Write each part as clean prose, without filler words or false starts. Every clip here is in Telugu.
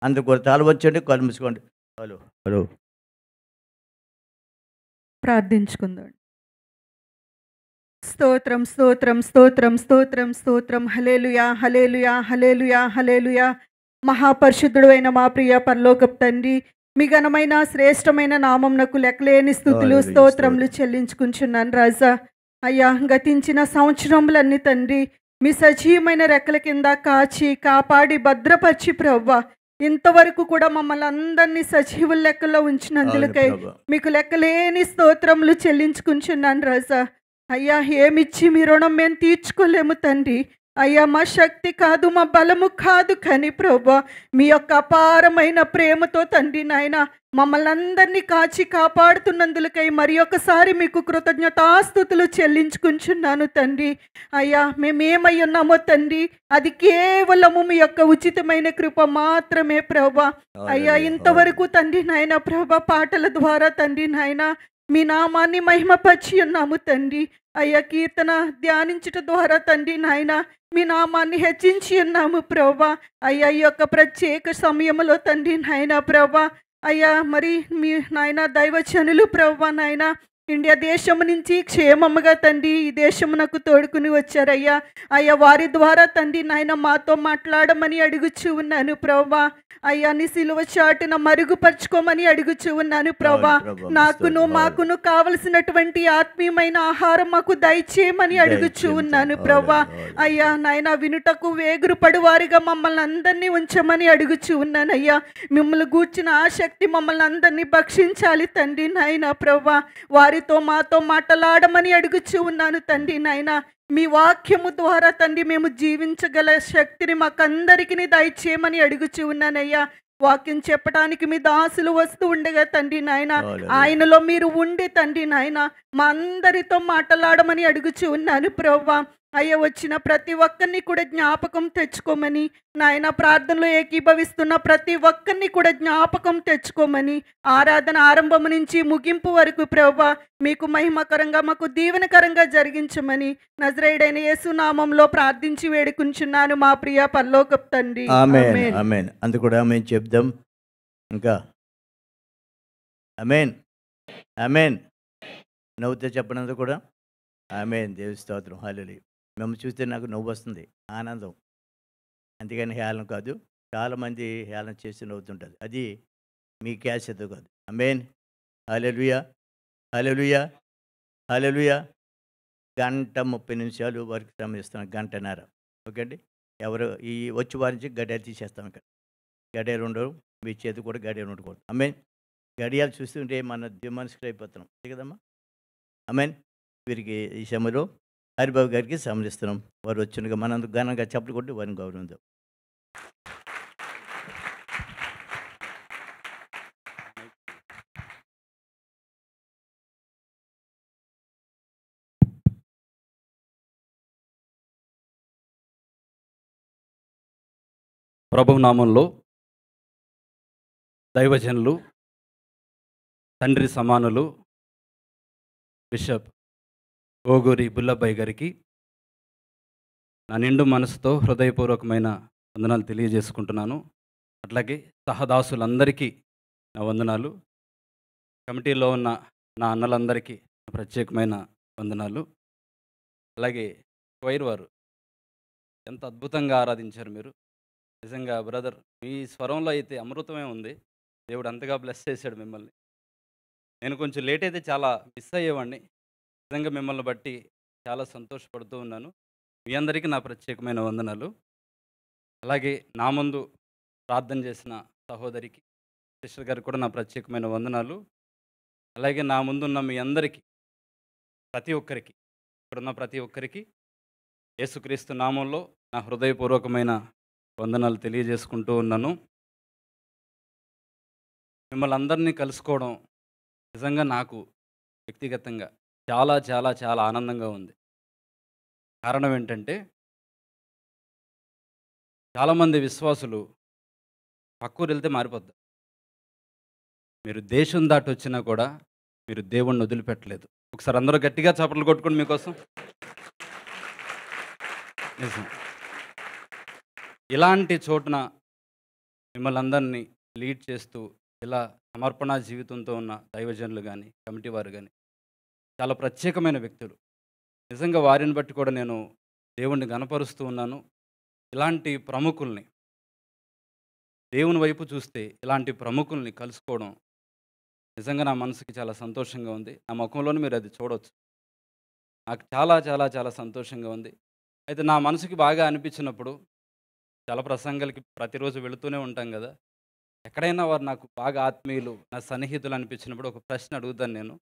అందుకు కూడా తాళ వచ్చండి, కళ్ళు మూసుకోండి. Hello, hello. ప్రార్థించుకుందాం. స్తోత్రం, స్తోత్రం, స్తోత్రం, స్తోత్రం, స్తోత్రం. హల్లెలూయా, హల్లెలూయా, హల్లెలూయా, హల్లెలూయా. మహాపరిశుద్ధుడు అయిన మా ప్రియ పరలోకపు తండ్రి, మీ ఘనమైన శ్రేష్టమైన నామమునకు లెక్కలేని స్తుతులు హల్లెలూయా, స్తోత్రములు స్తోత్రం. చెల్లించుకుంటున్నాను రాజా. అయ్యా, గతించిన సంవత్సరములన్నీ తండ్రి మీ సజీవమైన రెక్కల కింద కాచి కాపాడి భద్రపరిచి ప్రవ్వా, ఇంతవరకు కూడా మమ్మల్ని అందరినీ సజీవుల లెక్కలో అవును ఉంచినందులకై ప్రభు. మీకు లెక్కలేని స్తోత్రములు చెల్లించుకుంటున్నాను రాజా. అయ్యా, ఏమిచ్చి మీ రుణం మేము తీర్చుకోలేము తండ్రి. అయ్యా, మా శక్తి కాదు, మా బలము కాదు, కానీ ప్రభా మీ యొక్క అపారమైన ప్రేమతో తండ్రి నాయన మమ్మల్ని అందరినీ కాచి కాపాడుతున్నందులకై మరి ఒకసారి మీకు కృతజ్ఞతాస్తుతులు చెల్లించుకుంటున్నాను తండ్రి. అయ్యా, మేమేమై ఉన్నామో తండ్రి, అది కేవలము మీ యొక్క ఉచితమైన కృప మాత్రమే ప్రభా. అయ్యా, హల్లెలూయా, ఇంతవరకు తండ్రి నాయన ప్రభా పాటల ద్వారా తండ్రి నాయన మీ నామాన్ని మహిమపరిచి ఉన్నాము తండ్రి. అయ్యా, కీర్తన ధ్యానించుట ద్వారా తండ్రి నాయన మీ నామాన్ని హెచ్చించి ఉన్నాము ప్రభా. అయ్యా, ఈ యొక్క ప్రత్యేక సమయంలో తండ్రి నాయన ప్రభా, అయ్యా మరి మీ నాయన దైవజనులు ప్రభా నాయన ఇండియా దేశము నుంచి క్షేమముగా తండ్రి ఈ దేశమునకు తోడుకుని వచ్చారయ్యా. అయ్యా, వారి ద్వారా తండ్రి నాయన మాతో మాట్లాడమని అడుగుచూ ఉన్నాను ప్రభా. అయ్యా, నీ సిలువ చాటున మరుగుపరుచుకోమని అడుగుచూ ఉన్నాను ప్రభా. అవును ప్రభు. నాకును మాకును కావలసినటువంటి ఆత్మీయమైన ఆహారం మాకు దయచేయమని అడుగుచూ ఉన్నాను ప్రభా. అయ్యా నాయన, వినుటకు వేగురు పడువారిగా మమ్మల్ని అందరినీ ఉంచమని అడుగుచూ ఉన్నానయ్యా. మిమ్మల్ని గూర్చిన ఆసక్తి మమ్మల్ని అందరినీ భక్షించాలి తండ్రి నాయన ప్రభా. వారితో మాతో మాట్లాడమని అడుగుచూ ఉన్నాను తండ్రి నాయన. మీ వాక్యము ద్వారా తండ్రి మేము జీవించగల శక్తిని మాకందరికీ దయచేయమని అడుగుచూ ఉన్నానయ్యా. వాక్యం చెప్పడానికి మీ దాసులు వస్తూ ఉండగా తండ్రి నాయన ఆయనలో మీరు ఉండి తండ్రి నాయన మా అందరితో మాట్లాడమని అడుగుచూ ఉన్నాను ప్రభా. అయ్యా, వచ్చిన ప్రతి ఒక్కరిని కూడా జ్ఞాపకం తెచ్చుకోమని నాయన, ప్రార్థనలో ఏకీభవిస్తున్న ప్రతి ఒక్కరిని కూడా జ్ఞాపకం తెచ్చుకోమని ఆరాధన ఆరంభం నుంచి ముగింపు వరకు ప్రభా మీకు మహిమకరంగా మాకు దీవెనకరంగా జరిగించమని నజరేయుడైన యేసు నామంలో ప్రార్థించి వేడుకుంటున్నాను మా ప్రియ పరలోకపు తండ్రి. ఆమేన్, ఆమేన్. ఆమేన్. అందుకు కూడా ఆమేన్ చెప్దాం. ఇంకా ఆమేన్, ఆమేన్. నవ్వుతో చెప్పినందుకు కూడా ఆమేన్. దేవుని స్తోత్రం. హల్లెలూయా. మిమ్మల్ని చూస్తే నాకు నవ్వు వస్తుంది, ఆనందం. అందుకని హేళన కాదు. చాలామంది హేళన చేసి నవ్వుతుంటుంది. అది మీ క్యాసెతో కాదు. ఆమేన్. హల్లెలూయా, హల్లెలూయా, హల్లెలూయా. 1:30 వరకు సమయం ఇస్తాం, 1:30. ఓకే అండి. ఎవరు ఈ వచ్చి వారి నుంచి గడియాలు తీసేస్తాం. ఇక్కడ గడియాలు ఉండవు, మీ చేతి కూడా గడియాలు ఉండకూడదు. ఆమేన్. గడియాలు చూస్తుంటే మన మనసుకు అయిపోతున్నాం, అంతే కదమ్మా. ఆమేన్. వీరికి ఈ సమయంలో హరిబాబు గారికి సమరిస్తున్నాం. వారు వచ్చినగా మనందుకు ఘనంగా చప్పట్లు కొట్టి వారిని గౌరవిందాం. ప్రభువు నామంలో దైవజనులు, తండ్రి సమానులు బిషప్ ఓగూరి బుల్లబ్బాయి గారికి నా నిండు మనసుతో హృదయపూర్వకమైన వందనాలు తెలియజేసుకుంటున్నాను. అట్లాగే సహదాసులందరికీ నా వందనాలు. కమిటీలో ఉన్న నా అన్నలందరికీ ప్రత్యేకమైన వందనాలు. అలాగే వైర్ వారు ఎంత అద్భుతంగా ఆరాధించారు మీరు. నిజంగా బ్రదర్, మీ స్వరంలో అయితే అమృతమే ఉంది. దేవుడు అంతగా బ్లెస్ చేశాడు మిమ్మల్ని. నేను కొంచెం లేట్ అయితే చాలా మిస్ అయ్యేవాడిని. నిజంగా మిమ్మల్ని బట్టి చాలా సంతోషపడుతూ ఉన్నాను. మీ అందరికీ నా ప్రత్యేకమైన వందనాలు. అలాగే నా ముందు ప్రార్థన చేసిన సహోదరికి, సిస్టర్ గారికి కూడా నా ప్రత్యేకమైన వందనాలు. అలాగే నా ముందున్న మీ అందరికీ, ప్రతి ఒక్కరికి, ఇక్కడున్న ప్రతి ఒక్కరికి యేసుక్రీస్తు నామంలో నా హృదయపూర్వకమైన వందనాలు తెలియజేసుకుంటూ ఉన్నాను. మిమ్మల్ని అందరినీ కలుసుకోవడం నిజంగా నాకు వ్యక్తిగతంగా చాలా చాలా చాలా ఆనందంగా ఉంది. కారణం ఏంటంటే, చాలామంది విశ్వాసులు పక్కూరు వెళ్తే మారిపోద్ది. మీరు దేశం దాటి వచ్చినా కూడా మీరు దేవుణ్ణి వదిలిపెట్టలేదు. ఒకసారి అందరూ గట్టిగా చప్పట్లు కొట్టుకోండి మీకోసం. నిజం. ఇలాంటి చోటున మిమ్మల్ని అందరినీ లీడ్ చేస్తూ ఇలా సమర్పణ జీవితంతో ఉన్న దైవజనులు కానీ, కమిటీ వారు కానీ చాలా ప్రత్యేకమైన వ్యక్తులు. నిజంగా వారిని బట్టి కూడా నేను దేవుణ్ణి గణపరుస్తూ ఉన్నాను. ఇలాంటి ప్రముఖుల్ని, దేవుని వైపు చూస్తే ఇలాంటి ప్రముఖుల్ని కలుసుకోవడం నిజంగా నా మనసుకి చాలా సంతోషంగా ఉంది. నా ముఖంలోనే మీరు అది చూడవచ్చు. నాకు చాలా చాలా చాలా సంతోషంగా ఉంది. అయితే నా మనసుకి బాగా అనిపించినప్పుడు, చాలా ప్రసంగాలకి ప్రతిరోజు వెళుతూనే ఉంటాం కదా, ఎక్కడైనా వారు నాకు బాగా ఆత్మీయులు, నా సన్నిహితులు అనిపించినప్పుడు ఒక ప్రశ్న అడుగుతాను నేను.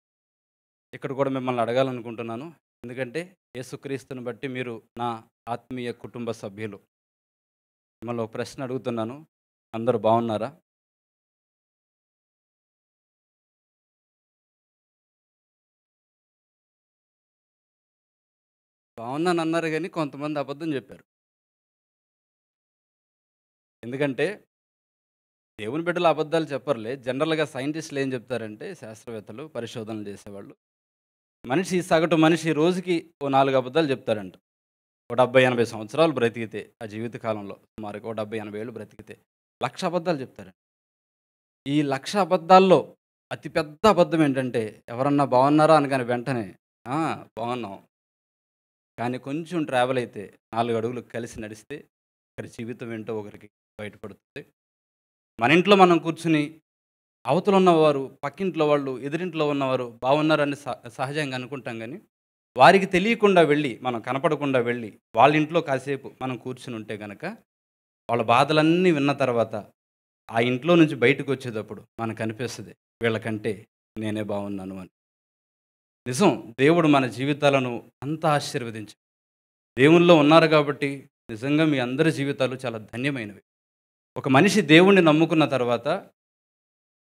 ఇక్కడ కూడా మిమ్మల్ని అడగాలనుకుంటున్నాను. ఎందుకంటే యేసుక్రీస్తుని బట్టి మీరు నా ఆత్మీయ కుటుంబ సభ్యులు. మిమ్మల్ని ఒక ప్రశ్న అడుగుతున్నాను. అందరూ బాగున్నారా? బాగున్నాను అన్నారు కానీ కొంతమంది అబద్ధం చెప్పారు. ఎందుకంటే దేవుని బిడ్డలు అబద్ధాలు చెప్పరులే. జనరల్గా సైంటిస్టులు ఏం చెప్తారంటే, శాస్త్రవేత్తలు, పరిశోధనలు చేసేవాళ్ళు, సగటు మనిషి రోజుకి ఓ 4 అబద్ధాలు చెప్తారంట. ఓ 70-80 సంవత్సరాలు బ్రతికితే, ఆ జీవిత కాలంలో సుమారుగా ఓ 70-80 ఏళ్ళు బ్రతికితే 1,00,000 అబద్ధాలు చెప్తారంట. ఈ 1,00,000 అబద్ధాల్లో అతిపెద్ద అబద్ధం ఏంటంటే, ఎవరన్నా బాగున్నారా అనగానే వెంటనే బాగున్నాం, కానీ కొంచెం ట్రావెల్ అయితే 4 అడుగులు కలిసి నడిస్తే ఒకరి జీవితం ఏంటో ఒకరికి బయటపడుతుంది. మన ఇంట్లో మనం కూర్చుని అవతల ఉన్నవారు, పక్కింట్లో వాళ్ళు, ఎదురింట్లో ఉన్నవారు బాగున్నారని సహజంగా అనుకుంటాం. కానీ వారికి తెలియకుండా వెళ్ళి, మనం కనపడకుండా వెళ్ళి వాళ్ళ ఇంట్లో కాసేపు మనం కూర్చుని ఉంటే కనుక, వాళ్ళ బాధలన్నీ విన్న తర్వాత ఆ ఇంట్లో నుంచి బయటకు వచ్చేటప్పుడు మనకు అనిపిస్తుంది, వీళ్ళకంటే నేనే బాగున్నాను అని. నిజం, దేవుడు మన జీవితాలను అంత ఆశీర్వదించి దేవుల్లో ఉన్నారు కాబట్టి నిజంగా మీ అందరి జీవితాలు చాలా ధన్యమైనవి. ఒక మనిషి దేవుణ్ణి నమ్ముకున్న తర్వాత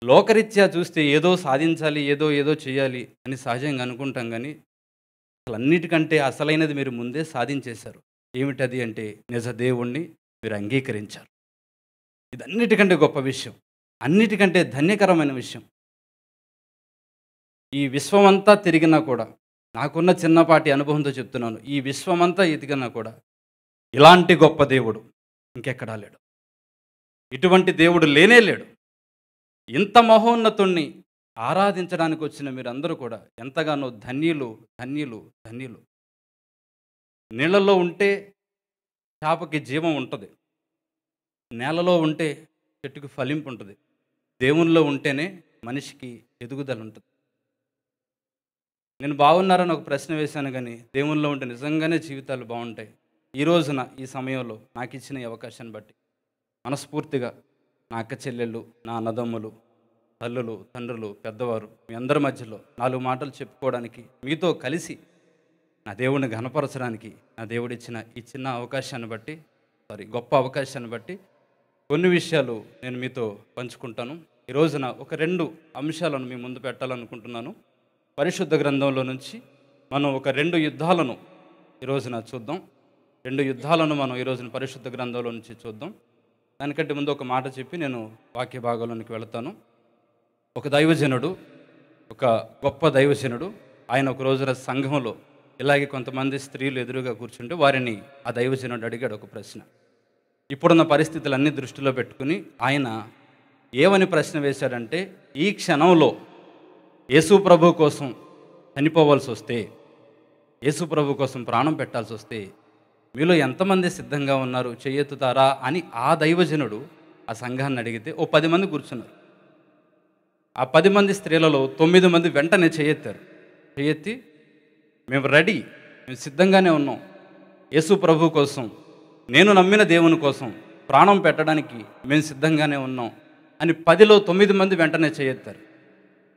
లోకరీత్యా చూస్తే ఏదో సాధించాలి, ఏదో చేయాలి అని సహజంగా అనుకుంటాం. కానీ అసలు అన్నిటికంటే అసలైనది మీరు ముందే సాధించేశారు. ఏమిటది అంటే, నిజ దేవుణ్ణి మీరు అంగీకరించారు. ఇది అన్నిటికంటే గొప్ప విషయం, అన్నిటికంటే ధన్యకరమైన విషయం. ఈ విశ్వమంతా తిరిగినా కూడా, నాకున్న చిన్నపాటి అనుభవంతో చెప్తున్నాను, ఈ విశ్వమంతా ఎదిగినా కూడా ఇలాంటి గొప్ప దేవుడు ఇంకెక్కడా లేడు. ఇటువంటి దేవుడు లేనే లేడు. ఇంత మహోన్నతుణ్ణి ఆరాధించడానికి వచ్చిన మీరందరూ కూడా ఎంతగానో ధన్యులు, ధన్యులు, ధన్యులు. నీళ్ళలో ఉంటే చేపకి జీవం ఉంటుంది, నేలలో ఉంటే చెట్టుకి ఫలింపు ఉంటుంది, దేవునిలో ఉంటేనే మనిషికి ఎదుగుదల ఉంటుంది. నేను బాగున్నారని ఒక ప్రశ్న వేశాను, కానీ దేవునిలో ఉంటే నిజంగానే జీవితాలు బాగుంటాయి. ఈ రోజున, ఈ సమయంలో నాకు ఇచ్చిన ఈ అవకాశాన్ని బట్టి మనస్ఫూర్తిగా నా అక్క చెల్లెళ్ళు, నా అన్నదమ్ములు, తల్లులు, తండ్రులు, పెద్దవారు, మీ అందరి మధ్యలో 4 మాటలు చెప్పుకోవడానికి, మీతో కలిసి నా దేవుడిని ఘనపరచడానికి నా దేవుడిచ్చిన ఈ చిన్న అవకాశాన్ని బట్టి, గొప్ప అవకాశాన్ని బట్టి కొన్ని విషయాలు నేను మీతో పంచుకుంటాను. ఈ రోజున ఒక 2 అంశాలను మీ ముందు పెట్టాలనుకుంటున్నాను. పరిశుద్ధ గ్రంథంలో నుంచి మనం ఒక 2 యుద్ధాలను ఈ రోజున చూద్దాం. 2 యుద్ధాలను మనం ఈ రోజున పరిశుద్ధ గ్రంథంలో నుంచి చూద్దాం. దానికంటే ముందు ఒక మాట చెప్పి నేను వాక్య భాగంలోనికి వెళతాను. ఒక దైవజనుడు, ఒక గొప్ప దైవజనుడు, ఆయన ఒక రోజున సంఘంలో ఇలాగే కొంతమంది స్త్రీలు ఎదురుగా కూర్చుంటే వారిని ఆ దైవజనుడు అడిగాడు ఒక ప్రశ్న. ఇప్పుడున్న పరిస్థితులన్నీ దృష్టిలో పెట్టుకుని ఆయన ఏమని ప్రశ్న వేశాడంటే, ఈ క్షణంలో యేసు ప్రభు కోసం చనిపోవాల్సి వస్తే, యేసు ప్రభు కోసం ప్రాణం పెట్టాల్సి వస్తే మీలో ఎంతమంది సిద్ధంగా ఉన్నారు, చెయ్యెత్తుతారా అని ఆ దైవజనుడు ఆ సంఘాన్ని అడిగితే ఓ 10 మంది కూర్చున్నారు. ఆ 10 మంది స్త్రీలలో 9 మంది వెంటనే చెయ్యెత్తారు. చెయ్యెత్తి, మేము రెడీ, మేము సిద్ధంగానే ఉన్నాం, యేసు ప్రభు కోసం, నేను నమ్మిన దేవుని కోసం ప్రాణం పెట్టడానికి మేము సిద్ధంగానే ఉన్నాం అని 10లో 9 మంది వెంటనే చెయ్యెత్తారు.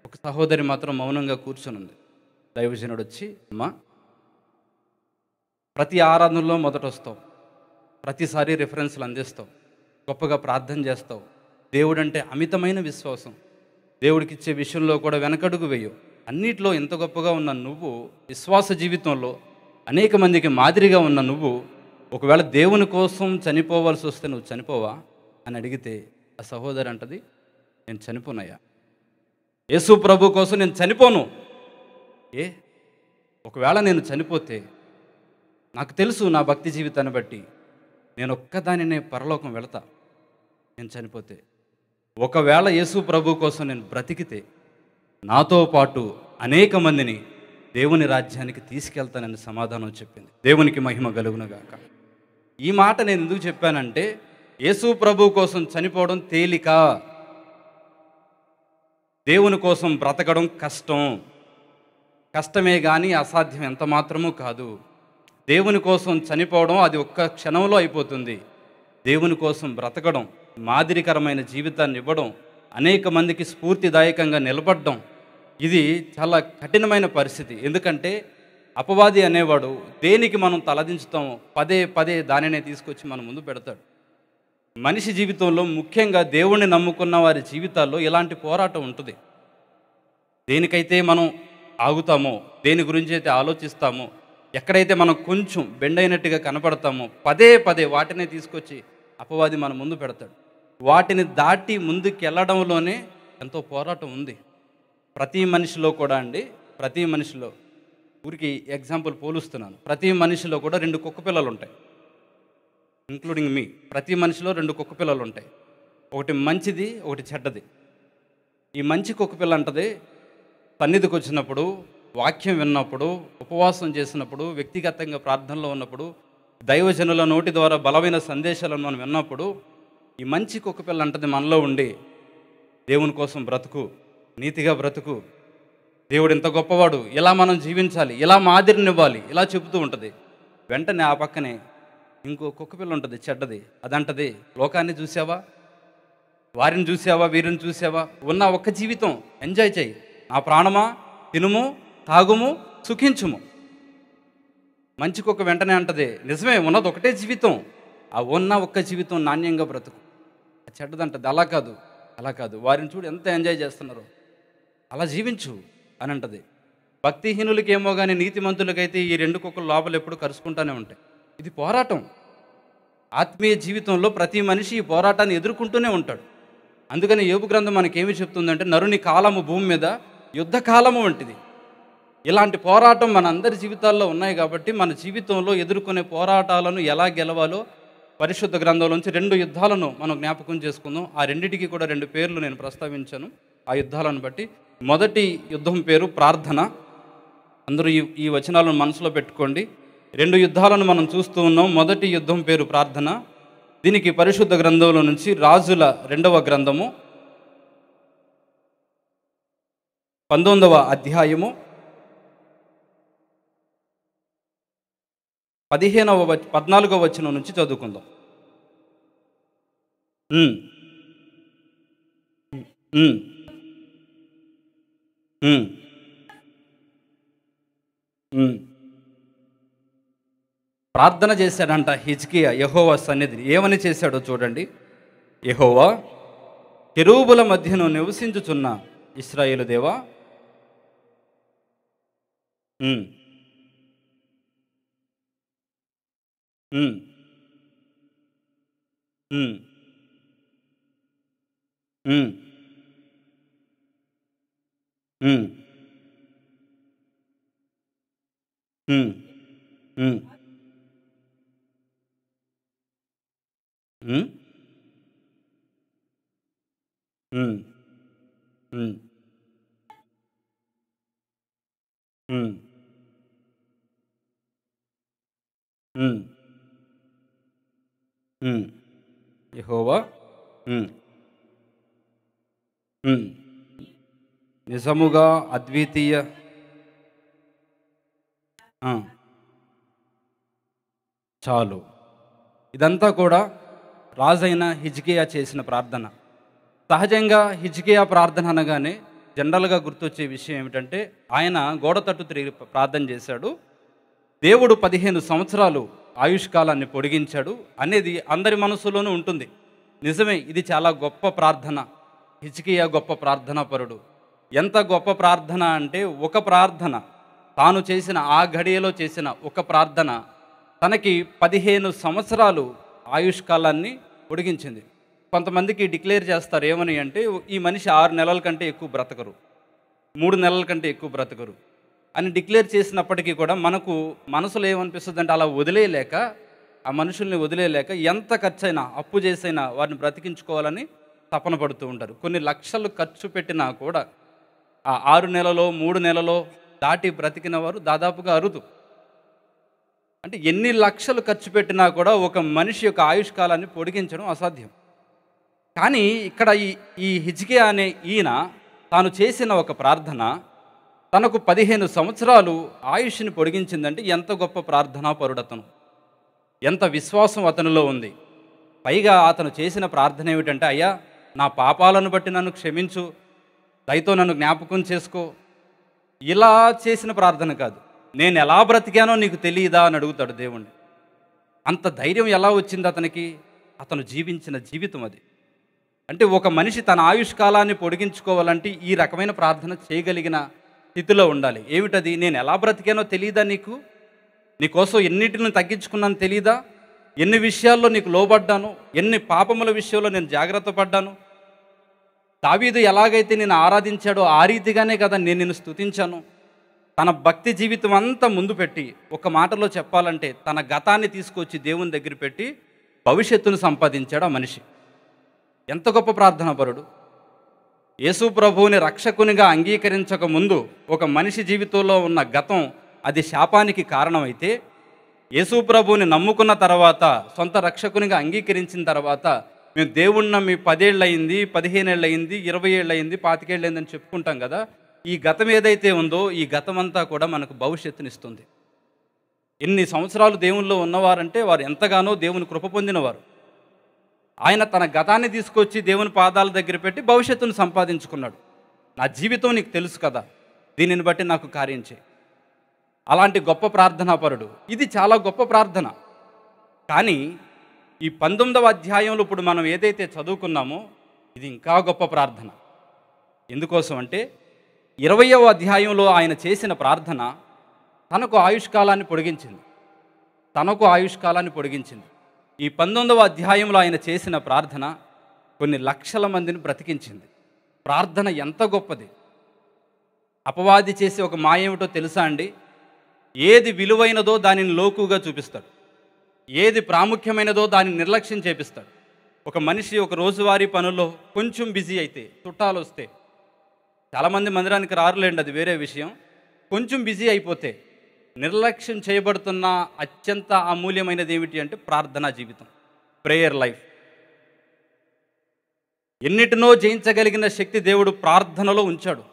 ఒక సహోదరి మాత్రం మౌనంగా కూర్చుని ఉంది. దైవజనుడు వచ్చి, అమ్మా, ప్రతి ఆరాధనలో మొదట వస్తావు, ప్రతిసారి రిఫరెన్స్లు అందిస్తావు, గొప్పగా ప్రార్థన చేస్తావు, దేవుడంటే అమితమైన విశ్వాసం, దేవుడికి ఇచ్చే విషయంలో కూడా వెనకడుగు వేయవు, అన్నిట్లో ఇంత గొప్పగా ఉన్న నువ్వు, విశ్వాస జీవితంలో అనేక మందికి మాదిరిగా ఉన్న నువ్వు, ఒకవేళ దేవుని కోసం చనిపోవాల్సి వస్తే నువ్వు చనిపోవా అని అడిగితే ఆ సహోదరి అంటది, నేను చనిపోనయ్యా, యేసు ప్రభు కోసం నేను చనిపోను. ఒకవేళ నేను చనిపోతే నాకు తెలుసు నా భక్తి జీవితాన్ని బట్టి నేను ఒక్కదానినే పరలోకం వెళతా, నేను చనిపోతే. ఒకవేళ యేసు ప్రభు కోసం నేను బ్రతికితే నాతో పాటు అనేక మందిని దేవుని రాజ్యానికి తీసుకెళ్తానని సమాధానం చెప్పింది. దేవునికి మహిమ కలుగునుగాక. ఈ మాట నేను ఎందుకు చెప్పానంటే, యేసు ప్రభు కోసం చనిపోవడం తేలిక, దేవుని కోసం బ్రతకడం కష్టమే కానీ అసాధ్యం ఎంత మాత్రమూ కాదు. దేవుని కోసం చనిపోవడం అది ఒక్క క్షణంలో అయిపోతుంది. దేవుని కోసం బ్రతకడం, మాదిరికరమైన జీవితాన్ని ఇవ్వడం, అనేక మందికి స్ఫూర్తిదాయకంగా నిలబడడం, ఇది చాలా కఠినమైన పరిస్థితి. ఎందుకంటే అపవాది అనేవాడు దేనికి మనం తలదించుతామో పదే పదే దానినే తీసుకొచ్చి మన ముందు పెడతాడు. మనిషి జీవితంలో, ముఖ్యంగా దేవుణ్ణి నమ్ముకున్న వారి జీవితాల్లో ఇలాంటి పోరాటం ఉంటుంది. దేనికైతే మనం ఆగుతామో, దేని గురించి అయితే ఆలోచిస్తామో, ఎక్కడైతే మనం కొంచెం బెండైనట్టుగా కనపడతామో పదే పదే వాటినే తీసుకొచ్చి అపవాది మన ముందు పెడతాడు. వాటిని దాటి ముందుకు వెళ్ళడంలోనే ఎంతో పోరాటం ఉంది. ప్రతి మనిషిలో కూడా ప్రతి మనిషిలో, ఊరికి ఎగ్జాంపుల్ పోలుస్తున్నాను, ప్రతి మనిషిలో కూడా 2 కుక్క పిల్లలు ఉంటాయి, ఇంక్లూడింగ్ మీ. ప్రతి మనిషిలో 2 కుక్క పిల్లలు ఉంటాయి. ఒకటి మంచిది, ఒకటి చెడ్డది. ఈ మంచి కుక్క పిల్ల అంటది, సన్నిధికి వచ్చినప్పుడు, వాక్యం విన్నప్పుడు, ఉపవాసం చేసినప్పుడు, వ్యక్తిగతంగా ప్రార్థనలో ఉన్నప్పుడు, దైవజనుల నోటి ద్వారా బలమైన సందేశాలను మనం విన్నప్పుడు, ఈ మంచి కుక్క పిల్ల అంటది మనలో ఉండి, దేవుని కోసం బ్రతుకు, నీతిగా బ్రతుకు, దేవుడు ఎంత గొప్పవాడు, ఇలా మనం జీవించాలి, ఇలా మాదిరినివ్వాలి, ఇలా చెబుతూ ఉంటుంది. వెంటనే ఆ పక్కనే ఇంకో కుక్క పిల్ల ఉంటుంది చెడ్డది. అదంటది, లోకాన్ని చూసావా, వారిని చూసావా, వీరిని చూసావా, ఉన్న ఒక్క జీవితం ఎంజాయ్ చేయి, నా ప్రాణమా తినుము తాగుము సుఖించుము. మంచి కుక్క వెంటనే అంటది, నిజమే, ఉన్నది ఒకటే జీవితం, ఆ ఉన్న ఒక్క జీవితం నాణ్యంగా బ్రతుకు. చెడ్డదంటది, అలా కాదు, వారిని చూడు ఎంత ఎంజాయ్ చేస్తున్నారో, అలా జీవించు అని అంటది. భక్తిహీనులకి ఏమో కానీ నీతిమంతులకైతే ఈ 2 కుక్కలు లోపల ఎప్పుడు కరుచుకుంటూనే ఉంటాయి. ఇది పోరాటం. ఆత్మీయ జీవితంలో ప్రతి మనిషి ఈ పోరాటాన్ని ఎదుర్కొంటూనే ఉంటాడు. అందుకని యోబు గ్రంథం మనకేమి చెప్తుందంటే, నరుని కాలము భూమి మీద యుద్ధ కాలము వంటిది. ఇలాంటి పోరాటం మన అందరి జీవితాల్లో ఉన్నాయి కాబట్టి మన జీవితంలో ఎదుర్కొనే పోరాటాలను ఎలా గెలవాలో పరిశుద్ధ గ్రంథంలోంచి 2 యుద్ధాలను మనం జ్ఞాపకం చేసుకుందాం. ఆ రెండిటికి కూడా 2 పేర్లు నేను ప్రస్తావించాను. ఆ యుద్ధాలను బట్టి మొదటి యుద్ధం పేరు ప్రార్థన. అందరూ ఈ వచనాలను మనసులో పెట్టుకోండి. 2 యుద్ధాలను మనం చూస్తూ ఉన్నాం. మొదటి యుద్ధం పేరు ప్రార్థన. దీనికి పరిశుద్ధ గ్రంథంలో నుంచి రాజుల 2వ గ్రంథము 19వ అధ్యాయము 14వ వచనం నుంచి చదువుకుందాం. ప్రార్థన చేశాడంట హిజ్కియా యెహోవా సన్నిధిని. ఏమని చేశాడో చూడండి. యెహోవా, కెరూబుల మధ్యను నివసించుచున్న ఇశ్రాయేలు దేవా, యెహోవా నిజముగా అద్వితీయ చాలు. ఇదంతా కూడా రాజైన హిజ్కియా చేసిన ప్రార్థన. సహజంగా హిజ్కియా ప్రార్థన అనగానే జనరల్గా గుర్తొచ్చే విషయం ఏమిటంటే, ఆయన గోడ తట్టు తిరిగి ప్రార్థన చేశాడు, దేవుడు 15 సంవత్సరాలు ఆయుష్కాలాన్ని పొడిగించాడు అనేది అందరి మనసులోనూ ఉంటుంది. నిజమే, ఇది చాలా గొప్ప ప్రార్థన. హిజ్కియా గొప్ప ప్రార్థనాపరుడు. ఎంత గొప్ప ప్రార్థన అంటే, ఒక ప్రార్థన, తాను చేసిన ఆ ఘడియలో చేసిన ఒక ప్రార్థన తనకి 15 సంవత్సరాలు ఆయుష్కాలాన్ని పొడిగించింది. కొంతమందికి డిక్లేర్ చేస్తారు ఏమని అంటే, ఈ మనిషి 6 నెలల కంటే ఎక్కువ బ్రతకరు, 3 నెలల కంటే ఎక్కువ బ్రతకరు అని డిక్లేర్ చేసినప్పటికీ కూడా మనకు మనసులో ఏమనిపిస్తుంది అంటే, అలా వదిలేయలేక ఆ మనుషుల్ని వదిలేయలేక ఎంత ఖర్చైనా అప్పు చేసైనా వారిని బ్రతికించుకోవాలని తపన పడుతూ ఉంటారు. కొన్ని లక్షలు ఖర్చు పెట్టినా కూడా ఆ 6 నెలలో 3 నెలలో దాటి బ్రతికిన వారు దాదాపుగా అరుదు. అంటే ఎన్ని లక్షలు ఖర్చు పెట్టినా కూడా ఒక మనిషి యొక్క ఆయుష్కాలాన్ని పొడిగించడం అసాధ్యం. కానీ ఇక్కడ ఈ హిజ్కియా అనే ఈయన తాను చేసిన ఒక ప్రార్థన తనకు 15 సంవత్సరాలు ఆయుష్ని పొడిగించిందంటే ఎంత గొప్ప ప్రార్థనా పరుడతను, ఎంత విశ్వాసం అతనిలో ఉంది. పైగా అతను చేసిన ప్రార్థన ఏమిటంటే, అయ్యా నా పాపాలను బట్టి నన్ను క్షమించు, దయతో నన్ను జ్ఞాపకం చేసుకో. ఇలా చేసిన ప్రార్థన కాదు, నేను ఎలా బ్రతికానో నీకు తెలియదా అని అడుగుతాడు దేవుణ్ణి. అంత ధైర్యం ఎలా వచ్చింది అతనికి? అతను జీవించిన జీవితం అది. అంటే ఒక మనిషి తన ఆయుష్కాలాన్ని పొడిగించుకోవాలంటే ఈ రకమైన ప్రార్థన చేయగలిగిన స్థితిలో ఉండాలి. ఏమిటది? నేను ఎలా బ్రతికానో తెలియదా నీకు? నీకోసం ఎన్నిటిని తగ్గించుకున్నాను తెలియదా? ఎన్ని విషయాల్లో నీకు లోబడ్డాను, ఎన్ని పాపముల విషయంలో నేను జాగ్రత్త పడ్డాను. దావీదు ఎలాగైతే నేను ఆరాధించాడో ఆ రీతిగానే కదా నేను నిన్ను స్తుతించాను. తన భక్తి జీవితం అంతా ముందు పెట్టి, ఒక మాటలో చెప్పాలంటే తన గతాన్ని తీసుకొచ్చి దేవుని దగ్గర పెట్టి భవిష్యత్తును సంపాదించాడు ఆ మనిషి. ఎంత గొప్ప ప్రార్థనాపరుడు! యేసు ప్రభువుని రక్షకునిగా అంగీకరించక ముందు ఒక మనిషి జీవితంలో ఉన్న గతం అది శాపానికి కారణమైతే, యేసు ప్రభువుని నమ్ముకున్న తర్వాత, సొంత రక్షకునిగా అంగీకరించిన తర్వాత, మేము దేవుణ్ణి నమ్మి 10 ఏళ్ళు అయింది, 15 ఏళ్ళు అయింది, 20 ఏళ్ళు అయింది, 25 ఏళ్ళు అయిందని చెప్పుకుంటాం కదా. ఈ గతం ఏదైతే ఉందో ఈ గతం అంతా కూడా మనకు భవిష్యత్తునిస్తుంది. ఎన్ని సంవత్సరాలు దేవునిలో ఉన్నవారంటే వారు ఎంతగానో దేవుని కృప పొందినవారు. ఆయన తన గతాన్ని తీసుకొచ్చి దేవుని పాదాల దగ్గర పెట్టి భవిష్యత్తును సంపాదించుకున్నాడు. నా జీవితం నీకు తెలుసు కదా, దీనిని బట్టి నాకు కార్యం చేయి. అలాంటి గొప్ప ప్రార్థనాపరుడు. ఇది చాలా గొప్ప ప్రార్థన. కానీ ఈ 19వ అధ్యాయంలో ఇప్పుడు మనం ఏదైతే చదువుకున్నామో ఇది ఇంకా గొప్ప ప్రార్థన. ఎందుకోసం అంటే 20వ అధ్యాయంలో ఆయన చేసిన ప్రార్థన తనకు ఆయుష్కాలాన్ని పొడిగించింది. ఈ 19వ అధ్యాయంలో ఆయన చేసిన ప్రార్థన కొన్ని లక్షల మందిని బ్రతికించింది. ప్రార్థన ఎంత గొప్పది! అపవాది చేసే ఒక మాయ ఏమిటో తెలుసా అండి? ఏది విలువైనదో దానిని లోకుగా చూపిస్తాడు, ఏది ప్రాముఖ్యమైనదో దానిని నిర్లక్ష్యం చేపిస్తాడు. ఒక మనిషి ఒక రోజువారీ పనుల్లో కొంచెం బిజీ అయితే, చుట్టాలు వస్తే, చాలామంది మందిరానికి రారులేండి, అది వేరే విషయం. కొంచెం బిజీ అయిపోతే నిర్లక్ష్యం చేయబడుతున్న అత్యంత అమూల్యమైనది ఏమిటి అంటే ప్రార్థనా జీవితం, ప్రేయర్ లైఫ్. ఎన్నిటినో జయించగలిగిన శక్తి దేవుడు ప్రార్థనలో ఉంచాడు.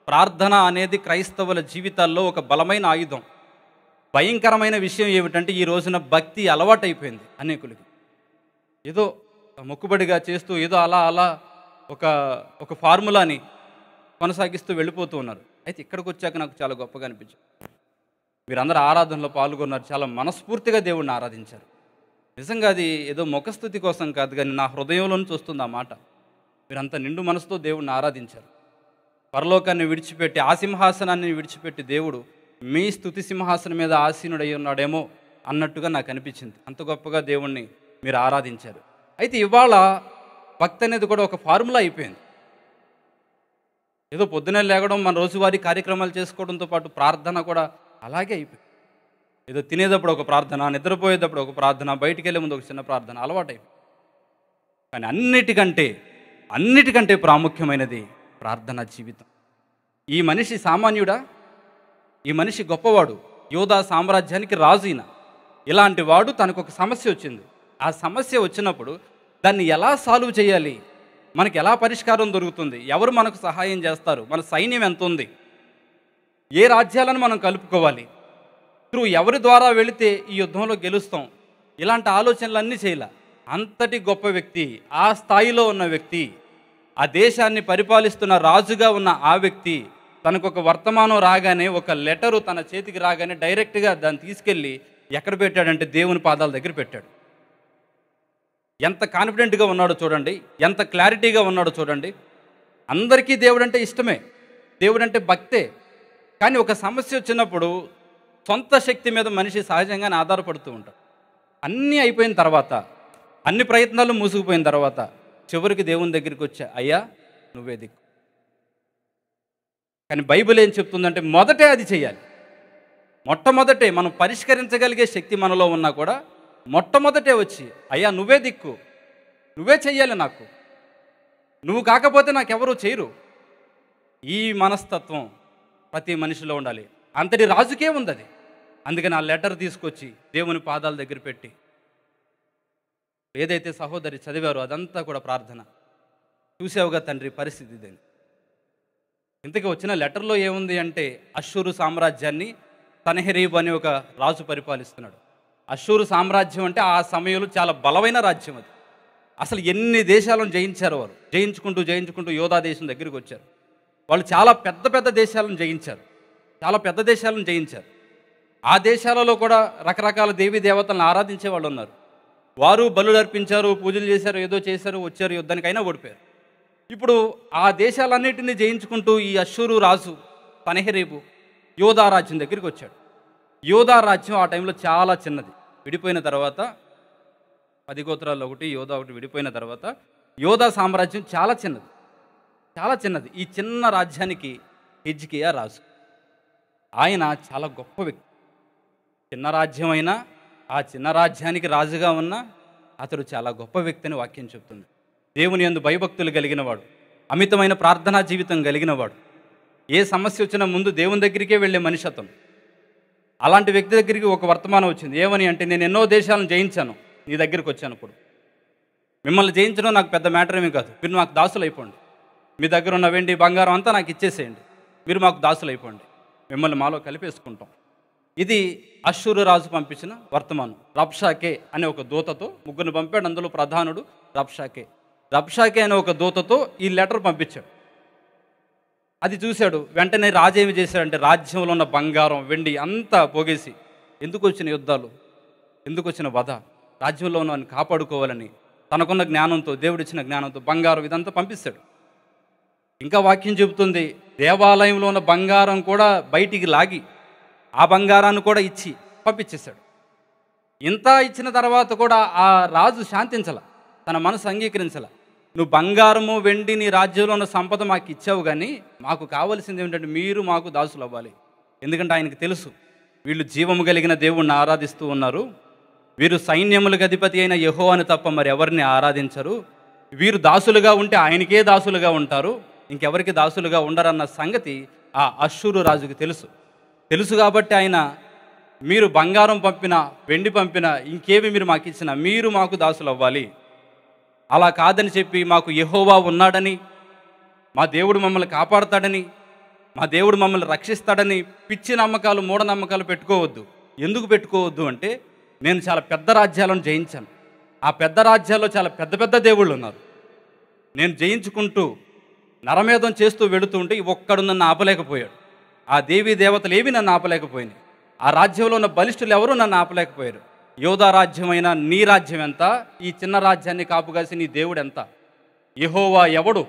ప్రార్థన అనేది క్రైస్తవుల జీవితాల్లో ఒక బలమైన ఆయుధం. భయంకరమైన విషయం ఏమిటంటే ఈ రోజున భక్తి అలవాటైపోయింది అనేకులకి. ఏదో మొక్కుబడిగా చేస్తూ ఏదో అలా ఒక ఫార్ములాని కొనసాగిస్తూ వెళ్ళిపోతూ ఉన్నారు. అయితే ఇక్కడికి వచ్చాక నాకు చాలా గొప్పగా అనిపించింది. మీరందరూ ఆరాధనలో పాల్గొన్నారు, చాలా మనస్ఫూర్తిగా దేవుణ్ణి ఆరాధించారు. నిజంగా అది ఏదో ముఖస్థుతి కోసం కాదు, కానీ నా హృదయంలో నుంచి వస్తుంది ఆ మాట. మీరంతా నిండు మనసుతో దేవుణ్ణి ఆరాధించారు. పరలోకాన్ని విడిచిపెట్టి, ఆ సింహాసనాన్ని విడిచిపెట్టి దేవుడు మీ స్తుతి సింహాసనం మీద ఆసీనుడై ఉన్నాడేమో అన్నట్టుగా నాకు అనిపించింది. అంత గొప్పగా దేవుణ్ణి మీరు ఆరాధించారు. అయితే ఇవాళ భక్తి అనేది కూడా ఒక ఫార్ములా అయిపోయింది. ఏదో పొద్దునే లేగడం, మన రోజువారీ కార్యక్రమాలు చేసుకోవడంతో పాటు ప్రార్థన కూడా అలాగే అయిపోయింది. ఏదో తినేటప్పుడు ఒక ప్రార్థన, నిద్రపోయేటప్పుడు ఒక ప్రార్థన, బయటికి వెళ్ళే ముందు ఒక చిన్న ప్రార్థన అలవాటైపోయింది. కానీ అన్నిటికంటే ప్రాముఖ్యమైనది ప్రార్థనా జీవితం. ఈ మనిషి సామాన్యుడా? ఈ మనిషి గొప్పవాడు, యోధా సామ్రాజ్యానికి రాజు ఈయన. ఇలాంటి వాడు తనకు ఒక సమస్య వచ్చింది. ఆ సమస్య వచ్చినప్పుడు దాన్ని ఎలా సాల్వ్ చేయాలి, మనకి ఎలా పరిష్కారం దొరుకుతుంది, ఎవరు మనకు సహాయం చేస్తారు, మన సైన్యం ఎంత ఉంది, ఏ రాజ్యాలను మనం కలుపుకోవాలి, ఎవరి ద్వారా వెళితే ఈ యుద్ధంలో గెలుస్తాం, ఇలాంటి ఆలోచనలన్నీ చేయాల. అంతటి గొప్ప వ్యక్తి, ఆ స్థాయిలో ఉన్న వ్యక్తి, ఆ దేశాన్ని పరిపాలిస్తున్న రాజుగా ఉన్న ఆ వ్యక్తి తనకు ఒక వర్తమానం రాగానే, ఒక లెటరు తన చేతికి రాగానే డైరెక్ట్గా దాన్ని తీసుకెళ్ళి ఎక్కడ పెట్టాడంటే దేవుని పాదాల దగ్గర పెట్టాడు. ఎంత కాన్ఫిడెంట్గా ఉన్నాడో చూడండి, ఎంత క్లారిటీగా ఉన్నాడో చూడండి. అందరికీ దేవుడు అంటే ఇష్టమే, దేవుడు అంటే భక్తే. కానీ ఒక సమస్య వచ్చినప్పుడు సొంత శక్తి మీద మనిషి సహజంగానే ఆధారపడుతూ ఉంటాడు. అన్నీ అయిపోయిన తర్వాత, అన్ని ప్రయత్నాలు మూసుకుపోయిన తర్వాత చివరికి దేవుని దగ్గరికి వచ్చా, అయ్యా నువ్వే దిక్కు. కానీ బైబిల్ ఏం చెప్తుందంటే మొదటే అది చేయాలి. మొట్టమొదటే మనం పరిష్కరించగలిగే శక్తి మనలో ఉన్నా కూడా మొట్టమొదటే వచ్చి, అయ్యా నువ్వే దిక్కు, నువ్వే చెయ్యాలి, నాకు నువ్వు కాకపోతే నాకెవరూ చేయరు. ఈ మనస్తత్వం ప్రతి మనిషిలో ఉండాలి. అంతటి రాజుకే ఉంది అది. అందుకని ఆ లెటర్ తీసుకొచ్చి దేవుని పాదాల దగ్గర పెట్టి, ఏదైతే సహోదరి చదివారో అదంతా కూడా ప్రార్థన. చూసావుగా తండ్రి పరిస్థితి ఇదని. ఇంతకీ వచ్చిన లెటర్లో ఏముంది అంటే, అష్షూరు సామ్రాజ్యాన్ని సన్హెరీబు అనే ఒక రాజు పరిపాలిస్తున్నాడు. అష్షూరు సామ్రాజ్యం అంటే ఆ సమయంలో చాలా బలమైన రాజ్యం అది. అసలు ఎన్ని దేశాలను జయించారు వారు. జయించుకుంటూ యోధా దేశం దగ్గరికి వచ్చారు. వాళ్ళు చాలా పెద్ద పెద్ద దేశాలను జయించారు. చాలా పెద్ద దేశాలను జయించారు. ఆ దేశాలలో కూడా రకరకాల దేవీ దేవతలను ఆరాధించే వాళ్ళు ఉన్నారు. వారు బలులు అర్పించారు, పూజలు చేశారు, ఏదో చేశారు, వచ్చారు, యుద్ధానికైనా ఓడిపోయారు. ఇప్పుడు ఆ దేశాలన్నిటిని జయించుకుంటూ ఈ అష్షూరు రాజు సన్హెరీబు యోధా రాజ్యం దగ్గరికి వచ్చాడు. యోధా రాజ్యం ఆ టైంలో చాలా చిన్నది. విడిపోయిన తర్వాత 10 గోత్రాల్లో ఒకటి, యోధా ఒకటి విడిపోయిన తర్వాత యోధా సామ్రాజ్యం చాలా చిన్నది, చాలా చిన్నది. ఈ చిన్న రాజ్యానికి హిజ్కియా రాజు. ఆయన చాలా గొప్ప వ్యక్తి. చిన్న రాజ్యం అయినా ఆ చిన్న రాజ్యానికి రాజుగా ఉన్న అతడు చాలా గొప్ప వ్యక్తి అని వాక్యం చెప్తుంది. దేవుని యందు భయభక్తులు కలిగినవాడు, అమితమైన ప్రార్థనా జీవితం కలిగినవాడు, ఏ సమస్య వచ్చినా ముందు దేవుని దగ్గరికే వెళ్ళే మనిషి అతను. అలాంటి వ్యక్తి దగ్గరికి ఒక వర్తమానం వచ్చింది. ఏమని అంటే, నేను ఎన్నో దేశాలను జయించాను, నీ దగ్గరికి వచ్చాను. ఇప్పుడు మిమ్మల్ని జయించడం నాకు పెద్ద మ్యాటర్ ఏమీ కాదు. మీరు నాకు దాసులు అయిపోండి. మీ దగ్గర ఉన్న వెండి బంగారం అంతా నాకు ఇచ్చేసేయండి. మీరు మాకు దాసులు అయిపోండి. మిమ్మల్ని మాలో కలిపేసుకుంటాం. ఇది అష్షూరు రాజు పంపించిన వర్తమానం. రబ్షాకే అనే ఒక దూతతో ముగ్గురిని పంపాడు. అందులో ప్రధానుడు రబ్షాకే. రబ్షాకే అనే ఒక దూతతో ఈ లెటర్ పంపించాడు. అది చూశాడు. వెంటనే రాజు ఏమి చేశాడంటే, రాజ్యంలో ఉన్న బంగారం వెండి అంతా పోగేసి, ఎందుకు వచ్చిన యుద్ధాలు, ఎందుకు వచ్చిన వధ, రాజ్యంలో ఉన్న కాపాడుకోవాలని తనకున్న జ్ఞానంతో, దేవుడిచ్చిన జ్ఞానంతో బంగారం ఇదంతా పంపిస్తాడు. ఇంకా వాక్యం చెబుతుంది, దేవాలయంలో ఉన్న బంగారం కూడా బయటికి లాగి ఆ బంగారాన్ని కూడా ఇచ్చి పంపించేశాడు. ఇంత ఇచ్చిన తర్వాత కూడా ఆ రాజు శాంతించాల, తన మనసు అంగీకరించాల. నువ్వు బంగారము వెండి నీ రాజ్యంలో ఉన్న సంపద మాకు ఇచ్చావు, కానీ మాకు కావాల్సింది ఏమిటంటే మీరు మాకు దాసులు అవ్వాలి. ఎందుకంటే ఆయనకు తెలుసు, వీళ్ళు జీవము కలిగిన దేవుణ్ణి ఆరాధిస్తూ ఉన్నారు, వీరు సైన్యములకు అధిపతి అయిన యెహోవాను తప్ప మరి ఎవరిని ఆరాధించరు, వీరు దాసులుగా ఉంటే ఆయనకే దాసులుగా ఉంటారు, ఇంకెవరికి దాసులుగా ఉండరన్న సంగతి ఆ అష్షూరు రాజుకి తెలుసు కాబట్టి ఆయన, మీరు బంగారం పంపినా వెండి పంపినా ఇంకేమి మీరు మాకు ఇచ్చినా మీరు మాకు దాసులు అవ్వాలి. అలా కాదని చెప్పి మాకు యెహోవా ఉన్నాడని, మా దేవుడు మమ్మల్ని కాపాడతాడని, మా దేవుడు మమ్మల్ని రక్షిస్తాడని పిచ్చి నమ్మకాలు, మూఢనమ్మకాలు పెట్టుకోవద్దు. ఎందుకు పెట్టుకోవద్దు అంటే, నేను చాలా పెద్ద రాజ్యాలను జయించాను. ఆ పెద్ద రాజ్యాల్లో చాలా పెద్ద పెద్ద దేవుళ్ళు ఉన్నారు. నేను జయించుకుంటూ నరమేధం చేస్తూ వెళుతూ ఉంటే ఒక్కడు నన్ను ఆపలేకపోయాడు. ఆ దేవీ దేవతలు ఏవి నన్ను ఆపలేకపోయినాయి. ఆ రాజ్యంలో ఉన్న బలిష్ఠులు ఎవరూ నన్ను ఆపలేకపోయారు. యోధా రాజ్యమైన నీ రాజ్యం ఎంత, ఈ చిన్న రాజ్యాన్ని కాపుగాసి నీ దేవుడు ఎంత? యెహోవా ఎవడు?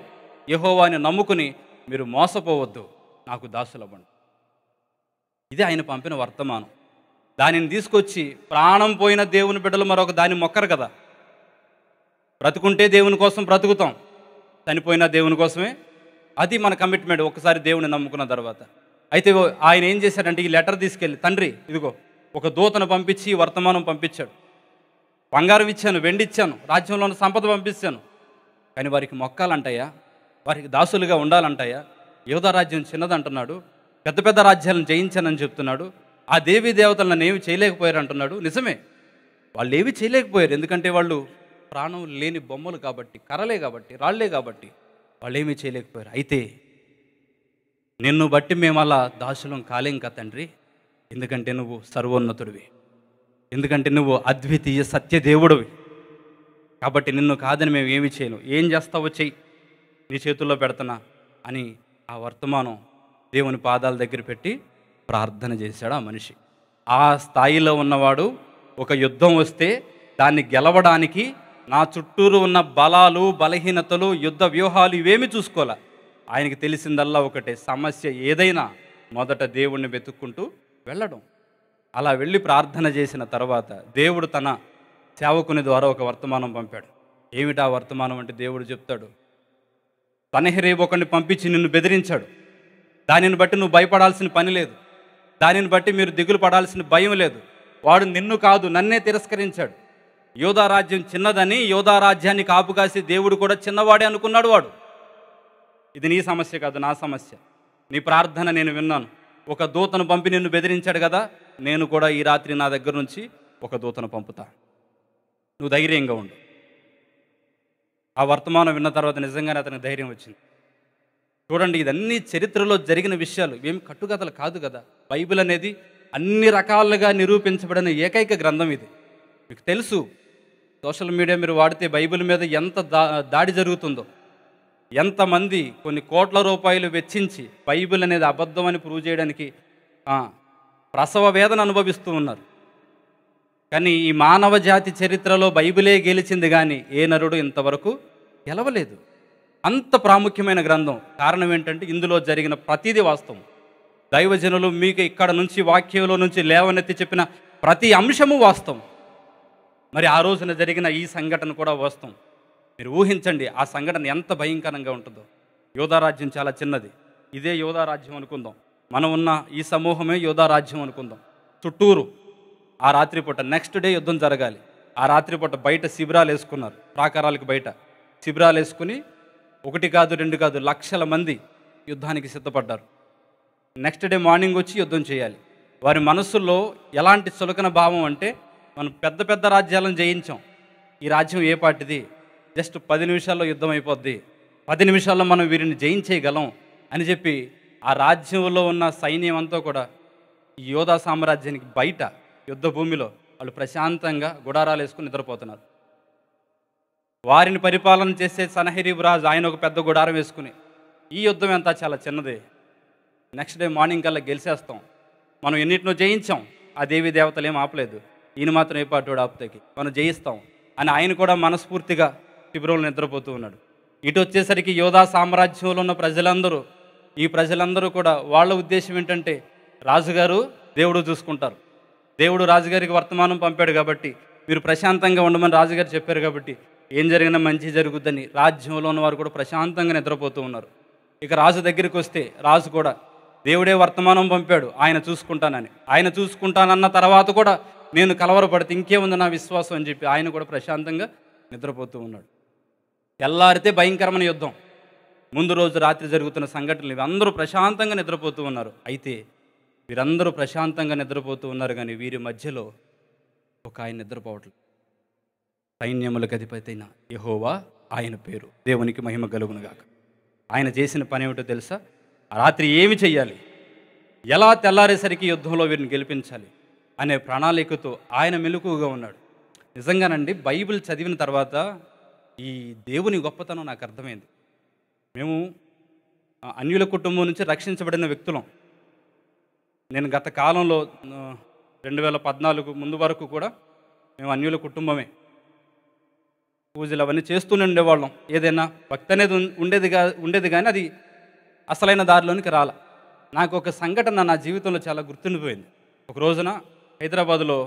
యెహోవాని నమ్ముకుని మీరు మోసపోవద్దు, నాకు దాసులవ్వండి. ఇది ఆయన పంపిన వర్తమానం. దానిని తీసుకొచ్చి, ప్రాణం పోయిన దేవుని బిడ్డలు మరొక దాన్ని మొక్కరు కదా. బ్రతుకుంటే దేవుని కోసం బ్రతుకుతాం, చనిపోయిన దేవుని కోసమే. అది మన కమిట్మెంట్ ఒకసారి దేవుని నమ్ముకున్న తర్వాత. అయితే ఆయన ఏం చేశాడంటే, ఈ లెటర్ తీసుకెళ్ళి, తండ్రి ఇదిగో ఒక దూతను పంపించి వర్తమానం పంపించాడు. బంగారం ఇచ్చాను, వెండి ఇచ్చాను, రాజ్యంలో ఉన్న సంపద పంపించాను, కానీ వారికి మొక్కాలంటాయా, వారికి దాసులుగా ఉండాలంటాయా? యోధా రాజ్యం చిన్నదంటున్నాడు, పెద్ద పెద్ద రాజ్యాలను జయించానని చెప్తున్నాడు. ఆ దేవీ దేవతలు నన్ను ఏమి చేయలేకపోయారు అంటున్నాడు. నిజమే, వాళ్ళు ఏమి చేయలేకపోయారు. ఎందుకంటే వాళ్ళు ప్రాణం లేని బొమ్మలు కాబట్టి, కర్రలే కాబట్టి, రాళ్లే కాబట్టి వాళ్ళు ఏమీ చేయలేకపోయారు. అయితే నిన్ను బట్టి మేము అలా దాసులం కాలేం కదా తండ్రి, ఎందుకంటే నువ్వు సర్వోన్నతుడివి, ఎందుకంటే నువ్వు అద్వితీయ సత్యదేవుడివి, కాబట్టి నిన్ను కాదని మేము ఏమి చేయను. ఏం చేస్తావో చెయ్యి, నీ చేతుల్లో పెడుతున్నా అని ఆ వర్తమానం దేవుని పాదాల దగ్గర పెట్టి ప్రార్థన చేశాడు ఆ మనిషి. ఆ స్థాయిలో ఉన్నవాడు ఒక యుద్ధం వస్తే దాన్ని గెలవడానికి నా చుట్టూరు ఉన్న బలాలు, బలహీనతలు, యుద్ధ వ్యూహాలు ఇవేమి చూసుకోలే. ఆయనకి తెలిసిందల్లా ఒకటే, సమస్య ఏదైనా మొదట దేవుణ్ణి వెతుక్కుంటూ వెళ్ళడం. అలా వెళ్ళి ప్రార్థన చేసిన తర్వాత దేవుడు తన సేవకుని ద్వారా ఒక వర్తమానం పంపాడు. ఏమిటా వర్తమానం అంటే, దేవుడు చెప్తాడు, సన్హెరీబు ఒకరిని పంపించి నిన్ను బెదిరించాడు, దానిని బట్టి నువ్వు భయపడాల్సిన పని లేదు, దానిని బట్టి మీరు దిగులు పడాల్సిన భయం లేదు. వాడు నిన్ను కాదు నన్నే తిరస్కరించాడు, యోధా రాజ్యం చిన్నదని యోధా రాజ్యాన్ని కాపు కాసి దేవుడు కూడా చిన్నవాడే అనుకున్నాడు వాడు. ఇది నీ సమస్య కాదు, నా సమస్య. నీ ప్రార్థన నేను విన్నాను. ఒక దూతను పంపి నిన్ను బెదిరించాడు కదా, నేను కూడా ఈ రాత్రి నా దగ్గర నుంచి ఒక దూతను పంపుతా. నువ్వు ధైర్యంగా ఉండు. ఆ వర్తమానం విన్న తర్వాత నిజంగానే అతనికి ధైర్యం వచ్చింది. చూడండి, ఇదన్నీ చరిత్రలో జరిగిన విషయాలు, ఏం కట్టుకథలు కాదు కదా. బైబిల్ అనేది అన్ని రకాలుగా నిరూపించబడిన ఏకైక గ్రంథం ఇది. మీకు తెలుసు, సోషల్ మీడియా మీరు వాడితే బైబిల్ మీద ఎంత దాడి జరుగుతుందో, ఎంతమంది కొన్ని కోట్ల రూపాయలు వెచ్చించి బైబిల్ అనేది అబద్ధం అని ప్రూవ్ చేయడానికి ప్రసవ వేదన అనుభవిస్తూ ఉన్నారు. కానీ ఈ మానవ జాతి చరిత్రలో బైబిలే గెలిచింది, కానీ ఏ నరుడు ఇంతవరకు గెలవలేదు. అంత ప్రాముఖ్యమైన గ్రంథం. కారణం ఏంటంటే ఇందులో జరిగిన ప్రతిదీ వాస్తవం. దైవజనులు మీకు ఇక్కడ నుంచి వాక్యంలో నుంచి లేవనెత్తి చెప్పిన ప్రతి అంశము వాస్తవం. మరి ఆ రోజున జరిగిన ఈ సంఘటన కూడా వాస్తవం. మీరు ఊహించండి ఆ సంఘటన ఎంత భయంకరంగా ఉంటుందో. యోధా రాజ్యం చాలా చిన్నది. ఇదే యోధా రాజ్యం అనుకుందాం. మనం ఉన్న ఈ సమూహమే యోధా రాజ్యం అనుకుందాం. చుట్టూరు ఆ రాత్రిపూట నెక్స్ట్ డే యుద్ధం జరగాలి. ఆ రాత్రిపూట బయట శిబిరాలు వేసుకున్నారు. ప్రాకారాలకు బయట శిబిరాలు వేసుకుని 1 కాదు 2 కాదు లక్షల మంది యుద్ధానికి సిద్ధపడ్డారు. నెక్స్ట్ డే మార్నింగ్ వచ్చి యుద్ధం చేయాలి. వారి మనస్సుల్లో ఎలాంటి చులకన భావం అంటే, మనం పెద్ద పెద్ద రాజ్యాలను జయించాం, ఈ రాజ్యం ఏ పాటిది, జస్ట్ 10 నిమిషాల్లో యుద్ధం అయిపోద్ది, 10 నిమిషాల్లో మనం వీరిని జయించేయగలం అని చెప్పి ఆ రాజ్యంలో ఉన్న సైన్యం అంతా కూడా ఈ యోధా సామ్రాజ్యానికి బయట యుద్ధ భూమిలో వాళ్ళు ప్రశాంతంగా గుడారాలు వేసుకుని నిద్రపోతున్నారు. వారిని పరిపాలన చేసే సనహెరీబు రాజు, ఆయన ఒక పెద్ద గుడారం వేసుకుని, ఈ యుద్ధం ఎంత చాలా చిన్నదే, నెక్స్ట్ డే మార్నింగ్ కల్లా గెలిచేస్తాం, మనం ఎన్నిటినో జయించాం, ఆ దేవీ దేవతలు ఏం ఆపలేదు, ఈయన మాత్రం ఏ పాటు ఆపుతాకి, మనం జయిస్తాం అని ఆయన కూడా మనస్ఫూర్తిగా శిబిరంలో నిద్రపోతూ ఉన్నాడు. ఇటు వచ్చేసరికి యోధా సామ్రాజ్యంలో ఉన్న ప్రజలందరూ, ఈ ప్రజలందరూ కూడా వాళ్ళ ఉద్దేశం ఏంటంటే, రాజుగారు దేవుడు చూసుకుంటారు, దేవుడు రాజుగారికి వర్తమానం పంపాడు కాబట్టి, మీరు ప్రశాంతంగా ఉండమని రాజుగారు చెప్పారు కాబట్టి ఏం జరిగినా మంచి జరుగుద్దని రాజ్యంలో ఉన్నవారు కూడా ప్రశాంతంగా నిద్రపోతూ ఉన్నారు. ఇక రాజు దగ్గరికి వస్తే రాజు కూడా దేవుడే వర్తమానం పంపాడు, ఆయన చూసుకుంటానని, ఆయన చూసుకుంటానన్న తర్వాత కూడా నేను కలవరపడితే ఇంకేముంది నా విశ్వాసం అని చెప్పి ఆయన కూడా ప్రశాంతంగా నిద్రపోతూ ఉన్నాడు. తెల్లారితే భయంకరమైన యుద్ధం. ముందు రోజు రాత్రి జరుగుతున్న సంఘటనలు ఇవి. అందరూ ప్రశాంతంగా నిద్రపోతూ ఉన్నారు. అయితే వీరందరూ ప్రశాంతంగా నిద్రపోతూ ఉన్నారు, కానీ వీరి మధ్యలో ఒక ఆయన నిద్రపోవట్లేదు. సైన్యములకు అధిపతి అయిన యెహోవా ఆయన పేరు, దేవునికి మహిమ కలుగునుగాక. ఆయన చేసిన పని ఏమిటో తెలుసా? ఆ రాత్రి ఏమి చెయ్యాలి, ఎలా తెల్లారేసరికి యుద్ధంలో వీరిని గెలిపించాలి అనే ప్రణాళికతో ఆయన మెలకువగా ఉన్నాడు. నిజంగానండి, బైబిల్ చదివిన తర్వాత ఈ దేవుని గొప్పతనం నాకు అర్థమైంది. మేము అన్యుల కుటుంబం నుంచి రక్షించబడిన వ్యక్తులం. నేను గత కాలంలో 2014 ముందు వరకు కూడా మేము అన్యుల కుటుంబమే. పూజలు అవన్నీ చేస్తూనే ఉండేవాళ్ళం. ఏదైనా భక్తి అనేది ఉండేది కానీ అది అసలైన దారిలోనికి రాల. నాకు ఒక సంఘటన నా జీవితంలో చాలా గుర్తుండిపోయింది. ఒక రోజున హైదరాబాదులో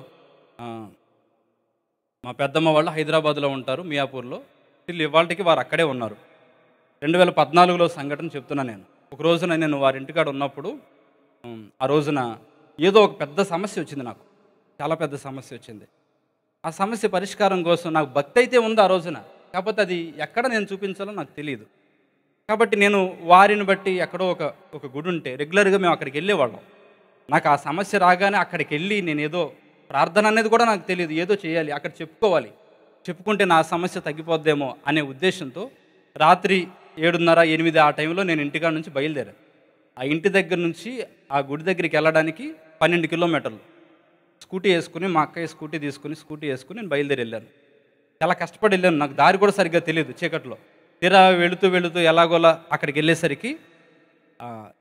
మా పెద్దమ్మ వాళ్ళు హైదరాబాదులో ఉంటారు, మియాపూర్లో. వీళ్ళు ఇవాళకి వారు అక్కడే ఉన్నారు. 2014లో సంఘటన చెప్తున్నా నేను. ఒక రోజున నేను వారింటికాడ ఉన్నప్పుడు ఆ రోజున ఏదో ఒక పెద్ద సమస్య వచ్చింది, నాకు చాలా పెద్ద సమస్య వచ్చింది. ఆ సమస్య పరిష్కారం కోసం నాకు భక్తి అయితే ఉంది ఆ రోజున, కాకపోతే అది ఎక్కడ నేను చూపించాలో నాకు తెలియదు. కాబట్టి నేను వారిని బట్టి ఎక్కడో ఒక గుడి ఉంటే రెగ్యులర్గా మేము అక్కడికి వెళ్ళేవాళ్ళం. నాకు ఆ సమస్య రాగానే అక్కడికి వెళ్ళి నేను ఏదో ప్రార్థన అనేది కూడా నాకు తెలియదు, ఏదో చేయాలి, అక్కడ చెప్పుకోవాలి, చెప్పుకుంటే నా సమస్య తగ్గిపోద్దేమో అనే ఉద్దేశంతో రాత్రి 7:30, 8 ఆ టైంలో నేను ఇంటికాడ నుంచి బయలుదేరాను. ఆ ఇంటి దగ్గర నుంచి ఆ గుడి దగ్గరికి వెళ్ళడానికి 12 కిలోమీటర్లు స్కూటీ వేసుకుని, మా అక్కయ్య స్కూటీ వేసుకుని నేను బయలుదేరి వెళ్ళాను. చాలా కష్టపడి వెళ్ళాను, నాకు దారి కూడా సరిగ్గా తెలియదు చీకట్లో. తీరా వెళుతూ ఎలాగోలా అక్కడికి వెళ్ళేసరికి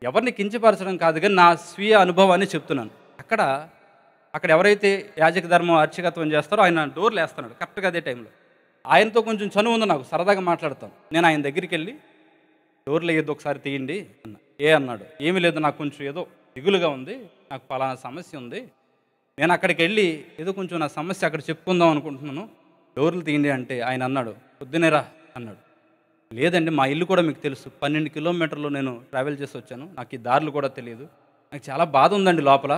ఎవరిని కించపరచడం కాదు కానీ నా స్వీయ అనుభవాన్ని చెప్తున్నాను. అక్కడ ఎవరైతే యాజక ధర్మం అర్చకత్వం చేస్తారో ఆయన డోర్లు వేస్తున్నాడు కరెక్ట్గా అదే టైంలో. ఆయనతో కొంచెం చనువు ఉంది, నాకు సరదాగా మాట్లాడతాను. నేను ఆయన దగ్గరికి వెళ్ళి డోర్లు ఏదో ఒకసారి తీయండి అన్న. అన్నాడు, ఏమీ లేదు, నాకు కొంచెం ఏదో దిగులుగా ఉంది, నాకు పలానా సమస్య ఉంది, నేను అక్కడికి వెళ్ళి ఏదో కొంచెం నా సమస్య అక్కడ చెప్పుకుందాం అనుకుంటున్నాను, డోర్లు తీయండి అంటే ఆయన అన్నాడు, పొద్దునేరా అన్నాడు. లేదండి, మా ఇల్లు కూడా మీకు తెలుసు, 12 కిలోమీటర్లు నేను ట్రావెల్ చేసి వచ్చాను, నాకు ఈ దారులు కూడా తెలియదు, నాకు చాలా బాధ ఉందండి లోపల,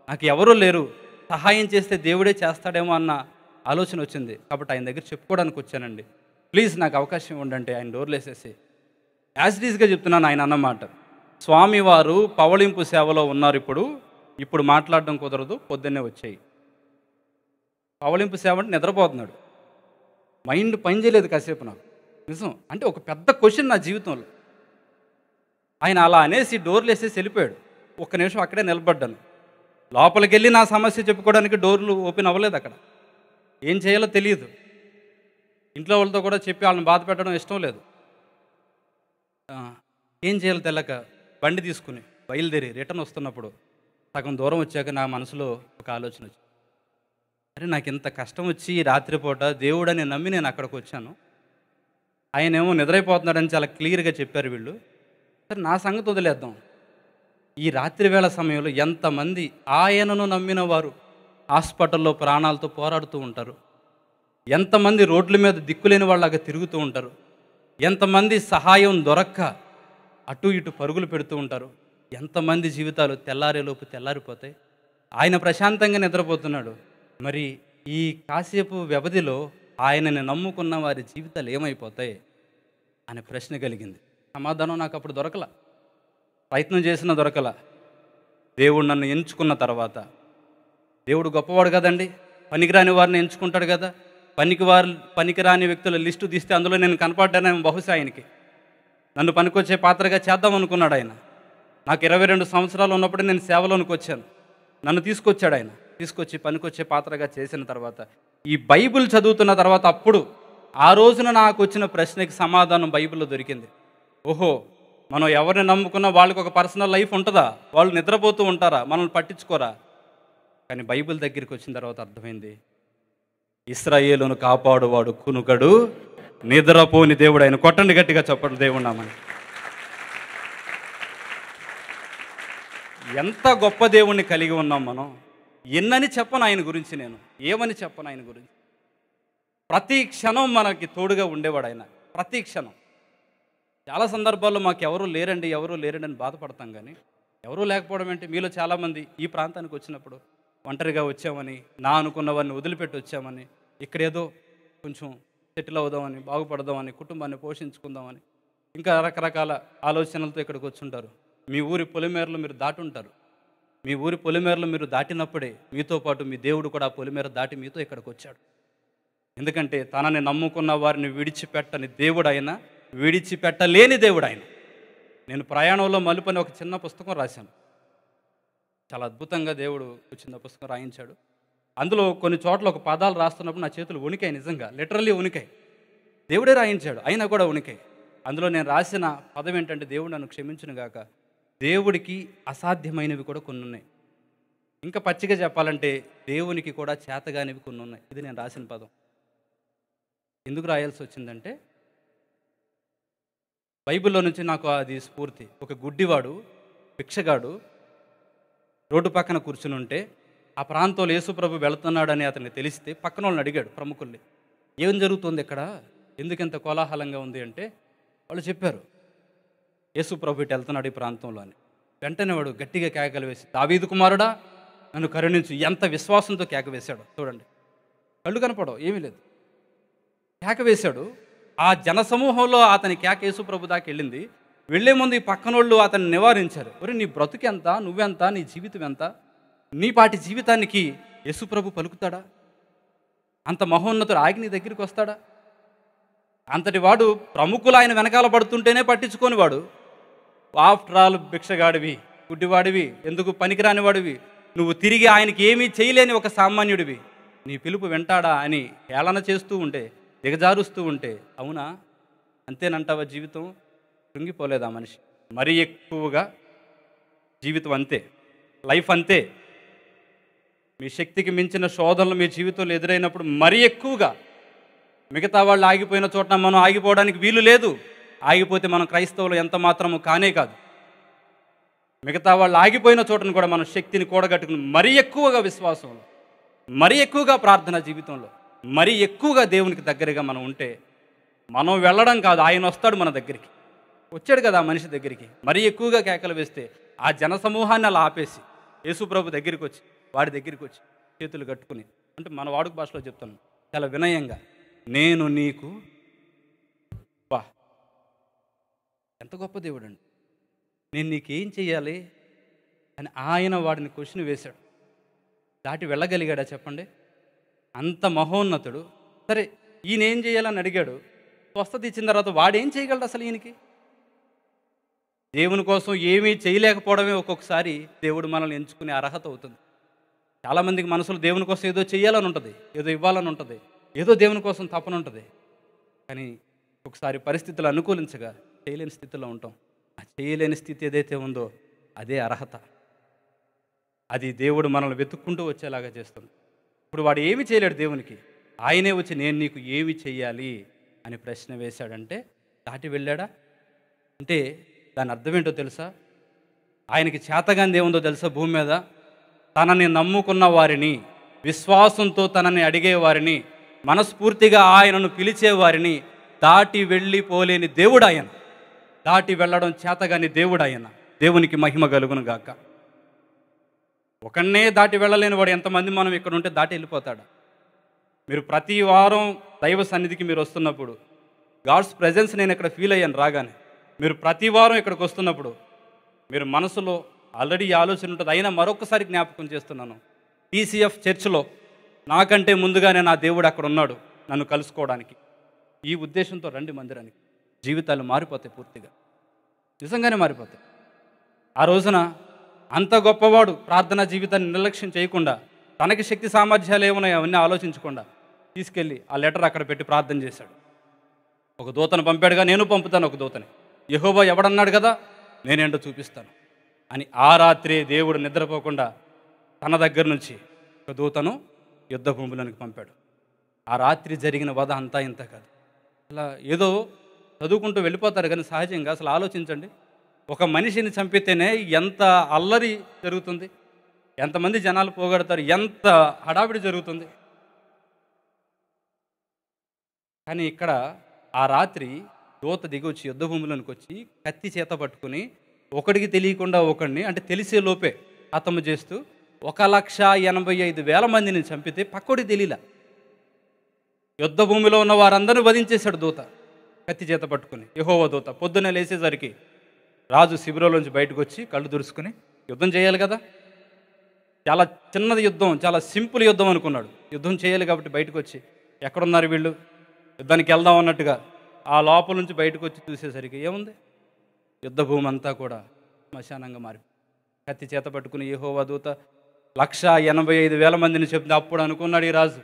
నాకు ఎవరూ లేరు, సహాయం చేస్తే దేవుడే చేస్తాడేమో అన్న ఆలోచన వచ్చింది. కాబట్టి ఆయన దగ్గర చెప్పుకోవడానికి వచ్చానండి. ప్లీజ్ నాకు అవకాశం ఇవ్వండి అంటే ఆయన డోర్లు వేసేసి యాజ్ ఇట్ ఈస్గా చెప్తున్నాను. ఆయన అన్నమాట, స్వామివారు పవళింపు సేవలో ఉన్నారు, ఇప్పుడు మాట్లాడడం కుదరదు, పొద్దున్నే వచ్చాయి. పవళింపు సేవ అంటే నిద్రపోతున్నాడు, మైండ్ పని చేయలేదు కాసేపు నాకు. నిజం అంటే ఒక పెద్ద క్వశ్చన్ నా జీవితంలో. ఆయన అలా అనేసి డోర్లు వేసేసి వెళ్ళిపోయాడు. ఒక్క నిమిషం అక్కడే నిలబడ్డాను. లోపలికి వెళ్ళి నా సమస్య చెప్పుకోవడానికి డోర్లు ఓపెన్ అవ్వలేదు. అక్కడ ఏం చేయాలో తెలియదు. ఇంట్లో వాళ్ళతో కూడా చెప్పి వాళ్ళని బాధ పెట్టడం ఇష్టం లేదు. ఏం చేయాలో తెల్లక బండి తీసుకుని బయలుదేరి రిటర్న్ వస్తున్నప్పుడు సగం దూరం వచ్చాక నా మనసులో ఒక ఆలోచన వచ్చింది. అరే, నాకు ఇంత కష్టం వచ్చి రాత్రిపూట దేవుడని నమ్మి నేను అక్కడికి వచ్చాను, ఆయనేమో నిద్రైపోతున్నాడని చాలా క్లియర్గా చెప్పారు వీళ్ళు. సరే, నా సంగతి వదిలేద్దాం. ఈ రాత్రి వేళ సమయంలో ఎంతమంది ఆయనను నమ్మిన వారు హాస్పిటల్లో ప్రాణాలతో పోరాడుతూ ఉంటారు, ఎంతమంది రోడ్ల మీద దిక్కులేని వాళ్ళగా తిరుగుతూ ఉంటారు, ఎంతమంది సహాయం దొరక్క అటు ఇటు పరుగులు పెడుతూ ఉంటారు, ఎంతమంది జీవితాలు తెల్లారేలోపు తెల్లారిపోతాయి. ఆయన ప్రశాంతంగా నిద్రపోతున్నాడు. మరి ఈ కాసేపు వ్యవధిలో ఆయనని నమ్ముకున్న వారి జీవితాలు ఏమైపోతాయి అనే ప్రశ్న కలిగింది. సమాధానం నాకు అప్పుడు దొరకల, ప్రయత్నం చేసినా దొరకల. దేవుడు నన్ను ఎంచుకున్న తర్వాత, దేవుడు గొప్పవాడు కదండి, పనికిరాని వారిని ఎంచుకుంటాడు కదా. పనికిరాని వ్యక్తుల లిస్టు తీస్తే అందులో నేను కనపడ్డానేమో బహుశా ఆయనకి. నన్ను పనికొచ్చే పాత్రగా చేద్దాం అనుకున్నాడు ఆయన. నాకు 22 సంవత్సరాలు ఉన్నప్పుడే నేను సేవలోనికి వచ్చాను. నన్ను తీసుకొచ్చాడు ఆయన, తీసుకొచ్చి పనికొచ్చే పాత్రగా చేసిన తర్వాత ఈ బైబిల్ చదువుతున్న తర్వాత అప్పుడు ఆ రోజున నాకు వచ్చిన ప్రశ్నకి సమాధానం బైబిల్లో దొరికింది. ఓహో, మనం ఎవరిని నమ్ముకున్నా వాళ్ళకి ఒక పర్సనల్ లైఫ్ ఉంటుందా? వాళ్ళు నిద్రపోతూ ఉంటారా? మనల్ని పట్టించుకోరా? కానీ బైబిల్ దగ్గరికి వచ్చిన తర్వాత అర్థమైంది, ఇశ్రాయేలును కాపాడువాడు కునుకడు, నిద్రపోని దేవుడు ఆయన. కొట్టండి గట్టిగా చెప్పండి దేవుడు నామని. ఎంత గొప్ప దేవుణ్ణి కలిగి ఉన్నాం మనం. ఎన్నని చెప్పను ఆయన గురించి, నేను ఏమని చెప్పను ఆయన గురించి. ప్రతి క్షణం మనకి తోడుగా ఉండేవాడు ఆయన, ప్రతి క్షణం. చాలా సందర్భాల్లో మాకు ఎవరూ లేరండి అని బాధపడతాం. కానీ ఎవరూ లేకపోవడం అంటే, మీలో చాలామంది ఈ ప్రాంతానికి వచ్చినప్పుడు ఒంటరిగా వచ్చామని, నా అనుకున్న వారిని వదిలిపెట్టి వచ్చామని, ఇక్కడేదో కొంచెం సెటిల్ అవుదామని, బాగుపడదామని, కుటుంబాన్ని పోషించుకుందామని, ఇంకా రకరకాల ఆలోచనలతో ఇక్కడికి వచ్చుంటారు. మీ ఊరి పొలిమేరలు మీరు దాటుంటారు. మీ ఊరి పొలిమేరలు మీరు దాటినప్పుడే మీతో పాటు మీ దేవుడు కూడా ఆ పొలిమేర దాటి మీతో ఇక్కడికి వచ్చాడు. ఎందుకంటే తనని నమ్ముకున్న వారిని విడిచిపెట్టని దేవుడు ఆయన, విడిచిపెట్టలేని దేవుడు ఆయన. నేను ప్రయాణంలో మలుపని ఒక చిన్న పుస్తకం రాశాను. చాలా అద్భుతంగా దేవుడు చిన్న పుస్తకం రాయించాడు. అందులో కొన్ని చోట్ల ఒక పదాలు రాస్తున్నప్పుడు నా చేతులు వణికాయి, నిజంగా లిటరల్లీ వణికాయి. దేవుడే రాయించాడు, అయినా కూడా వణికాయి. అందులో నేను రాసిన పదం ఏంటంటే, దేవుడు నన్ను క్షమించును గాక, దేవుడికి అసాధ్యమైనవి కూడా కొన్ని ఉన్నాయి. ఇంకా పచ్చిగా చెప్పాలంటే దేవునికి కూడా చేతగానివి కొన్ని ఉన్నాయి. ఇది నేను రాసిన పదం. ఎందుకు రాయాల్సి వచ్చిందంటే, బైబిల్లో నుంచి నాకు అది స్ఫూర్తి. ఒక గుడ్డివాడు, భిక్షగాడు రోడ్డు పక్కన కూర్చుని ఉంటే, ఆ ప్రాంతంలో యేసుప్రభు వెళుతున్నాడని అతన్ని తెలిస్తే పక్కన వాళ్ళని అడిగాడు, ప్రముఖుల్ని, ఏం జరుగుతుంది ఇక్కడ, ఎందుకంత కోలాహలంగా ఉంది అంటే వాళ్ళు చెప్పారు, యేసుప్రభు ఇటు వెళ్తున్నాడు ఈ ప్రాంతంలో అని. వెంటనే వాడు గట్టిగా కేకలు వేసి, దావీదు కుమారుడా నన్ను కరుణించు. ఎంత విశ్వాసంతో కేక వేశాడు చూడండి. కళ్ళు కనపడవు, ఏమీ లేదు, కేక వేశాడు. ఆ జనసమూహంలో అతని కేక యేసుప్రభు దాకా వెళ్ళింది. వెళ్లే ముందు ఈ పక్కనోళ్ళు అతన్ని నివారించారు. ఒరే, నీ బ్రతుకెంత, నువ్వెంత, నీ జీవితం ఎంత, నీ పాటి జీవితానికి యేసుప్రభు పలుకుతాడా? అంత మహోన్నతుడు ఆగి నీ దగ్గరికి వస్తాడా? అంతటి వాడు ప్రముఖులు ఆయన వెనకాల పడుతుంటేనే పట్టించుకొని వాడు, ఆఫ్టర్ ఆల్ భిక్షగాడివి, గుడ్డివాడివి, ఎందుకు పనికిరాని వాడివి, నువ్వు తిరిగి ఆయనకి ఏమీ చేయలేని ఒక సామాన్యుడివి, నీ పిలుపు వింటాడా అని హేళన చేస్తూ ఉంటే, దిగజారుస్తూ ఉంటే, అవునా అంతేనంటావా జీవితం? కృంగిపోలేదా మనిషి? మరీ ఎక్కువగా జీవితం అంతే, లైఫ్ అంతే. మీ శక్తికి మించిన శోధనలు మీ జీవితంలో ఎదురైనప్పుడు మరీ ఎక్కువగా, మిగతా వాళ్ళు ఆగిపోయిన చోట మనం ఆగిపోవడానికి వీలు లేదు. ఆగిపోతే మనం క్రైస్తవులు ఎంత మాత్రము కానే కాదు. మిగతా వాళ్ళు ఆగిపోయిన చోటను కూడా మనం శక్తిని కూడగట్టుకుని మరీ ఎక్కువగా విశ్వాసంలో, మరీ ఎక్కువగా ప్రార్థన జీవితంలో, మరీ ఎక్కువగా దేవునికి దగ్గరగా మనం ఉంటే, మనం వెళ్ళడం కాదు, ఆయన వస్తాడు మన దగ్గరికి. వచ్చాడు కదా ఆ మనిషి దగ్గరికి. మరీ ఎక్కువగా కేకలు వేస్తే ఆ జన సమూహాన్ని అలా ఆపేసి యేసుప్రభు దగ్గరికి వచ్చి, వాడి దగ్గరికి వచ్చి చేతులు కట్టుకుని, అంటే మన వాడుక భాషలో చెప్తాను, చాలా వినయంగా, నేను నీకు వా ఎంత గొప్ప దేవుడు అండి. నేను నీకేం చెయ్యాలి అని ఆయన వాడిని క్వశ్చన్ వేశాడు. దాటి వెళ్ళగలిగాడా చెప్పండి? అంత మహోన్నతుడు. సరే ఈయన ఏం చేయాలని అడిగాడు. స్వస్థత ఇచ్చిన తర్వాత వాడేం చేయగలడు అసలు ఈయనకి? దేవుని కోసం ఏమీ చేయలేకపోవడమే ఒక్కొక్కసారి దేవుడు మనల్ని ఎంచుకునే అర్హత అవుతుంది. చాలామందికి మనసులో దేవుని కోసం ఏదో చేయాలని ఉంటుంది, ఏదో ఇవ్వాలని ఉంటుంది, ఏదో దేవుని కోసం తపన ఉంటుంది. కానీ ఒకసారి పరిస్థితులు అనుకూలించగా చేయలేని స్థితిలో ఉంటాం. ఆ చేయలేని స్థితి ఏదైతే ఉందో అదే అర్హత. అది దేవుడు మనల్ని వెతుక్కుంటూ వచ్చేలాగా చేస్తుంది. ఇప్పుడు వాడు ఏమి చేయలేడు దేవునికి. ఆయనే వచ్చి నేను నీకు ఏమి చెయ్యాలి అని ప్రశ్న వేశాడంటే దాటి వెళ్ళాడా? అంటే దాని అర్థం ఏంటో తెలుసా? ఆయనకి చేతగాంది ఏముందో తెలుసా? భూమి మీద తనని నమ్ముకున్న వారిని, విశ్వాసంతో తనని అడిగేవారిని, మనస్ఫూర్తిగా ఆయనను పిలిచేవారిని దాటి వెళ్ళిపోలేని దేవుడు ఆయన. దాటి వెళ్ళడం చేతగాని దేవుడు ఆయన. దేవునికి మహిమ కలుగును గాక. ఒకన్నే దాటి వెళ్ళలేని వాడు ఎంతమంది మనం ఇక్కడ ఉంటే దాటి వెళ్ళిపోతాడు. మీరు ప్రతి వారం దైవ సన్నిధికి మీరు వస్తున్నప్పుడు గాడ్స్ ప్రెజెన్స్ నేను ఇక్కడ ఫీల్ అయ్యాను రాగానే. మీరు ప్రతి వారం ఇక్కడికి వస్తున్నప్పుడు మీరు మనసులో ఆల్రెడీ ఈ ఆలోచన ఉంటుంది. అయినా మరొకసారి జ్ఞాపకం చేస్తున్నాను, టీసీఎఫ్ చర్చ్లో నాకంటే ముందుగానే నా దేవుడు అక్కడ ఉన్నాడు నన్ను కలుసుకోవడానికి. ఈ ఉద్దేశంతో రండి మందిరానికి. జీవితాలు మారిపోతాయి, పూర్తిగా నిజంగానే మారిపోతాయి. ఆ రోజున అంత గొప్పవాడు ప్రార్థనా జీవితాన్ని నిర్లక్ష్యం చేయకుండా, తనకి శక్తి సామర్థ్యాలు ఏమున్నాయో అవన్నీ ఆలోచించకుండా తీసుకెళ్ళి ఆ లెటర్ అక్కడ పెట్టి ప్రార్థన చేశాడు. ఒక దూతను పంపాడుగా, నేను పంపుతాను ఒక దూతని. యెహోవా ఎవడన్నాడు కదా, నేనేంటో చూపిస్తాను అని ఆ రాత్రి దేవుడు నిద్రపోకుండా తన దగ్గర నుంచి ఒక దూతను యుద్ధ భూములోనికి పంపాడు. ఆ రాత్రి జరిగిన వధ అంతా ఇంత కాదు. అలా ఏదో చదువుకుంటూ వెళ్ళిపోతారు కానీ సహజంగా అసలు ఆలోచించండి. ఒక మనిషిని చంపితేనే ఎంత అల్లరి జరుగుతుంది, ఎంతమంది జనాలు పోగొడతారు, ఎంత హడావిడి జరుగుతుంది. కానీ ఇక్కడ ఆ రాత్రి దూత దిగి వచ్చి యుద్ధ భూమిలోనికి వచ్చి కత్తి చేత పట్టుకుని ఒకడికి తెలియకుండా ఒకడిని, అంటే తెలిసే లోపే హతము చేస్తూ 1,85,000 మందిని చంపితే పక్కోడికి తెలియలా. యుద్ధ భూమిలో ఉన్న వారందరూ వధించేశాడు దూత కత్తి చేత పట్టుకుని. యెహోవా దూత పొద్దున్నే లేచేసరికి రాజు శిబిరంలోంచి బయటకు వచ్చి కళ్ళు దురుసుకుని యుద్ధం చేయాలి కదా, చాలా చిన్నది యుద్ధం, చాలా సింపుల్ యుద్ధం అనుకున్నాడు. యుద్ధం చేయాలి కాబట్టి బయటకు వచ్చి ఎక్కడున్నారు వీళ్ళు, యుద్ధానికి వెళ్దాం అన్నట్టుగా ఆ లోపల నుంచి బయటకు వచ్చి చూసేసరికి ఏముంది, యుద్ధ భూమి అంతా కూడా శ్మశానంగా మారి కత్తి చేత పట్టుకుని యెహోవా దూత 1,85,000 మందిని చెప్తే అప్పుడు అనుకున్నాడు ఈ రాజు,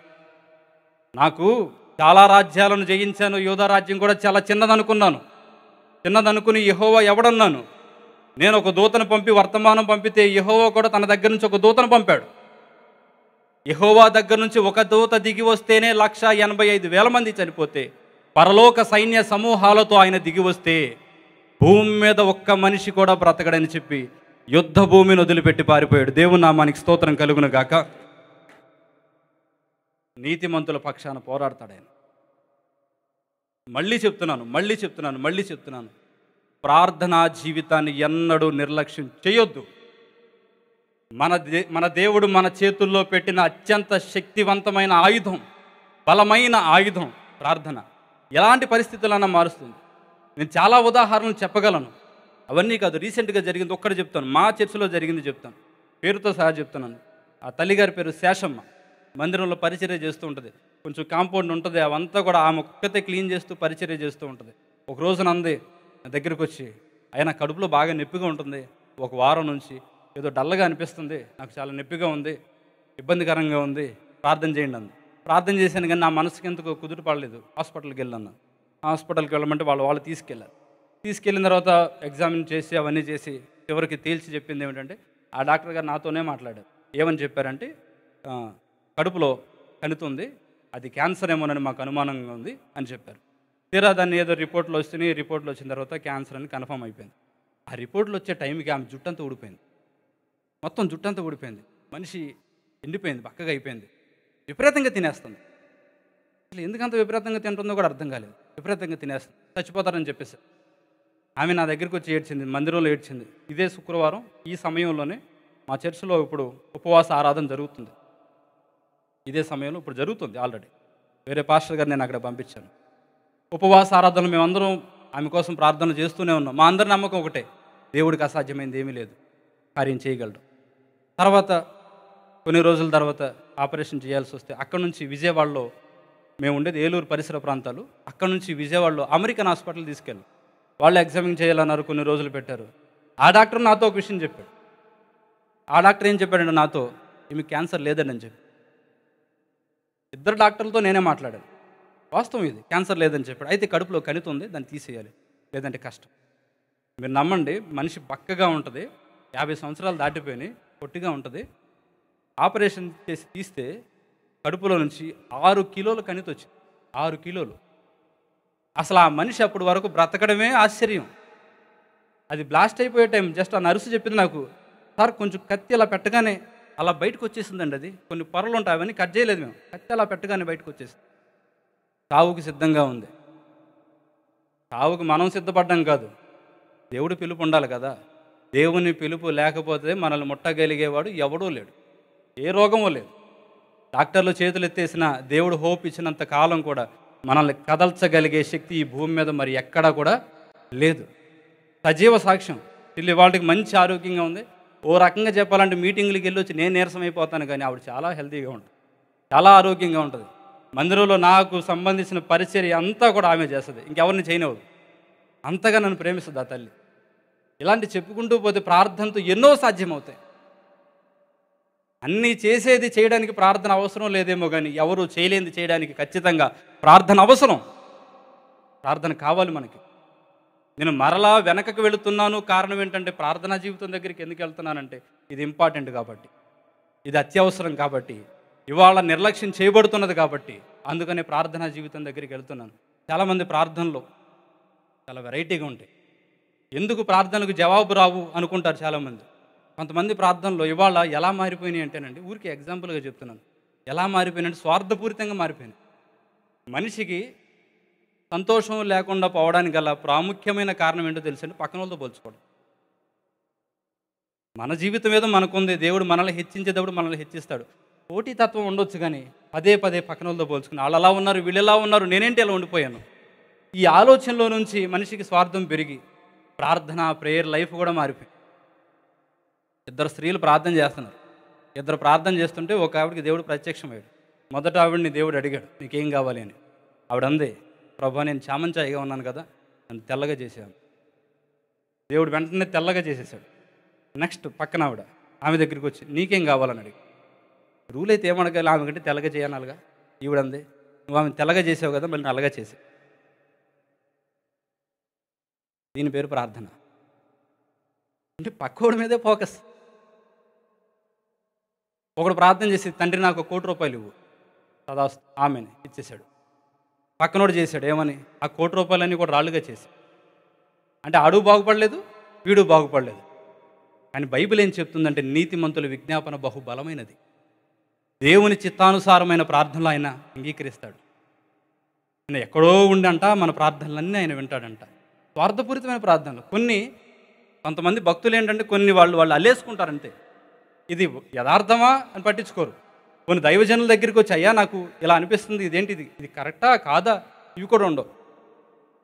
నాకు చాలా రాజ్యాలను జయించాను, యోధా రాజ్యం కూడా చాలా చిన్నదనుకున్నాను. చిన్నదనుకుని యెహోవా ఎవడన్నాను, నేను ఒక దూతను పంపి వర్తమానం పంపితే యెహోవా కూడా తన దగ్గర నుంచి ఒక దూతను పంపాడు. యెహోవా దగ్గర నుంచి ఒక దూత దిగి వస్తేనే 1,85,000 మంది చనిపోతే, పరలోక సైన్య సమూహాలతో ఆయన దిగి వస్తే భూమి మీద ఒక్క మనిషి కూడా బ్రతకడని చెప్పి యుద్ధ భూమిని వదిలిపెట్టి పారిపోయాడు. దేవుని నామానికి స్తోత్రం కలుగును గాక. నీతిమంతుల పక్షాన పోరాడతాడు ఆయన. మళ్ళీ చెప్తున్నాను, ప్రార్థనా జీవితాన్ని ఎన్నడూ నిర్లక్ష్యం చేయొద్దు. మన దేవుడు మన చేతుల్లో పెట్టిన అత్యంత శక్తివంతమైన ఆయుధం, బలమైన ఆయుధం ప్రార్థన. ఎలాంటి పరిస్థితులన్నా మారుస్తుంది. నేను చాలా ఉదాహరణలు చెప్పగలను, అవన్నీ కాదు. రీసెంట్గా జరిగింది ఒక్కటి చెప్తాను, మా చర్చిలో జరిగింది చెప్తాను, పేరుతో సహా చెప్తున్నాను. ఆ తల్లిగారి పేరు శేషమ్మ. మందిరంలో పరిచర్య చేస్తూ ఉంటుంది. కొంచెం కాంపౌండ్ ఉంటుంది, అవంతా కూడా ఆమె ఒక్కతే క్లీన్ చేస్తూ పరిచర్య చేస్తూ ఉంటుంది. ఒక రోజున అంది నా దగ్గరికి వచ్చి, అయినా కడుపులో బాగా నొప్పిగా ఉంటుంది, ఒక వారం నుంచి ఏదో డల్గా అనిపిస్తుంది, నాకు చాలా నొప్పిగా ఉంది, ఇబ్బందికరంగా ఉంది, ప్రార్థన చేయండి అంది. ప్రార్థన చేశాను కానీ నా మనసుకి ఎందుకు కుదురు పడలేదు. హాస్పిటల్కి వెళ్ళాను. హాస్పిటల్కి వెళ్ళమంటే వాళ్ళు తీసుకెళ్ళారు. తీసుకెళ్ళిన తర్వాత ఎగ్జామిన్ చేసి అవన్నీ చేసి చివరికి తేల్చి చెప్పింది ఏమిటంటే, ఆ డాక్టర్ గారు నాతోనే మాట్లాడారు. ఏమని చెప్పారంటే, కడుపులో కణుతుంది, అది క్యాన్సర్ ఏమోనని మాకు అనుమానంగా ఉంది అని చెప్పారు. తీరా దాన్ని ఏదో రిపోర్ట్లు వచ్చిన తర్వాత క్యాన్సర్ అని కన్ఫర్మ్ అయిపోయింది. ఆ రిపోర్ట్లు వచ్చే టైంకి ఆమె జుట్టంతా ఊడిపోయింది, మొత్తం జుట్టంతా ఊడిపోయింది, మనిషి ఎండిపోయింది, బక్కగా అయిపోయింది, విపరీతంగా తినేస్తుంది. అసలు ఎందుకంత విపరీతంగా తింటుందో కూడా అర్థం కాలేదు. విపరీతంగా తినేస్తుంది, చచ్చిపోతారని చెప్పేసి ఆమె నా దగ్గరికి వచ్చి ఏడ్చింది, మందిరంలో ఏడ్చింది. ఇదే శుక్రవారం ఈ సమయంలోనే మా చర్చిలో ఇప్పుడు ఉపవాస ఆరాధన జరుగుతుంది. ఇదే సమయంలో ఇప్పుడు జరుగుతుంది ఆల్రెడీ. వేరే పాస్టర్ గారు నేను అక్కడ పంపించాను. ఉపవాస ఆరాధనలు మేమందరం ఆమె కోసం ప్రార్థనలు చేస్తూనే ఉన్నాం. మా అందరి నమ్మకం ఒకటే, దేవుడికి అసాధ్యమైంది ఏమీ లేదు, కార్యం చేయగలడు. తర్వాత కొన్ని రోజుల తర్వాత ఆపరేషన్ చేయాల్సి వస్తే అక్కడ నుంచి విజయవాడలో, మేము ఉండేది ఏలూరు పరిసర ప్రాంతాలు, అక్కడ నుంచి విజయవాడలో అమెరికన్ హాస్పిటల్ తీసుకెళ్ళి వాళ్ళు ఎగ్జామిన్ చేయాలన్నారు. కొన్ని రోజులు పెట్టారు. ఆ డాక్టర్ నాతో ఒక విషయం చెప్పాడు. ఆ డాక్టర్ ఏం చెప్పాడంటే నాతో, ఈమె క్యాన్సర్ లేదండి అని చెప్పి. ఇద్దరు డాక్టర్లతో నేనే మాట్లాడాను. వాస్తవం ఇది, క్యాన్సర్ లేదని చెప్పాడు. అయితే కడుపులో కణితి ఉంది, దాన్ని తీసేయాలి, లేదంటే కష్టం. మీరు నమ్మండి, మనిషి బక్కగా ఉంటుంది, 50 సంవత్సరాలు దాటిపోయి పొట్టిగా ఉంటుంది. ఆపరేషన్ చేసి తీస్తే కడుపులో నుంచి 6 కిలోల కణితి వచ్చింది. 6 కిలోలు. అసలు ఆ మనిషి అప్పటి వరకు బ్రతకడమే ఆశ్చర్యం. అది బ్లాస్ట్ అయిపోయే టైం. జస్ట్ ఆ నర్సు చెప్పింది నాకు, సార్ కొంచెం కత్తి అలా పెట్టగానే అలా బయటకు వచ్చేసిందండి. అది కొన్ని పొరలు ఉంటాయి, అవన్నీ కట్ చేయలేదు మేము. కత్తి అలా పెట్టగానే బయటకు వచ్చేసింది. చావుకి సిద్ధంగా ఉంది. చావుకి మనం సిద్ధపడ్డం కాదు, దేవుడి పిలుపు ఉండాలి కదా. దేవుని పిలుపు లేకపోతే మనల్ని ముట్టగలిగేవాడు ఎవడూ లేడు, ఏ రోగమో లేదు. డాక్టర్లు చేతులు ఎత్తేసిన దేవుడు హోప్ ఇచ్చినంత కాలం కూడా మనల్ని కదల్చగలిగే శక్తి ఈ భూమి మీద మరి ఎక్కడా కూడా లేదు. సజీవ సాక్ష్యం. ఇల్లు వాళ్ళకి మంచి ఆరోగ్యంగా ఉంది. ఓ రకంగా చెప్పాలంటే మీటింగ్లకి వెళ్ళి వచ్చి నేను నీరసం అయిపోతాను, కానీ ఆవిడ చాలా హెల్తీగా ఉంటుంది, చాలా ఆరోగ్యంగా ఉంటుంది. మందిరంలో నాకు సంబంధించిన పరిచర్య అంతా కూడా ఆమె చేస్తుంది, ఇంకెవరిని చేయనివ్వదు. అంతగా నన్ను ప్రేమిస్తుంది ఆ తల్లి. ఇలాంటి చెప్పుకుంటూ పోతే ప్రార్థనతో ఎన్నో సాధ్యమవుతాయి. అన్నీ చేసేది చేయడానికి ప్రార్థన అవసరం లేదేమో, కానీ ఎవరు చేయలేనిది చేయడానికి ఖచ్చితంగా ప్రార్థన అవసరం. ప్రార్థన కావాలి మనకి. నేను మరలా వెనకకు వెళుతున్నాను, కారణం ఏంటంటే ప్రార్థనా జీవితం దగ్గరికి ఎందుకు వెళ్తున్నానంటే ఇది ఇంపార్టెంట్ కాబట్టి, ఇది అత్యవసరం కాబట్టి, ఇవాళ నిర్లక్ష్యం చేయబడుతున్నది కాబట్టి, అందుకనే ప్రార్థనా జీవితం దగ్గరికి వెళ్తున్నాను. చాలామంది ప్రార్థనలో చాలా వెరైటీగా ఉంటాయి. ఎందుకు ప్రార్థనలకు జవాబు రావు అనుకుంటారు చాలామంది. కొంతమంది ప్రార్థనలో ఇవాళ ఎలా మారిపోయినాయి అంటేనండి, ఊరికి ఎగ్జాంపుల్గా చెప్తున్నాను, ఎలా మారిపోయినంటే స్వార్థపూరితంగా మారిపోయినాయి. మనిషికి సంతోషం లేకుండా పోవడానికి గల ప్రాముఖ్యమైన కారణం ఏంటో తెలుసండి, పక్కన వాళ్ళతో పోల్చుకోవడం. మన జీవితం ఏదో మనకుంది, దేవుడు మనల్ని హెచ్చించేటప్పుడు మనల్ని హెచ్చిస్తాడు. పోటీతత్వం ఉండొచ్చు, కానీ పదే పదే పక్కన వాళ్ళతో పోల్చుకుని వాళ్ళు అలా ఉన్నారు, వీళ్ళు ఎలా ఉన్నారు, నేనేంటి అలా ఉండిపోయాను. ఈ ఆలోచనలో నుంచి మనిషికి స్వార్థం పెరిగి ప్రార్థన ప్రేయర్ లైఫ్ కూడా మారిపోయింది. ఇద్దరు స్త్రీలు ప్రార్థన చేస్తున్నారు. ఇద్దరు ప్రార్థన చేస్తుంటే ఒక ఆవిడకి దేవుడు ప్రత్యక్షమయ్యాడు. మొదట ఆవిడని దేవుడు అడిగాడు, నీకేం కావాలి అని. ఆవిడ అంది, ప్రభా నేను చామంచాయిగా ఉన్నాను కదా, నన్ను తెల్లగా చేశాను. దేవుడు వెంటనే తెల్లగా చేసేసాడు. నెక్స్ట్ పక్కన ఆమె దగ్గరికి వచ్చి నీకేం కావాలని అడిగి, రూల్ అయితే ఏమడగాలి, ఆమె కంటే తెల్లగా చేయనాలిగా. ఈవిడంది, నువ్వు ఆమె తెల్లగా చేసావు కదా, మళ్ళీ నల్లగా చేసావు. దీని పేరు ప్రార్థన. అంటే పక్కోడి మీదే ఫోకస్. ఒకడు ప్రార్థన చేసి, తండ్రి నాకు 1 కోటి రూపాయలు ఇవ్వు, సదా ఆమెని ఇచ్చేశాడు. పక్కనోడు చేశాడు ఏమని, ఆ 1 కోటి రూపాయలన్నీ కూడా రాళ్ళుగా చేసి. అంటే ఆడు బాగుపడలేదు, వీడు బాగుపడలేదు. కానీ బైబిల్ ఏం చెప్తుందంటే నీతిమంతుల విజ్ఞాపన బహుబలమైనది. దేవుని చిత్తానుసారమైన ప్రార్థనలు ఆయన అంగీకరిస్తాడు. ఆయన ఎక్కడో ఉండంట మన ప్రార్థనలన్నీ ఆయన వింటాడంట. స్వార్థపూరితమైన ప్రార్థనలు కొంతమంది భక్తులు ఏంటంటే వాళ్ళు అల్లేసుకుంటారంతే. ఇది యథార్థమా అని పట్టించుకోరు. కొన్ని దైవజనుల దగ్గరికి వచ్చి, అయ్యా నాకు ఇలా అనిపిస్తుంది, ఇదేంటిది, ఇది కరెక్టా కాదా, ఇవి కూడా ఉండవు,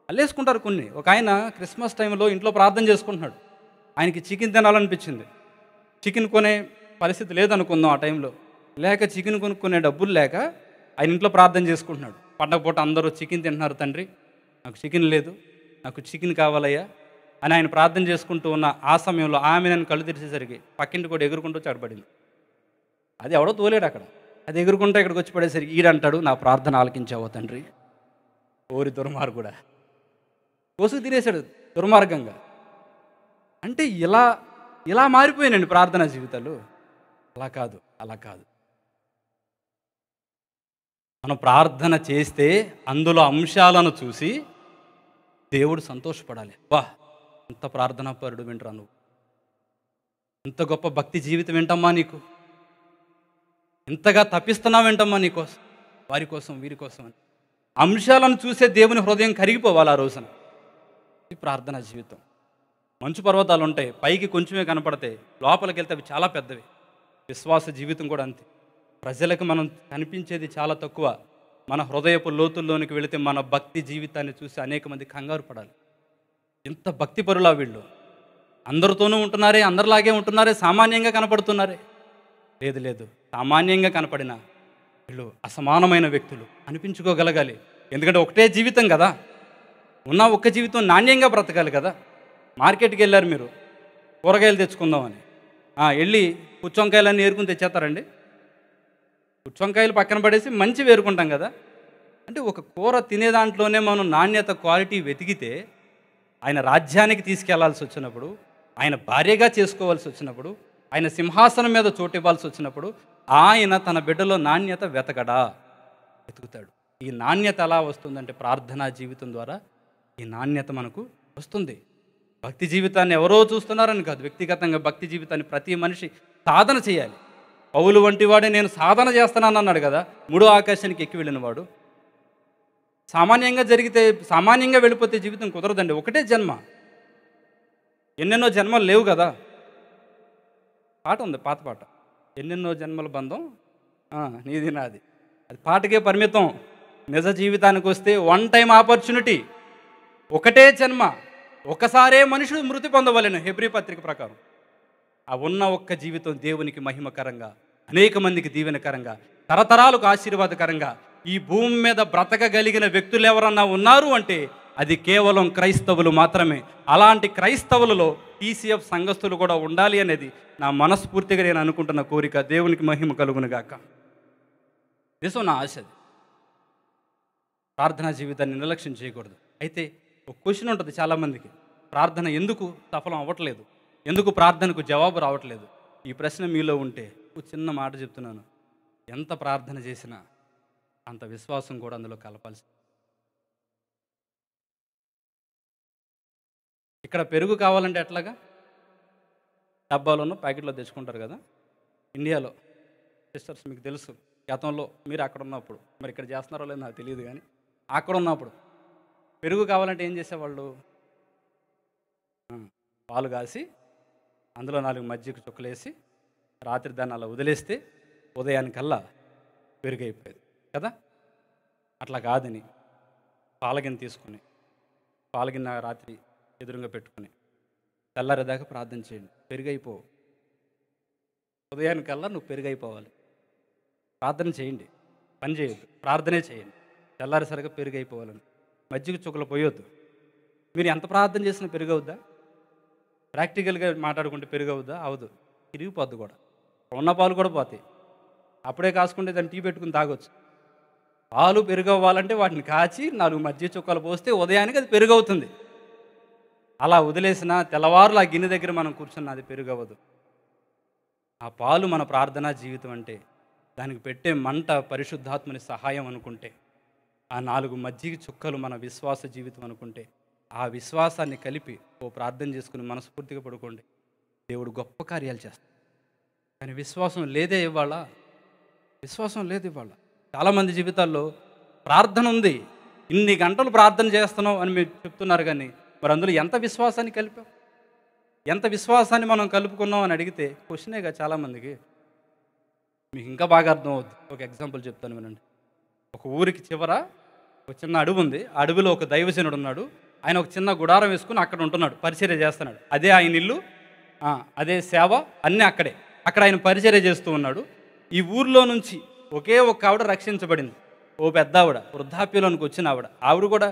అల్లేసుకుంటారు కొన్ని. ఒక ఆయన క్రిస్మస్ టైంలో ఇంట్లో ప్రార్థన చేసుకుంటున్నాడు. ఆయనకి చికెన్ తినాలనిపించింది. చికెన్ కొనే పరిస్థితి లేదనుకుందాం ఆ టైంలో. లేక చికెన్ కొనుక్కునే డబ్బులు లేక ఆయన ఇంట్లో ప్రార్థన చేసుకుంటున్నాడు. పండగ పూట అందరూ చికెన్ తింటున్నారు, తండ్రి నాకు చికెన్ లేదు, నాకు చికెన్ కావాలయ్యా అని ఆయన ప్రార్థన చేసుకుంటూ ఉన్న ఆ సమయంలో ఆమె నన్ను కళ్ళు తెరిచేసరికి పక్కింటి కూడా ఎగురుకుంటూ చడబడింది. అది ఎవడో తోలేడు అక్కడ. అది ఎగురుకుంటూ ఇక్కడికి వచ్చి పడేసరికి ఈడంటాడు, నా ప్రార్థన ఆలకించావో తండ్రి. ఓరి దుర్మార్గుడా, కోసుకు తినేశాడు దుర్మార్గంగా. అంటే ఇలా మారిపోయానండి ప్రార్థనా జీవితాలు. అలా కాదు. మనం ప్రార్థన చేస్తే అందులో అంశాలను చూసి దేవుడు సంతోషపడాలి. వా, ఎంత ప్రార్థనా పరుడు వింటరా నువ్వు, ఎంత గొప్ప భక్తి జీవితం ఏంటమ్మా నీకు, ఎంతగా తప్పిస్తున్నావు ఏంటమ్మా నీకోసం, వారి కోసం వీరి కోసం అని అంశాలను చూసే దేవుని హృదయం కరిగిపోవాలి ఆ రోజున. ఈ ప్రార్థనా జీవితం. మంచు పర్వతాలు ఉంటాయి, పైకి కొంచెమే కనపడతాయి, లోపలికి వెళ్తే అవి చాలా పెద్దవి. విశ్వాస జీవితం కూడా అంతే. ప్రజలకు మనం కనిపించేది చాలా తక్కువ, మన హృదయపు లోతుల్లోనికి వెళితే మన భక్తి జీవితాన్ని చూసి అనేక మంది కంగారు పడాలి. ఇంత భక్తిపరులా వీళ్ళు, అందరితోనూ ఉంటున్నారే, అందరిలాగే ఉంటున్నారే, సామాన్యంగా కనపడుతున్నారే. లేదు లేదు, సామాన్యంగా కనపడిన వీళ్ళు అసమానమైన వ్యక్తులు అనిపించుకోగలగాలి. ఎందుకంటే ఒకటే జీవితం కదా, ఉన్న ఒక్క జీవితం నాణ్యంగా బ్రతకాలి కదా. మార్కెట్కి వెళ్ళారు మీరు, కూరగాయలు తెచ్చుకుందామని, వెళ్ళి పుచ్చొంకాయలన్నీ ఏరుకుని తెచ్చేస్తారండి? పుచ్చొంకాయలు పక్కన పడేసి మంచి వేరుకుంటాం కదా. అంటే ఒక కూర తినే దాంట్లోనే మనం నాణ్యత, క్వాలిటీ వెతికితే, ఆయన రాజ్యానికి తీసుకెళ్లాల్సి వచ్చినప్పుడు, ఆయన భార్యగా చేసుకోవాల్సి వచ్చినప్పుడు, ఆయన సింహాసనం మీద చోటు ఇవ్వాల్సి వచ్చినప్పుడు, ఆయన తన బిడ్డలో నాణ్యత వెతుకుతాడు. ఈ నాణ్యత ఎలా వస్తుందంటే ప్రార్థనా జీవితం ద్వారా ఈ నాణ్యత మనకు వస్తుంది. భక్తి జీవితాన్ని ఎవరో చూస్తున్నారని కాదు, వ్యక్తిగతంగా భక్తి జీవితాన్ని ప్రతి మనిషి సాధన చేయాలి. పౌలు వంటి వాడే నేను సాధన చేస్తున్నాను అన్నాడు కదా. మూడో ఆకాశానికి ఎక్కి వెళ్ళిన వాడు. సామాన్యంగా వెళ్ళిపోతే జీవితం కుదరదండి. ఒకటే జన్మ, ఎన్నెన్నో జన్మలు లేవు కదా. పాట ఉంది, పాత పాట, ఎన్నెన్నో జన్మల బంధం నీది నాది, అది పాటకే పరిమితం. నిజ జీవితానికి వస్తే వన్ టైం ఆపర్చునిటీ, ఒకటే జన్మ, ఒకసారే మనుషుడు మృతి పొందవలెను హెబ్రీ పత్రిక ప్రకారం. ఆ ఉన్న ఒక్క జీవితం దేవునికి మహిమకరంగా, అనేక మందికి దీవెనకరంగా, తరతరాలకు ఆశీర్వాదకరంగా ఈ భూమి మీద బ్రతకగలిగిన వ్యక్తులు ఎవరన్నా ఉన్నారు అంటే అది కేవలం క్రైస్తవులు మాత్రమే. అలాంటి క్రైస్తవులలో టీసీఎఫ్ సంఘస్థులు కూడా ఉండాలి అనేది నా మనస్ఫూర్తిగా నేను అనుకుంటున్న కోరిక. దేవునికి మహిమ కలుగునుగాక. దేశం నా ఆశ. ప్రార్థనా జీవితాన్ని నిర్లక్ష్యం చేయకూడదు. అయితే ఒక క్వశ్చన్ ఉంటుంది చాలామందికి, ప్రార్థన ఎందుకు సఫలం అవ్వట్లేదు, ఎందుకు ప్రార్థనకు జవాబు రావట్లేదు? ఈ ప్రశ్న మీలో ఉంటే ఒక చిన్న మాట చెప్తున్నాను, ఎంత ప్రార్థన చేసినా అంత విశ్వాసం కూడా అందులో కలపాల్సి. ఇక్కడ పెరుగు కావాలంటే ఎట్లాగా, డబ్బాలోనూ ప్యాకెట్లో తెచ్చుకుంటారు కదా. ఇండియాలో సిస్టర్స్ మీకు తెలుసు, గతంలో మీరు అక్కడ ఉన్నప్పుడు, మరి ఇక్కడ చేస్తున్నారో లేదో నాకు తెలియదు, కానీ అక్కడ ఉన్నప్పుడు పెరుగు కావాలంటే ఏం చేసేవాళ్ళు, పాలు కాసి అందులో 4 మజ్జిగ చుక్కలేసి రాత్రి దాన్ని అలా వదిలేస్తే ఉదయానికల్లా పెరుగు అయిపోయేది కదా. అట్లా కాదని పాలగిన్నె తీసుకుని, పాలగిన్నె రాత్రి ఎదురుగా పెట్టుకుని తెల్లారేదాకా ప్రార్థన చేయండి, పెరుగైపోవు. ఉదయానికల్లా నువ్వు పెరుగైపోవాలి. ప్రార్థన చేయండి, పని చేయొద్దు, ప్రార్థనే చేయండి, తెల్లారేసరిగా పెరుగైపోవాలని. మజ్జిగ చుక్కలు పోయొద్దు. మీరు ఎంత ప్రార్థన చేసినా పెరుగవుద్దా? ప్రాక్టికల్గా మాట్లాడుకుంటే పెరుగవుద్దా? అవదు, తిరిగిపోద్దు కూడా. ఉన్న పాలు కూడా పోతాయి. అప్పుడే కాసుకుంటే దాన్ని టీ పెట్టుకుని తాగొచ్చు. పాలు పెరుగవ్వాలంటే వాటిని కాచి 4 మజ్జిగ చుక్కలు పోస్తే ఉదయానికి అది పెరుగవుతుంది. అలా వదిలేసిన తెల్లవారులు ఆ గిన్నె దగ్గర మనం కూర్చున్న అది పెరుగవ్వదు. ఆ పాలు మన ప్రార్థనా జీవితం అంటే, దానికి పెట్టే మంట పరిశుద్ధాత్మని సహాయం అనుకుంటే, ఆ 4 మజ్జిగ చుక్కలు మన విశ్వాస జీవితం అనుకుంటే, ఆ విశ్వాసాన్ని కలిపి ఓ ప్రార్థన చేసుకుని మనస్ఫూర్తిగా పడుకోండి, దేవుడు గొప్ప కార్యాలు చేస్తాడు. కానీ విశ్వాసం లేదే ఇవాళ, విశ్వాసం లేదు ఇవాళ. చాలామంది జీవితాల్లో ప్రార్థన ఉంది, ఇన్ని గంటలు ప్రార్థన చేస్తున్నాం అని మీరు చెప్తున్నారు, కానీ మరి అందులో ఎంత విశ్వాసాన్ని కలిపాం, ఎంత విశ్వాసాన్ని మనం కలుపుకున్నాం అని అడిగితే క్వశ్చనేగా చాలామందికి. మీకు ఇంకా బాగా అర్థం అవుద్ది. ఒక ఎగ్జాంపుల్ చెప్తాను వినండి. ఒక ఊరికి చివర ఒక చిన్న అడవి ఉంది. ఆ అడవిలో ఒక దైవజనుడు ఉన్నాడు. ఆయన ఒక చిన్న గుడారం వేసుకుని అక్కడ ఉంటున్నాడు, పరిచర్య చేస్తున్నాడు. అదే ఆయన ఇల్లు, అదే సేవ, అన్నీ అక్కడే. అక్కడ ఆయన పరిచర్య చేస్తూ ఉన్నాడు. ఈ ఊర్లో నుంచి ఒకే ఒక ఆవిడ రక్షించబడింది. ఓ పెద్ద ఆవిడ, వృద్ధాప్యంలోనికి వచ్చిన ఆవిడ కూడా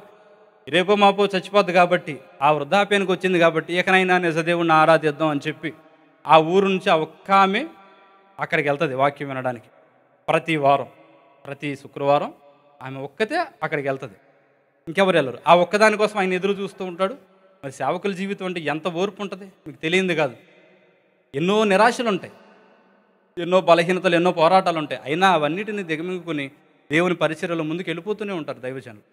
రేపో మాపో చచ్చిపోద్ది కాబట్టి, ఆ వృద్ధాప్యానికి వచ్చింది కాబట్టి ఇకనైనా నిజదేవుడిని ఆరాధిద్దాం అని చెప్పి ఆ ఊరు నుంచి ఆ ఒక్క ఆమె అక్కడికి వెళ్తుంది వాక్యం వినడానికి. ప్రతి శుక్రవారం ఆమె ఒక్కతే అక్కడికి వెళ్తుంది, ఇంకెవరు వెళ్ళరు. ఆ ఒక్కదానికోసం ఆయన ఎదురు చూస్తూ ఉంటాడు. మరి సేవకుల జీవితం అంటే ఎంత ఓర్పు ఉంటుంది మీకు తెలియంది కాదు. ఎన్నో నిరాశలు ఉంటాయి, ఎన్నో బలహీనతలు, ఎన్నో పోరాటాలు ఉంటాయి. అయినా అవన్నిటిని దిగమింగుకుని దేవుని పరిచర్యలో ముందుకు వెళ్ళిపోతూనే ఉంటారు దైవజనులు.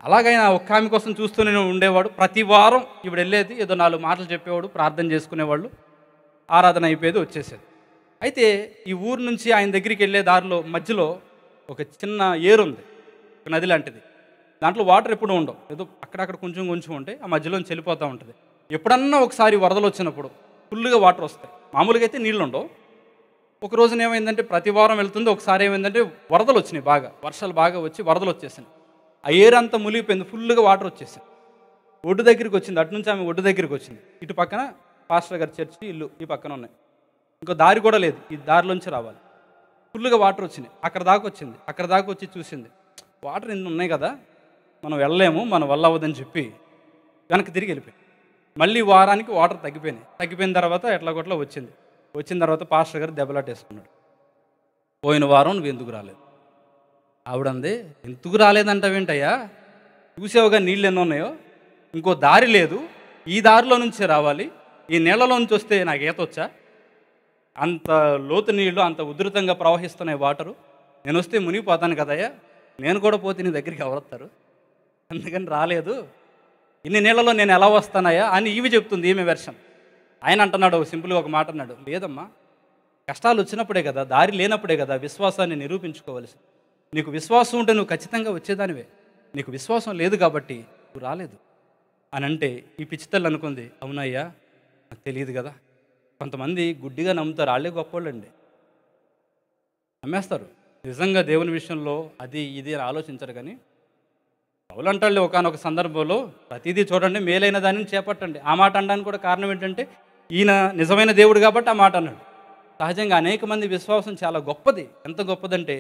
అలాగైనా ఒక్క ఆమె కోసం చూస్తూనే ఉండేవాడు. ప్రతి వారం ఇప్పుడు వెళ్ళేది, ఏదో 4 మాటలు చెప్పేవాడు, ప్రార్థన చేసుకునేవాళ్ళు, ఆరాధన అయిపోయేది, వచ్చేసేది. అయితే ఈ ఊరు నుంచి ఆయన దగ్గరికి వెళ్ళే దారిలో మధ్యలో ఒక చిన్న ఏరు ఉంది, ఒక నది లాంటిది. దాంట్లో వాటర్ ఎప్పుడు ఉండవు, ఏదో అక్కడక్కడ కొంచెం కొంచెం ఉంటాయి, ఆ మధ్యలోంచి వెళ్ళిపోతూ ఉంటుంది. ఎప్పుడన్నా ఒకసారి వరదలు వచ్చినప్పుడు ఫుల్గా వాటర్ వస్తాయి. మామూలుగా అయితే నీళ్ళు ఉండవు, ఒక రోజున ఏమైందంటే ప్రతి వారం వెళ్తుంది. ఒకసారి ఏమైందంటే వరదలు వచ్చినాయి, బాగా వర్షాలు బాగా వచ్చి వరదలు వచ్చేసాయి. ఆ ఏరు అంతా మునిగిపోయింది, ఫుల్గా వాటర్ వచ్చేసాయి. ఒడ్డు దగ్గరికి వచ్చింది, అటు నుంచి ఆమె ఒడ్డు దగ్గరికి వచ్చింది. ఇటు పక్కన పాస్టర్ గారి చర్చి ఇల్లు ఈ పక్కన ఉన్నాయి. ఇంకో దారి కూడా లేదు, ఈ దారిలోంచి రావాలి. ఫుల్గా వాటర్ వచ్చినాయి, అక్కడ దాకా వచ్చింది. అక్కడ దాకా వచ్చి చూసింది, వాటర్ ఇన్ని ఉన్నాయి కదా, మనం వెళ్ళలేము, మన వల్ల అవ్వదని చెప్పి వెనక్కి తిరిగి వెళ్ళిపోయింది. మళ్ళీ వారానికి వాటర్ తగ్గిపోయిన తర్వాత ఎట్లాగొట్లా వచ్చింది. వచ్చిన తర్వాత పాస్టర్ గారు దెబ్బలాటేసుకున్నాడు. పోయిన వారం నువ్వు ఎందుకు రాలేదు? ఆవిడంది, ఎందుకు రాలేదంటావేంటయ్యా, చూసావుగా నీళ్ళు ఎన్ని ఉన్నాయో, ఇంకో దారి లేదు, ఈ దారిలో నుంచే రావాలి, ఈ నీళ్ళలో నుంచి వస్తే నాకు ఈతొచ్చా? అంత లోతు నీళ్ళు అంత ఉధృతంగా ప్రవహిస్తున్నాయి వాటరు, నేను వస్తే మునిగిపోతాను కదయ్యా, నేను కూడా పోతే నీ దగ్గరికి ఎవరు వస్తారు, అందుకని రాలేదు, ఇన్ని నీళ్ళలో నేను ఎలా వస్తానయ్యా అని ఈమె చెప్తుంది, ఈమె వెర్షన్. ఆయన అంటున్నాడు సింపుల్గా ఒక మాట అన్నాడు, లేదమ్మా, కష్టాలు వచ్చినప్పుడే కదా, దారి లేనప్పుడే కదా విశ్వాసాన్ని నిరూపించుకోవలసి. నీకు విశ్వాసం ఉంటే నువ్వు ఖచ్చితంగా వచ్చేదానివే, నీకు విశ్వాసం లేదు కాబట్టి నువ్వు రాలేదు అని అంటే ఈ పిచ్చితల్లి అనుకుంది, అవునయ్యా నాకు తెలియదు కదా. కొంతమంది గుడ్డిగా నమ్ముతారు, వాళ్ళే గొప్పోళ్ళండి, నమ్మేస్తారు. నిజంగా దేవుని విషయంలో అది ఇది అని ఆలోచించరు. కానీ పౌలంటాళ్ళు ఒకానొక సందర్భంలో ప్రతిదీ చూడండి, మేలైన దానిని చేపట్టండి. ఆ మాట అనడానికి కూడా కారణం ఏంటంటే ఈయన నిజమైన దేవుడు కాబట్టి ఆ మాట అన్నాడు. సహజంగా అనేక మంది విశ్వాసం చాలా గొప్పది. ఎంత గొప్పదంటే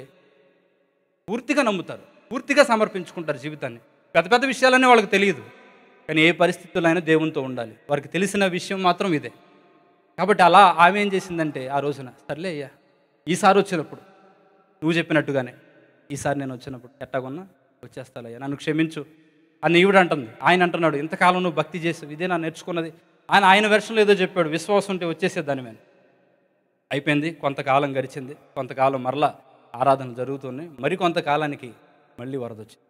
పూర్తిగా నమ్ముతారు, పూర్తిగా సమర్పించుకుంటారు జీవితాన్ని. పెద్ద పెద్ద విషయాలన్నీ వాళ్ళకి తెలియదు, కానీ ఏ పరిస్థితుల్లో అయినా దేవునితో ఉండాలి. వారికి తెలిసిన విషయం మాత్రం ఇదే. కాబట్టి అలా ఆమె ఏం చేసిందంటే ఆ రోజున, సర్లే అయ్యా, ఈసారి వచ్చినప్పుడు నువ్వు చెప్పినట్టుగానే ఈసారి నేను వచ్చినప్పుడు ఎట్టాగొన్నా వచ్చేస్తాలయ్యా, నన్ను క్షమించు అని ఈవిడ అంటుంది. ఆయన అంటున్నాడు, ఇంతకాలం నువ్వు భక్తి చేసావు, ఇదే నా నేర్చుకున్నది. ఆయన వెర్షన్లో ఏదో చెప్పాడు, విశ్వాసం ఉంటే వచ్చేసేదాని మీద. అయిపోయింది, కొంతకాలం గడిచింది, కొంతకాలం మరలా ఆరాధన జరుగుతున్నాయి. మరి కొంతకాలానికి మళ్ళీ వరద వచ్చింది.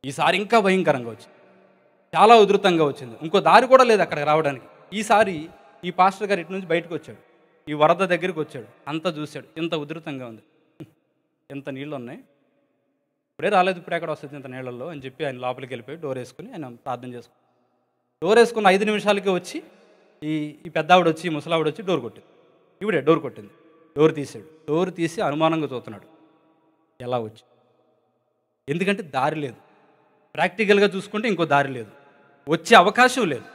ఈసారి ఇంకా భయంకరంగా వచ్చింది, చాలా ఉధృతంగా వచ్చింది. ఇంకో దారి కూడా లేదు అక్కడికి రావడానికి. ఈసారి ఈ పాస్టర్ గారు ఇటు నుంచి బయటకు వచ్చాడు, ఈ వరద దగ్గరికి వచ్చాడు, అంతా చూశాడు, ఇంత ఉధృతంగా ఉంది, ఎంత నీళ్ళు ఉన్నాయి, ఇప్పుడే రాలేదు, ఇప్పుడు ఎక్కడ వస్తుంది ఇంత నీళ్ళల్లో అని చెప్పి ఆయన లోపలికి వెళ్ళిపోయి డోర్ వేసుకుని ఆయన ప్రార్థన చేసుకుని, డోర్ వేసుకున్న 5 నిమిషాలకే వచ్చి ఈ పెద్దావిడ వచ్చి, ఈ ముసలావిడ వచ్చి డోర్ కొట్టింది. ఇవిడే డోర్ కొట్టింది, డోర్ తీసాడు. డోర్ తీసి అనుమానంగా చూస్తున్నాడు, ఎలా వచ్చి, ఎందుకంటే దారి లేదు. ప్రాక్టికల్గా చూసుకుంటే ఇంకో దారి లేదు, వచ్చే అవకాశం లేదు.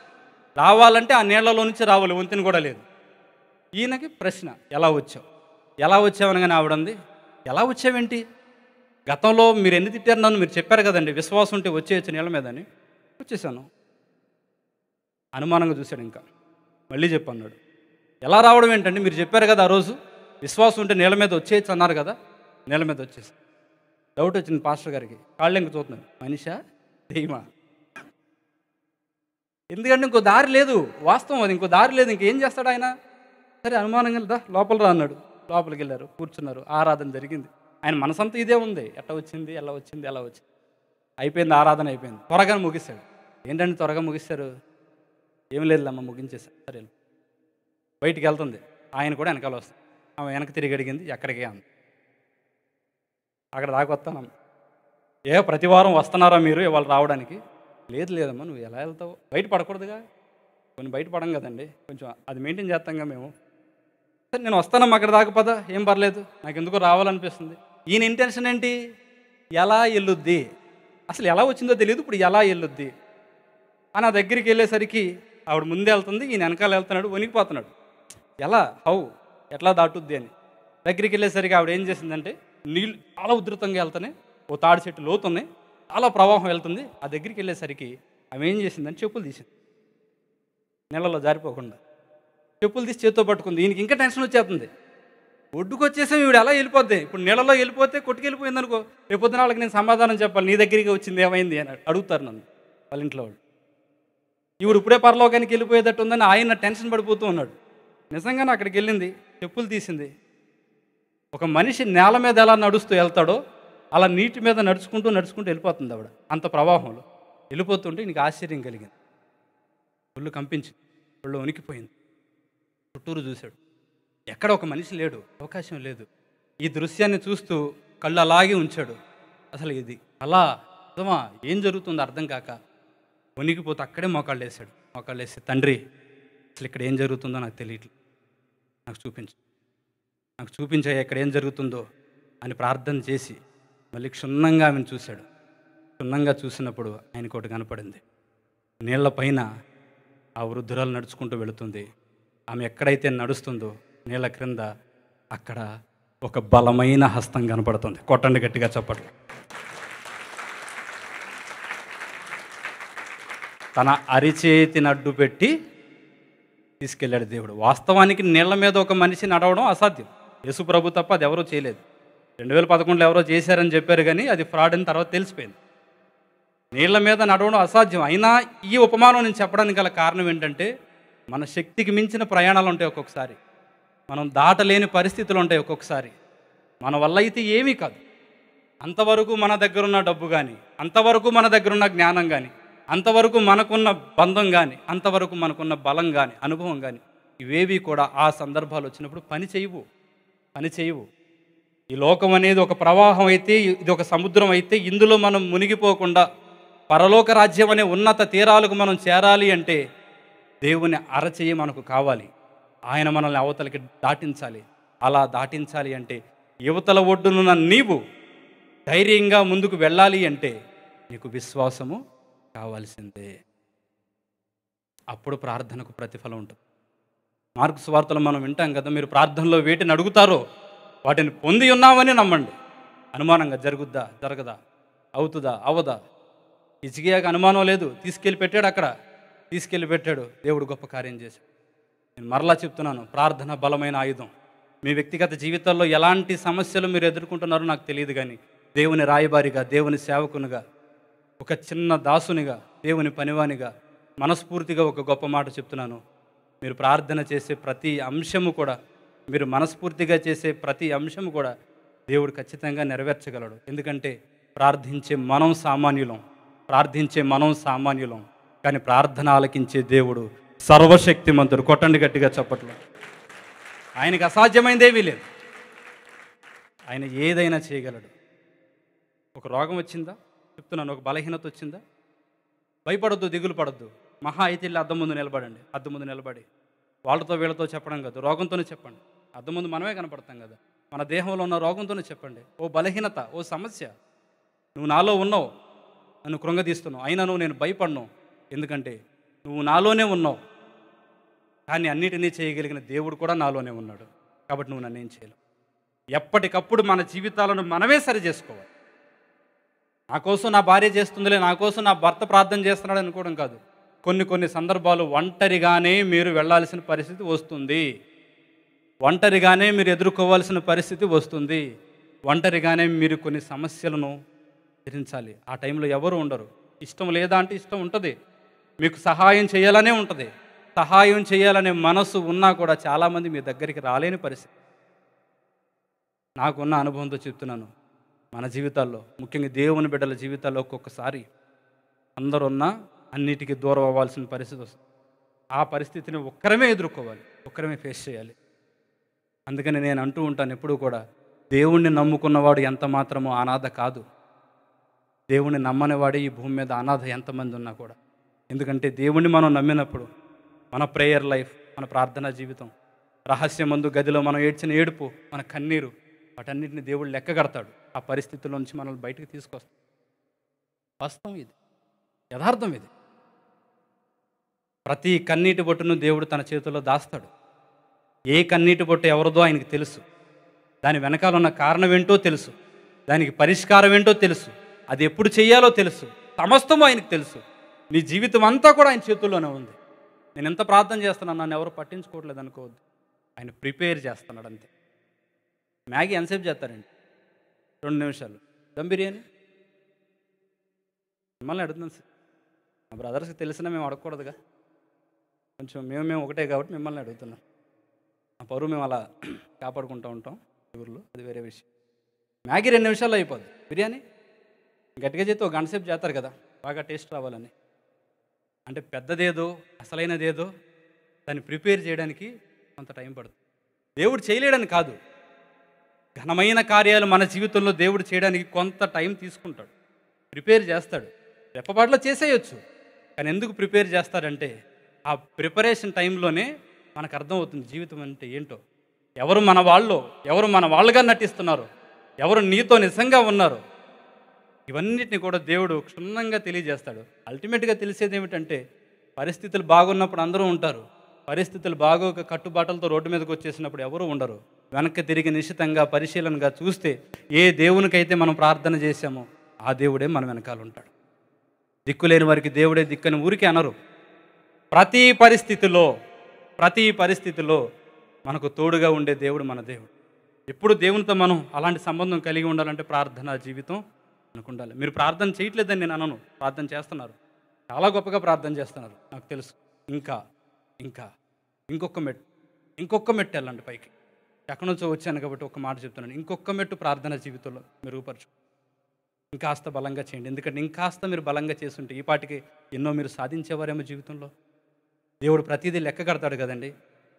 రావాలంటే ఆ నీళ్లలో నుంచి రావాలి, వంతెన కూడా లేదు. ఈయనకి ప్రశ్న, ఎలా వచ్చావు, ఎలా వచ్చావనగానే ఆవిడంది, ఎలా వచ్చావేంటి, గతంలో మీరు ఎన్ని తిట్టారు నన్ను, మీరు చెప్పారు కదండి విశ్వాసం ఉంటే వచ్చేయచ్చు నీళ్ళ మీద అని, వచ్చేసాను. అనుమానంగా చూశాడు. ఇంకా మళ్ళీ చెప్పన్నాడు, ఎలా రావడం ఏంటండి, మీరు చెప్పారు కదా ఆ రోజు విశ్వాసం ఉంటే నీళ్ళ మీద వచ్చేయచ్చు అన్నారు కదా, నీళ్ళ మీద వచ్చేసి. డౌట్ వచ్చింది పాస్టర్ గారికి, కాళ్ళు ఇంక చూస్తున్నాడు, మనిషా దెయ్యమా, ఎందుకంటే ఇంకో దారి లేదు, వాస్తవం అది, ఇంకో దారి లేదు, ఇంకేం చేస్తాడు ఆయన. సరే అనుమానంగా దా లోపల రా అన్నాడు. లోపలికి వెళ్ళారు, కూర్చున్నారు, ఆరాధన జరిగింది. ఆయన మనసంతా ఇదే ఉంది, ఎట్లా వచ్చింది, ఎలా వచ్చింది, ఎలా వచ్చింది. అయిపోయింది, ఆరాధన అయిపోయింది, త్వరగా ముగిస్తాడు. ఏంటంటే త్వరగా ముగిస్తారు, ఏం లేదులమ్మ ముగించేశారు. సరే బయటికి వెళ్తుంది, ఆయన కూడా వెనకాల వస్తాడు. ఆమె వెనక్కి తిరిగి అడిగింది, ఎక్కడికి అంది. అక్కడ దాకా వస్తానమ్మ. ప్రతి వారం వస్తున్నారా మీరు ఇవాళ రావడానికి? లేదమ్మా, నువ్వు ఎలా వెళ్తావు, బయట పడకూడదుగా, కొన్ని బయట పడం కదండి, కొంచెం అది మెయింటైన్ చేస్తాంగా మేము. సరే నేను వస్తానమ్మా, అక్కడ దాకా పద, ఏం పర్లేదు, నాకు ఎందుకో రావాలనిపిస్తుంది. ఈయన ఇంటెన్షన్ ఏంటి, ఎలా వెళ్ళొద్ది, అసలు ఎలా వచ్చిందో తెలియదు, ఇప్పుడు ఎలా వెళ్ళొద్ది అని ఆ దగ్గరికి వెళ్ళేసరికి ఆవిడ ముందే వెళ్తుంది, ఈయన వెనకాల వెళ్తున్నాడు, వణికిపోతున్నాడు. ఎలా, ఎట్లా దాటుద్ది అని. దగ్గరికి వెళ్ళేసరికి ఆవిడ ఏం చేసిందంటే, నీళ్ళు చాలా ఉధృతంగా వెళ్తున్నాయి, ఓ తాడి చెట్టు లోతున్నాయి, చాలా ప్రవాహం వెళ్తుంది. ఆ దగ్గరికి వెళ్ళేసరికి ఆమె ఏం చేసిందని చెప్పులు తీసింది, నీళ్ళలో జారిపోకుండా చెప్పులు తీసి చేత్తో పట్టుకుంది. ఈయనకి ఇంకా టెన్షన్ వచ్చేస్తుంది, ఒడ్డుకు వచ్చేసాం, ఈవిడ ఎలా వెళ్ళిపోద్ది, ఇప్పుడు నీళ్ళలో వెళ్ళిపోతే కొట్టుకెళ్ళిపోయింది అనుకో, రేపొద్దున వాళ్ళకి నేను సమాధానం చెప్పాలి, నీ దగ్గరికి వచ్చింది ఏమైంది అని అడుగుతారు నన్ను వాళ్ళ ఇంట్లో వాళ్ళు. ఈవిడ ఇప్పుడే పరలోకానికి వెళ్ళిపోయేటట్టు ఉందని ఆయన టెన్షన్ పడిపోతూ ఉన్నాడు. నిజంగానే అక్కడికి వెళ్ళింది, చెప్పులు తీసింది. ఒక మనిషి నేల మీద ఎలా నడుస్తూ వెళ్తాడో అలా నీటి మీద నడుచుకుంటూ వెళ్ళిపోతుంది ఆవిడ. అంత ప్రవాహంలో వెళ్ళిపోతుంటే నీకు ఆశ్చర్యం కలిగింది, ఒళ్ళు కంపించింది, ఒళ్ళు వణికిపోయింది. చుట్టూరు చూశాడు, ఎక్కడ ఒక మనిషి లేడు, అవకాశం లేదు. ఈ దృశ్యాన్ని చూస్తూ కళ్ళు అలాగే ఉంచాడు. అసలు ఇది అలా నిజమా, ఏం జరుగుతుందో అర్థం కాక వణికిపోతే అక్కడే మోకాళ్ళు వేసి, తండ్రి అసలు ఇక్కడ ఏం జరుగుతుందో నాకు తెలియట్లేదు, నాకు చూపించు. నాకు చూపించాయి ఇక్కడ ఏం జరుగుతుందో అని ప్రార్థన చేసి మళ్ళీ క్షుణ్ణంగా ఆమెను చూశాడు. క్షుణ్ణంగా చూసినప్పుడు ఆయనకు ఒకటి కనపడింది. నీళ్ల పైన ఆ వృద్ధురాలు నడుచుకుంటూ వెళుతుంది. ఆమె ఎక్కడైతే నడుస్తుందో నీళ్ళ క్రింద అక్కడ ఒక బలమైన హస్తం కనపడుతుంది. కొట్టండి గట్టిగా చప్పట్లు. తన అరిచేతిని అడ్డు పెట్టి తీసుకెళ్ళాడు దేవుడు. వాస్తవానికి నీళ్ల మీద ఒక మనిషి నడవడం అసాధ్యం. యేసు ప్రభు తప్ప అది ఎవరూ చేయలేదు. 2011లో ఎవరో చేశారని చెప్పారు, కానీ అది ఫ్రాడ్ అని తర్వాత తెలిసిపోయింది. నీళ్ల మీద నడవడం అసాధ్యం. అయినా ఈ ఉపమానం నేను చెప్పడానికి గల కారణం ఏంటంటే, మన శక్తికి మించిన ప్రయాణాలు ఉంటాయి ఒక్కొక్కసారి, మనం దాటలేని పరిస్థితులు ఉంటాయి ఒక్కొక్కసారి. మన వల్ల అయితే ఏమీ కాదు. అంతవరకు మన దగ్గరున్న డబ్బు కానీ, అంతవరకు మన దగ్గరున్న జ్ఞానం కానీ, అంతవరకు మనకున్న బంధం కానీ, అంతవరకు మనకున్న బలం కానీ, అనుభవం కానీ, ఇవేవి కూడా ఆ సందర్భాలు వచ్చినప్పుడు పని చేయవు. ఈ లోకం అనేది ఒక ప్రవాహం అయితే, ఇది ఒక సముద్రం అయితే, ఇందులో మనం మునిగిపోకుండా పరలోక రాజ్యం అనే ఉన్నత తీరాలకు మనం చేరాలి అంటే దేవుని అరచేయి మనకు కావాలి. ఆయన మనల్ని అవతలకి దాటించాలి. అలా దాటించాలి అంటే యువతల ఒడ్డునున్న నీవు ధైర్యంగా ముందుకు వెళ్ళాలి అంటే నీకు విశ్వాసము కావాల్సిందే. అప్పుడు ప్రార్థనకు ప్రతిఫలం ఉంటుంది. మార్కు సువార్తలో మనం వింటాం కదా, మీరు ప్రార్థనలో వేటిని అడుగుతారో వాటిని పొంది ఉన్నామని నమ్మండి. అనుమానంగా జరుగుద్దా, జరగదా, అవుతుందా, అవదా? హిజ్కియాకి అనుమానం లేదు, తీసుకెళ్ళి పెట్టాడు. దేవుడు గొప్ప కార్యం చేశాడు. నేను మరలా చెప్తున్నాను, ప్రార్థన బలమైన ఆయుధం. మీ వ్యక్తిగత జీవితాల్లో ఎలాంటి సమస్యలు మీరు ఎదుర్కొంటున్నారో నాకు తెలియదు, కానీ దేవుని రాయబారిగా, దేవుని సేవకునిగా, ఒక చిన్న దాసునిగా, దేవుని పనివానిగా మనస్ఫూర్తిగా ఒక గొప్ప మాట చెప్తున్నాను. మీరు ప్రార్థన చేసే ప్రతి అంశము కూడా, మీరు మనస్ఫూర్తిగా చేసే ప్రతి అంశము కూడా దేవుడు ఖచ్చితంగా నెరవేర్చగలడు. ఎందుకంటే ప్రార్థించే మనం సామాన్యులం, కానీ ప్రార్థన ఆలకించే దేవుడు సర్వశక్తిమంతుడు. కొట్టండి గట్టిగా చప్పట్లు. ఆయనకి అసాధ్యమైందేమీ లేదు. ఆయన ఏదైనా చేయగలడు. ఒక రోగం వచ్చిందా చెప్తున్నాను, ఒక బలహీనత వచ్చిందా, భయపడొద్దు, దిగులు పడొద్దు. మహా అయితే వెళ్ళి అద్దం ముందు నిలబడండి. అద్దం ముందు నిలబడి వాళ్ళతో వీళ్ళతో చెప్పడం కాదు, రోగంతోనే చెప్పండి. అద్దం ముందు మనమే కనపడతాం కదా, మన దేహంలో ఉన్న రోగంతోనే చెప్పండి. ఓ బలహీనత, ఓ సమస్య, నువ్వు నాలో ఉన్నావు, నన్ను కృంగదీస్తున్నావు, అయినా నేను భయపడను, ఎందుకంటే నువ్వు నాలోనే ఉన్నావు. కానీ అన్నిటినీ చేయగలిగిన దేవుడు కూడా నాలోనే ఉన్నాడు, కాబట్టి నువ్వు నన్ను ఏం చేయలేవు. ఎప్పటికప్పుడు మన జీవితాలను మనమే సరి చేసుకోవాలి. నా కోసం నా భార్య చేస్తుందిలే, నా కోసం నా భర్త ప్రార్థన చేస్తున్నాడు అనుకోవడం కాదు. కొన్ని సందర్భాలు ఒంటరిగానే మీరు వెళ్ళాల్సిన పరిస్థితి వస్తుంది. ఒంటరిగానే మీరు ఎదుర్కోవాల్సిన పరిస్థితి వస్తుంది. ఒంటరిగానే మీరు కొన్ని సమస్యలను ఎదిరించాలి. ఆ టైంలో ఎవరు ఉండరు. ఇష్టం లేదా అంటే ఇష్టం ఉంటుంది, మీకు సహాయం చేయాలనే ఉంటుంది. సహాయం చేయాలనే మనసు ఉన్నా కూడా చాలామంది మీ దగ్గరికి రాలేని పరిస్థితి. నాకున్న అనుభవంతో చెప్తున్నాను, మన జీవితాల్లో, ముఖ్యంగా దేవుని బిడ్డల జీవితాల్లో ఒక్కొక్కసారి అందరున్నా అన్నిటికీ దూరం అవ్వాల్సిన పరిస్థితి వస్తుంది. ఆ పరిస్థితిని ఒక్కరమే ఎదుర్కోవాలి, ఒక్కరమే ఫేస్ చేయాలి. అందుకని నేను అంటూ ఉంటాను ఎప్పుడూ కూడా, దేవుణ్ణి నమ్ముకున్నవాడు ఎంత మాత్రమో అనాథ కాదు. దేవుణ్ణి నమ్మనివాడే ఈ భూమి మీద అనాథ ఎంతమంది ఉన్నా కూడా. ఎందుకంటే దేవుణ్ణి మనం నమ్మినప్పుడు మన ప్రేయర్ లైఫ్, మన ప్రార్థనా జీవితం, రహస్యమందు గదిలో మనం ఏడ్చిన ఏడుపు, మన కన్నీరు, వాటన్నిటిని దేవుడు లెక్క కడతాడు. ఆ పరిస్థితుల్లో నుంచి మనల్ని బయటకు తీసుకొస్తాడు. వాస్తవం ఇది, యథార్థం ఇది. ప్రతి కన్నీటి బొట్టును దేవుడు తన చేతుల్లో దాస్తాడు. ఏ కన్నీటి బొట్టు ఎవరిదో ఆయనకు తెలుసు. దాని వెనకాల ఉన్న కారణం ఏంటో తెలుసు, దానికి పరిష్కారం ఏంటో తెలుసు, అది ఎప్పుడు చేయాలో తెలుసు, సమస్తము ఆయనకు తెలుసు. నీ జీవితం అంతా కూడా ఆయన చేతుల్లోనే ఉంది. నేను ఎంత ప్రార్థన చేస్తున్నాను, నన్ను ఎవరు పట్టించుకోవట్లేదు అనుకోవద్దు. ఆయన ప్రిపేర్ చేస్తున్నాడు అంతే. మ్యాగీ ఎంతసేపు చేస్తారండి? 2 నిమిషాలు. దమ్ బిర్యానీ మిమ్మల్ని అడుగుతున్నాను సార్. మా బ్రదర్స్కి తెలిసినా మేము అడగకూడదుగా, కొంచెం మేము ఒకటే కాబట్టి మిమ్మల్ని అడుగుతున్నాం. ఆ పరువు మేము అలా కాపాడుకుంటూ ఉంటాం ఊర్లో, అది వేరే విషయం. మ్యాగీ 2 నిమిషాల్లో అయిపోద్ది. బిర్యానీ గట్టిగా చేస్తే 1 గంట సేపు చేస్తారు కదా, బాగా టేస్ట్ రావాలని. అంటే పెద్దదేదో, అసలైనదేదో దాన్ని ప్రిపేర్ చేయడానికి కొంత టైం పడుతుంది. దేవుడు చేయలేడని కాదు, ఘనమైన కార్యాలు మన జీవితంలో దేవుడు చేయడానికి కొంత టైం తీసుకుంటాడు, ప్రిపేర్ చేస్తాడు. రెప్పపాట్లో చేసేయచ్చు, కానీ ఎందుకు ప్రిపేర్ చేస్తాడంటే ఆ ప్రిపరేషన్ టైంలోనే మనకు అర్థమవుతుంది జీవితం అంటే ఏంటో. ఎవరు మన వాళ్ళు, ఎవరు మన వాళ్ళుగా నటిస్తున్నారు, ఎవరు నీతో నిజంగా ఉన్నారు, ఇవన్నిటిని కూడా దేవుడు క్షుణ్ణంగా తెలియజేస్తాడు. అల్టిమేట్గా తెలిసేది ఏమిటంటే పరిస్థితులు బాగున్నప్పుడు అందరూ ఉంటారు, పరిస్థితులు బాగోక కట్టుబాటలతో రోడ్డు మీదకి వచ్చేసినప్పుడు ఎవరు ఉండరు. వెనక్కి తిరిగి నిశ్చితంగా పరిశీలనగా చూస్తే ఏ దేవునికైతే మనం ప్రార్థన చేశామో ఆ దేవుడే మన వెనకాల ఉంటాడు. దిక్కులేని వారికి దేవుడే దిక్కని ఊరికే అనరు. ప్రతి పరిస్థితిలో మనకు తోడుగా ఉండే దేవుడు మన దేవుడు. ఎప్పుడు దేవునితో మనం అలాంటి సంబంధం కలిగి ఉండాలంటే ప్రార్థనా జీవితం మనకు ఉండాలి. మీరు ప్రార్థన చేయట్లేదని నేను అనను, ప్రార్థన చేస్తున్నారు, చాలా గొప్పగా ప్రార్థన చేస్తున్నారు, నాకు తెలుసు. ఇంకా ఇంకా ఇంకొక మెట్టు వెళ్ళండి పైకి. ఎక్కడి నుంచో వచ్చాను కాబట్టి ఒక మాట చెప్తున్నాను, ఇంకొక మెట్టు ప్రార్థన జీవితంలో మెరుగుపరచు, ఇంకాస్త బలంగా చేయండి. ఎందుకంటే ఇంకాస్త మీరు బలంగా చేస్తుంటే ఈ పాటికి ఎన్నో మీరు సాధించేవారేమో జీవితంలో. దేవుడు ప్రతిదీ లెక్క కడతాడు కదండి.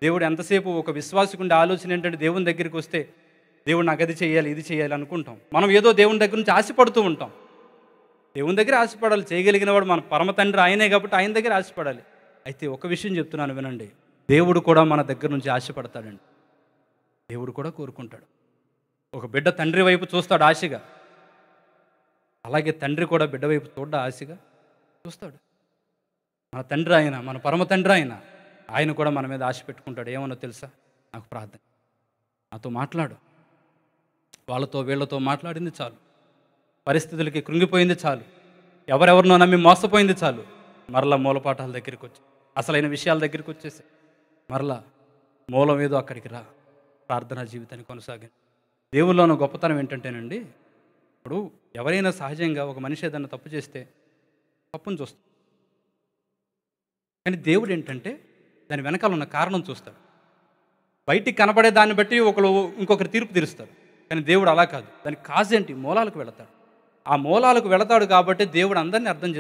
దేవుడు ఎంతసేపు ఒక విశ్వాసకుండే ఆలోచన ఏంటంటే దేవుని దగ్గరికి వస్తే దేవుడు నాకు అది చేయాలి ఇది చేయాలి అనుకుంటాం. మనం ఏదో దేవుని దగ్గర నుంచి ఆశపడుతూ ఉంటాం. దేవుని దగ్గర ఆశపడాలి, చేయగలిగిన వాడు మన పరమ తండ్రి ఆయనే కాబట్టి ఆయన దగ్గర ఆశపడాలి. అయితే ఒక విషయం చెప్తున్నాను వినండి, దేవుడు కూడా మన దగ్గర నుంచి ఆశపడతాడండి. దేవుడు కూడా కోరుకుంటాడు. ఒక బిడ్డ తండ్రి వైపు చూస్తాడు ఆశగా, అలాగే తండ్రి కూడా బిడ్డ వైపు ఆశగా చూస్తాడు. మన తండ్రి ఆయన, మన పరమ తండ్రి ఆయన కూడా మన మీద ఆశ పెట్టుకుంటాడు. ఏమన్నా తెలుసా, నాకు ప్రార్థన, నాతో మాట్లాడు, వాళ్ళతో వీళ్ళతో మాట్లాడింది చాలు, పరిస్థితులకి కృంగిపోయింది చాలు, ఎవరెవరినో నమ్మి మోసపోయింది చాలు, మరలా మూలపాఠాల దగ్గరికి వచ్చి అసలైన విషయాల దగ్గరికి వచ్చేసి మరలా మూలం ఏదో అక్కడికి రా, ప్రార్థనా జీవితాన్ని కొనసాగి. దేవుళ్ళలోని గొప్పతనం ఏంటంటేనండి, ఇప్పుడు ఎవరైనా సహజంగా ఒక మనిషి ఏదైనా తప్పు చేస్తే తప్పును చూస్తాడు, కానీ దేవుడు ఏంటంటే దాని వెనకాల ఉన్న కారణం చూస్తాడు. బయటికి కనపడే దాన్ని బట్టి ఇంకొకరు తీర్పు తీరుస్తారు, కానీ దేవుడు అలా కాదు. దానికి కాజ్ ఏంటి, మూలాలకు వెళతాడు. ఆ మూలాలకు వెళతాడు కాబట్టి దేవుడు అందరినీ అర్థం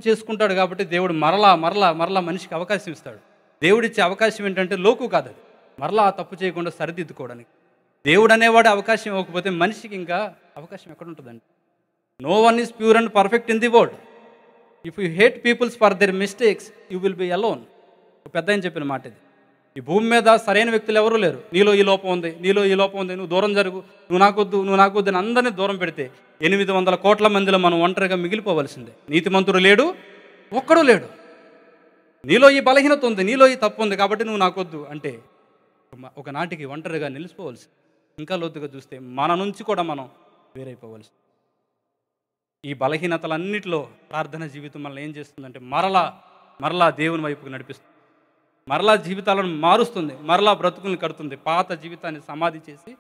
చేసుకుంటాడు కాబట్టి దేవుడు మరలా మనిషికి అవకాశం ఇస్తాడు. దేవుడిచ్చే అవకాశం ఏంటంటే లోకు కాదు, అది మరలా ఆ తప్పు చేయకుండా సరిదిద్దుకోవడానికి. దేవుడు అనేవాడు అవకాశం ఇవ్వకపోతే మనిషికి ఇంకా అవకాశం ఎక్కడ ఉంటుందండి. No one is pure and perfect in the world. If you hate peoples for their mistakes you will be alone. పెద్ద ఆయన చెప్పిన మాట ఇది. ఈ భూమి మీద సరైన వ్యక్తులు ఎవరూ లేరు. నీలో ఈ లోపం ఉంది, నువ్వు దూరం జరుగు, నువ్వు నాకొద్దు అని అందరినీ దూరం పెడితే 800 కోట్ల మందిలో మనం ఒంటరిగా మిగిలిపోవలసిందే. నీతిమంతుడు లేడు, ఒక్కడూ లేడు. నీలో ఈ బలహీనత ఉంది, నీలో ఈ తప్పు ఉంది కాబట్టి నువ్వు నాకొద్దు అంటే ఒకనాటికి ఒంటరిగా నిలిచిపోవలసి. ఇంకా లోతుగా చూస్తే మన నుంచి కూడా మనం వేరైపోవలసి. ఈ బలహీనతలన్నిటిలో ప్రార్థన జీవితం మనల్ని ఏం చేస్తుందంటే మరలా దేవుని వైపుకు నడిపిస్తుంది, మరలా జీవితాలను మారుస్తుంది, మరలా బ్రతుకులను కడుతుంది. పాత జీవితాన్ని సమాధి చేసి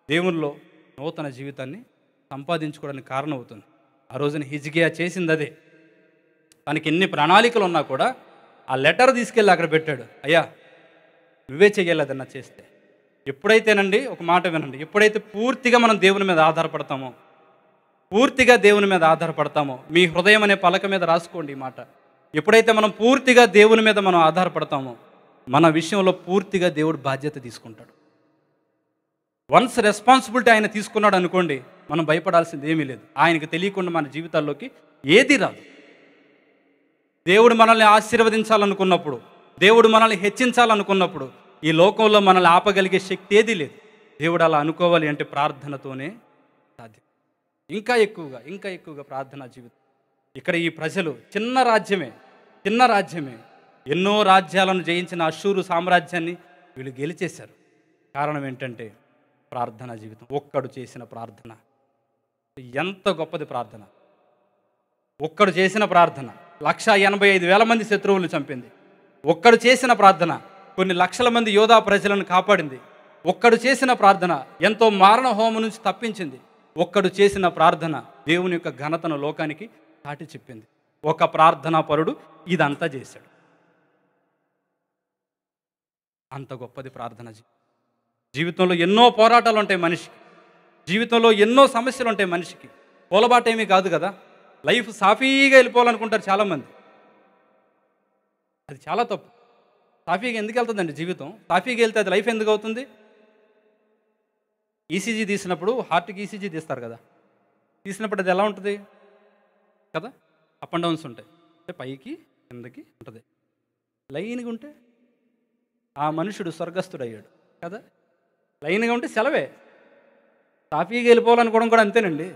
దేవునిలో నూతన జీవితాన్ని సంపాదించుకోవడానికి కారణం అవుతుంది. ఆ రోజున హిజ్కియా చేసింది అదే. తనకి ఎన్ని ప్రణాళికలు ఉన్నా కూడా ఆ లెటర్ తీసుకెళ్ళి అక్కడ పెట్టాడు. అయ్యా నువ్వే చెయ్యాలి అదన్నా చేస్తే. ఎప్పుడైతేనండి ఒక మాట వినండి, ఎప్పుడైతే పూర్తిగా మనం దేవుని మీద ఆధారపడతామో మీ హృదయం అనే పలక మీద రాసుకోండి ఈ మాట. ఎప్పుడైతే మనం పూర్తిగా దేవుని మీద మనం ఆధారపడతామో మన విషయంలో పూర్తిగా దేవుడు బాధ్యత తీసుకుంటాడు. వన్స్ రెస్పాన్సిబిలిటీ ఆయన తీసుకున్నాడు అనుకోండి, మనం భయపడాల్సింది ఏమీ లేదు. ఆయనకు తెలియకుండా మన జీవితాల్లోకి ఏది రాదు. దేవుడు మనల్ని ఆశీర్వదించాలనుకున్నప్పుడు, దేవుడు మనల్ని హెచ్చించాలనుకున్నప్పుడు ఈ లోకంలో మనల్ని ఆపగలిగే శక్తి ఏదీ లేదు. దేవుడు అలా అనుకోవాలి అంటే ప్రార్థనతోనే సాధ్యం. ఇంకా ఎక్కువగా ప్రార్థనా జీవితం. ఇక్కడ ఈ ప్రజలు చిన్న రాజ్యమే ఎన్నో రాజ్యాలను జయించిన అష్షూరు సామ్రాజ్యాన్ని వీళ్ళు గెలిచేశారు. కారణం ఏంటంటే ప్రార్థనా జీవితం. ఒక్కడు చేసిన ప్రార్థన ఎంత గొప్పది. ప్రార్థన ఒక్కడు చేసిన ప్రార్థన 185,000 మంది శత్రువులు చంపింది. ఒక్కడు చేసిన ప్రార్థన కొన్ని లక్షల మంది యోధా ప్రజలను కాపాడింది. ఒక్కడు చేసిన ప్రార్థన ఎంతో మారణ హోమం నుంచి తప్పించింది. ఒక్కడు చేసిన ప్రార్థన దేవుని యొక్క ఘనతను లోకానికి చాటి చెప్పింది. ఒక ప్రార్థనా పరుడు ఇదంతా చేశాడు. అంత గొప్పది ప్రార్థన. జీవితంలో ఎన్నో పోరాటాలు ఉంటాయి మనిషికి, జీవితంలో ఎన్నో సమస్యలు ఉంటాయి మనిషికి. పోలబాటేమీ కాదు కదా. లైఫ్ సాఫీగా వెళ్ళిపోవాలనుకుంటారు చాలామంది. అది చాలా తప్పు. సాఫీగా ఎందుకు వెళ్తుందండి జీవితం? సాఫీగా వెళ్తే అది లైఫ్ ఎందుకు అవుతుంది? ఈసీజీ తీసినప్పుడు హార్ట్కి ఈసీజీ తీస్తారు కదా, తీసినప్పుడు అది ఎలా ఉంటుంది కదా, అప్ అండ్ డౌన్స్ ఉంటాయి. అంటే పైకి కిందకి ఉంటుంది. లైన్గా ఉంటే ఆ మనుషుడు స్వర్గస్థుడయ్యాడు. కదా. లైన్గా ఉంటే సెలవే. సాఫీగా వెళ్ళిపోవాలనుకోవడం కూడా అంతేనండి.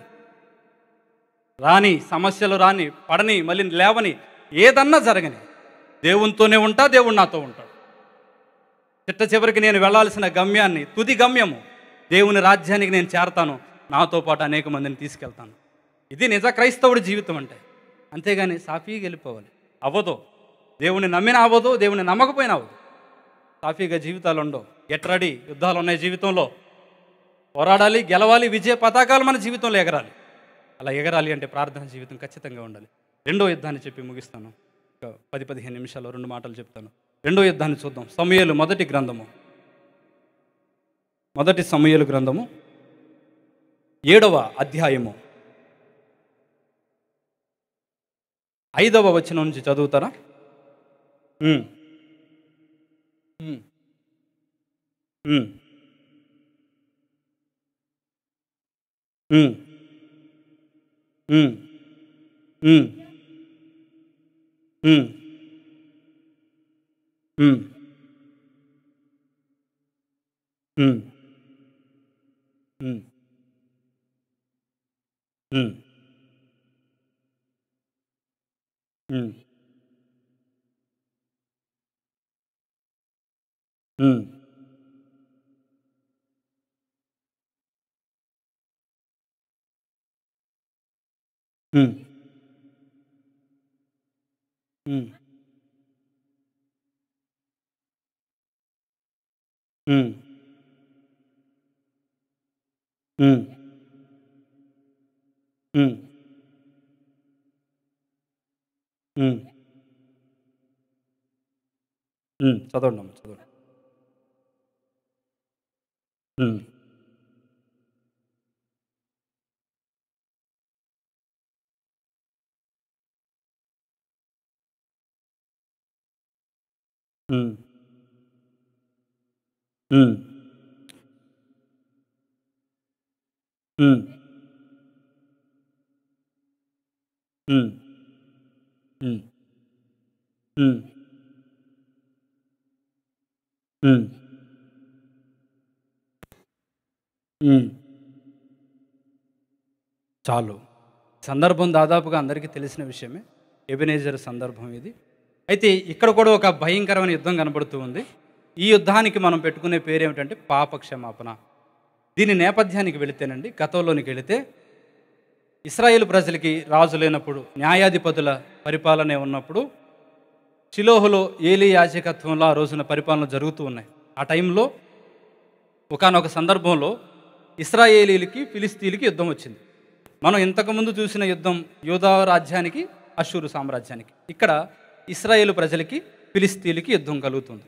రాని సమస్యలు రాని, పడని, మళ్ళీ లేవని, ఏదన్నా జరగని, దేవునితోనే ఉంటా, దేవుడు నాతో ఉంటాడు. చిట్ట చివరికి నేను వెళ్ళాల్సిన గమ్యాన్ని, తుది గమ్యము దేవుని రాజ్యానికి నేను చేరతాను, నాతో పాటు అనేక మందిని తీసుకెళ్తాను. ఇది నిజ క్రైస్తవుడి జీవితం అంటే. అంతేగాని సాఫీగా వెళ్ళిపోవాలి అవ్వదు. దేవుని నమ్మినా అవ్వదు, దేవుని నమ్మకపోయినా అవ్వదు. సాఫీగా జీవితాలు ఉండవు. గెట్ రెడీ, యుద్ధాలు ఉన్నాయి జీవితంలో. పోరాడాలి, గెలవాలి, విజయ పతాకాలు మన జీవితంలో ఎగరాలి. అలా ఎగరాలి అంటే ప్రార్థన జీవితం ఖచ్చితంగా ఉండాలి. రెండో యుద్ధాన్ని చెప్పి ముగిస్తాను. 10-15 నిమిషాలు 2 మాటలు చెప్తాను. రెండో యుద్ధాన్ని చూద్దాం. సమూయేలు మొదటి గ్రంథము, మొదటి సమూయేలు గ్రంథము 7వ అధ్యాయము 5వ వచనం నుంచి చదువుతారా? ఉమ్. ఉమ్. ఉమ్. ఉమ్. ఉమ్. ఉమ్. ఉమ్. ఉమ్. ఉమ్. ఉమ్. ఉమ్. ఉమ్. ఉమ్. ఉమ్. ఉమ్. ఉమ్. ఉమ్. ఉమ్. ఉమ్. చదవండి అమ్మ, చదవండి. ఉమ్. ఉమ్. ఉమ్. ఉమ్. ఉమ్. ఉమ్. ఉమ్. ఉమ్. ఉమ్. చాలు. సందర్భం దాదాపుగా అందరికీ తెలిసిన విషయమే. ఎబెనేజర్ సందర్భం ఇది. అయితే ఇక్కడ కూడా ఒక భయంకరమైన యుద్ధం కనబడుతూ ఉంది. ఈ యుద్ధానికి మనం పెట్టుకునే పేరు ఏమిటంటే పాప క్షమాపణ. దీని నేపథ్యానికి వెళితేనండి, గతంలోనికి వెళితే ఇశ్రాయేలు ప్రజలకి రాజు లేనప్పుడు, న్యాయాధిపతుల పరిపాలన ఉన్నప్పుడు, షిలోహులో ఏలీ యాజకత్వంలో ఆ రోజున పరిపాలన జరుగుతూ ఉన్నాయి. ఆ టైంలో ఒకానొక సందర్భంలో ఇశ్రాయేలీలకి ఫిలిస్తీన్లకి యుద్ధం వచ్చింది. మనం ఇంతకుముందు చూసిన యుద్ధం యూదా రాజ్యానికి, అష్షూరు సామ్రాజ్యానికి. ఇక్కడ ఇశ్రాయేలు ప్రజలకి ఫిలిస్తీన్లకి యుద్ధం కలుగుతుంది.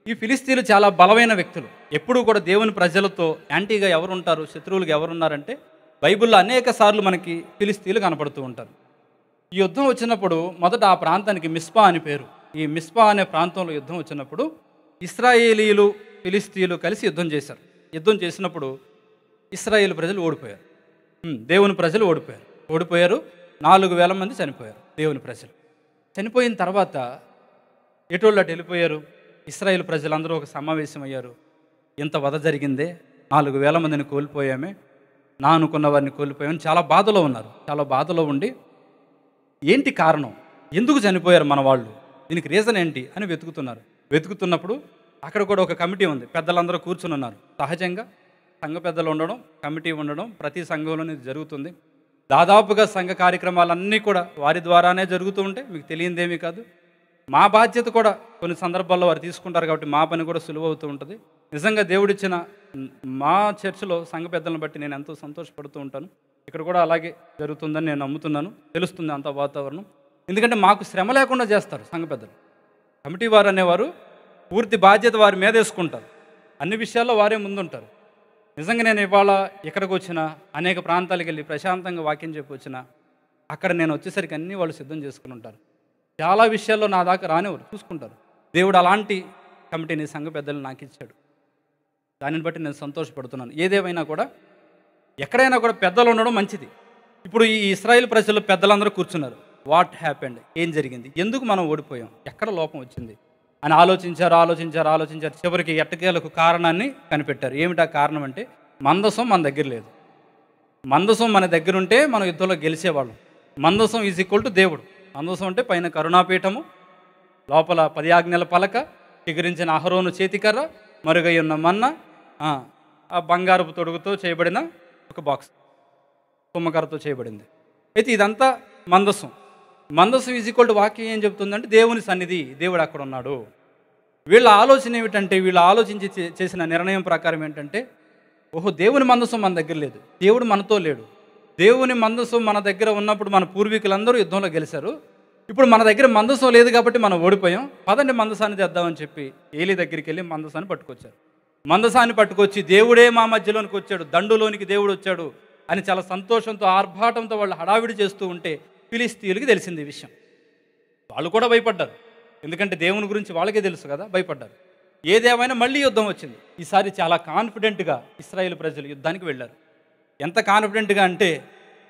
ఈ ఫిలిస్తీన్లు చాలా బలమైన వ్యక్తులు. ఎప్పుడూ కూడా దేవుని ప్రజలతో యాంటీగా ఎవరుంటారు, శత్రువులుగా ఎవరున్నారంటే బైబిల్లో అనేక సార్లు మనకి ఫిలిస్తీన్లు కనపడుతూ ఉంటారు. ఈ యుద్ధం వచ్చినప్పుడు మొదట ఆ ప్రాంతానికి మిస్పా అని పేరు. ఈ మిస్పా అనే ప్రాంతంలో యుద్ధం వచ్చినప్పుడు ఇశ్రాయేలీలు ఫిలిస్తీన్లు కలిసి యుద్ధం చేశారు. యుద్ధం చేసినప్పుడు ఇశ్రాయేలు ప్రజలు ఓడిపోయారు. దేవుని ప్రజలు ఓడిపోయారు. 4,000 మంది చనిపోయారు. దేవుని ప్రజలు చనిపోయిన తర్వాత ఎటోళ్ళు అటు వెళ్ళిపోయారు. ఇశ్రాయేలు ప్రజలందరూ ఒక సమావేశం అయ్యారు. ఇంత వధ జరిగిందే, 4,000 మందిని కోల్పోయామే, నా అనుకున్న వారిని కోల్పోయామని చాలా బాధలో ఉన్నారు. చాలా బాధలో ఉండి ఏంటి కారణం, ఎందుకు చనిపోయారు మన వాళ్ళు, దీనికి రీజన్ ఏంటి అని వెతుకుతున్నప్పుడు అక్కడ కూడా ఒక కమిటీ ఉంది. పెద్దలందరూ కూర్చుని ఉన్నారు. సహజంగా సంఘ పెద్దలు ఉండడం, కమిటీ ఉండడం ప్రతి సంఘంలోనే జరుగుతుంది. దాదాపుగా సంఘ కార్యక్రమాలన్నీ కూడా వారి ద్వారానే జరుగుతూ ఉంటాయి. మీకు తెలియనిదేమీ కాదు. మా బాధ్యత కూడా కొన్ని సందర్భాల్లో వారు తీసుకుంటారు కాబట్టి మా పని కూడా సులువవుతూ ఉంటుంది. నిజంగా దేవుడిచ్చిన మా చర్చిలో సంఘ పెద్దలను బట్టి నేను ఎంతో సంతోషపడుతూ ఉంటాను. ఇక్కడ కూడా అలాగే జరుగుతుందని నేను నమ్ముతున్నాను. తెలుస్తుంది అంత వాతావరణం. ఎందుకంటే మాకు శ్రమ లేకుండా చేస్తారు సంఘ పెద్దలు. కమిటీ వారు అనేవారు పూర్తి బాధ్యత వారి మీద వేసుకుంటారు. అన్ని విషయాల్లో వారే ముందుంటారు. నిజంగా నేను ఇవాళ ఇక్కడికి వచ్చిన అనేక ప్రాంతాలకు వెళ్ళి ప్రశాంతంగా వాక్యం చెప్పి వచ్చిన అక్కడ నేను వచ్చేసరికి అన్నీ వాళ్ళు సిద్ధం చేసుకుని ఉంటారు. చాలా విషయాల్లో నా దాకా రానివారు, చూసుకుంటారు. దేవుడు అలాంటి కమిటీని సంఘ పెద్దలు నాకు ఇచ్చాడు. దానిని బట్టి నేను సంతోషపడుతున్నాను. ఏదేమైనా కూడా ఎక్కడైనా కూడా పెద్దలు ఉండడం మంచిది. ఇప్పుడు ఈ ఇశ్రాయేల్ ప్రజలు పెద్దలందరూ కూర్చున్నారు. వాట్ హ్యాపెండ్, ఏం జరిగింది, ఎందుకు మనం ఓడిపోయాం, ఎక్కడ లోపం వచ్చింది, అని ఆలోచించారు. చివరికి ఎట్టకేలకు కారణాన్ని కనిపెట్టారు. ఏమిటా కారణం అంటే మందసం మన దగ్గర లేదు. మందసం మన దగ్గర ఉంటే మనం యుద్ధంలో గెలిచేవాళ్ళం. మందసం ఈజ్ ఈక్వల్ టు దేవుడు. మందసం అంటే పైన కరుణాపీఠము, లోపల 10 ఆజ్ఞల పలక, చిగురించిన అహరోను చేతికర్ర, మరుగై ఉన్న మన్న, ఆ బంగారపు తొడుగుతో చేయబడిన ఒక బాక్స్, తుమ్మకర్రతో చేయబడింది. అయితే ఇదంతా మందసం. మందసం ఈజ్ ఈక్వల్ టు వాక్యం ఏం చెప్తుందంటే దేవుని సన్నిధి, దేవుడు అక్కడ ఉన్నాడు. వీళ్ళ ఆలోచన ఏమిటంటే, వీళ్ళు ఆలోచించి చేసిన నిర్ణయం ప్రకారం ఏంటంటే, ఓహో దేవుని మందసం మన దగ్గర లేదు, దేవుడు మనతో లేడు. దేవుని మందసం మన దగ్గర ఉన్నప్పుడు మన పూర్వీకులందరూ యుద్ధంలో గెలిచారు. ఇప్పుడు మన దగ్గర మందసం లేదు కాబట్టి మనం ఓడిపోయాం. పదండి మందసాన్ని తెద్దామని చెప్పి ఏలీ దగ్గరికి వెళ్ళి మందసాన్ని పట్టుకొచ్చారు. మందసాన్ని పట్టుకొచ్చి దేవుడే మా మధ్యలోనికి వచ్చాడు, దండులోనికి దేవుడు వచ్చాడు అని చాలా సంతోషంతో ఆర్భాటంతో వాళ్ళు హడావిడి చేస్తూ ఉంటే ఫిలిస్తీయులకి తెలిసింది ఈ విషయం. వాళ్ళు కూడా భయపడ్డారు. ఎందుకంటే దేవుని గురించి వాళ్ళకే తెలుసు కదా, భయపడ్డారు. ఏదేమైనా మళ్ళీ యుద్ధం వచ్చింది. ఈసారి చాలా కాన్ఫిడెంట్గా ఇశ్రాయేలు ప్రజలు యుద్ధానికి వెళ్ళారు. ఎంత కాన్ఫిడెంట్గా అంటే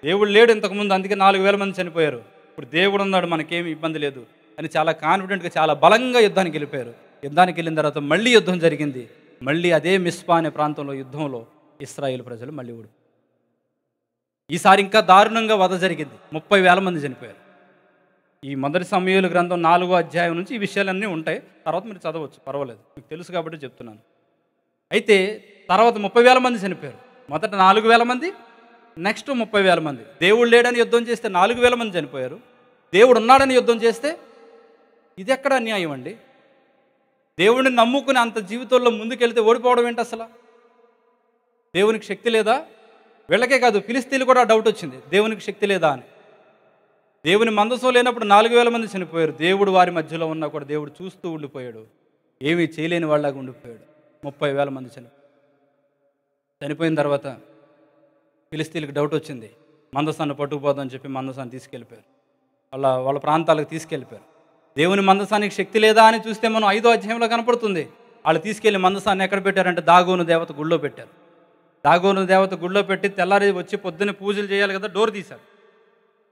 దేవుడు లేడు ఇంతకుముందు, అందుకే 4000 మంది చనిపోయారు. ఇప్పుడు దేవుడు ఉన్నాడు, మనకేమి ఇబ్బంది లేదు అని చాలా కాన్ఫిడెంట్గా, చాలా బలంగా యుద్ధానికి వెళ్ళిపోయారు. యుద్ధానికి వెళ్ళిన తర్వాత మళ్ళీ యుద్ధం జరిగింది. మళ్ళీ అదే మిస్పా అనే ప్రాంతంలో యుద్ధంలో ఇశ్రాయేలు ప్రజలు మళ్ళీ ఓడిపోయారు. ఈసారి ఇంకా దారుణంగా వధ జరిగింది. 30,000 మంది చనిపోయారు. ఈ మొదటి సమూయేలు గ్రంథం 4వ అధ్యాయం నుంచి ఈ విషయాలన్నీ ఉంటాయి. తర్వాత మీరు చదవచ్చు, పర్వాలేదు, మీకు తెలుసు కాబట్టి చెప్తున్నాను. అయితే తర్వాత 30,000 మంది చనిపోయారు. మొదట 4,000 మంది, నెక్స్ట్ 30,000 మంది. దేవుడు లేడని యుద్ధం చేస్తే 4,000 మంది చనిపోయారు. దేవుడు ఉన్నాడని యుద్ధం చేస్తే ఇది ఎక్కడ అన్యాయం అండి? దేవుడిని నమ్ముకుని అంత జీవితంలో ముందుకెళ్తే ఓడిపోవడం ఏంటి అసలు? దేవునికి శక్తి లేదా? వీళ్ళకే కాదు, ఫిలిస్తీన్లు కూడా డౌట్ వచ్చింది, దేవునికి శక్తి లేదా అని. దేవుని మందసం లేనప్పుడు 4,000 మంది చనిపోయారు. దేవుడు వారి మధ్యలో ఉన్నా కూడా దేవుడు చూస్తూ ఉండిపోయాడు, ఏమీ చేయలేని వాళ్ళగా ఉండిపోయాడు. 30,000 మంది చనిపోయిన తర్వాత ఫిలిస్తీన్లకు డౌట్ వచ్చింది, మందసాన్ని పట్టుకుపోదని చెప్పి మందసాన్ని తీసుకెళ్ళిపోయారు. వాళ్ళ ప్రాంతాలకు తీసుకెళ్ళిపోయారు. దేవుని మందసానికి శక్తి లేదా అని చూస్తే మనం 5వ అధ్యాయంలో కనపడుతుంది. వాళ్ళు తీసుకెళ్లి మందసాన్ని ఎక్కడ పెట్టారంటే దాగోను దేవత గుళ్ళో పెట్టారు. దాగోను దేవత గుళ్ళో పెట్టి తెల్లారి వచ్చి పొద్దున్నే పూజలు చేయాలి కదా, డోర్ తీశారు.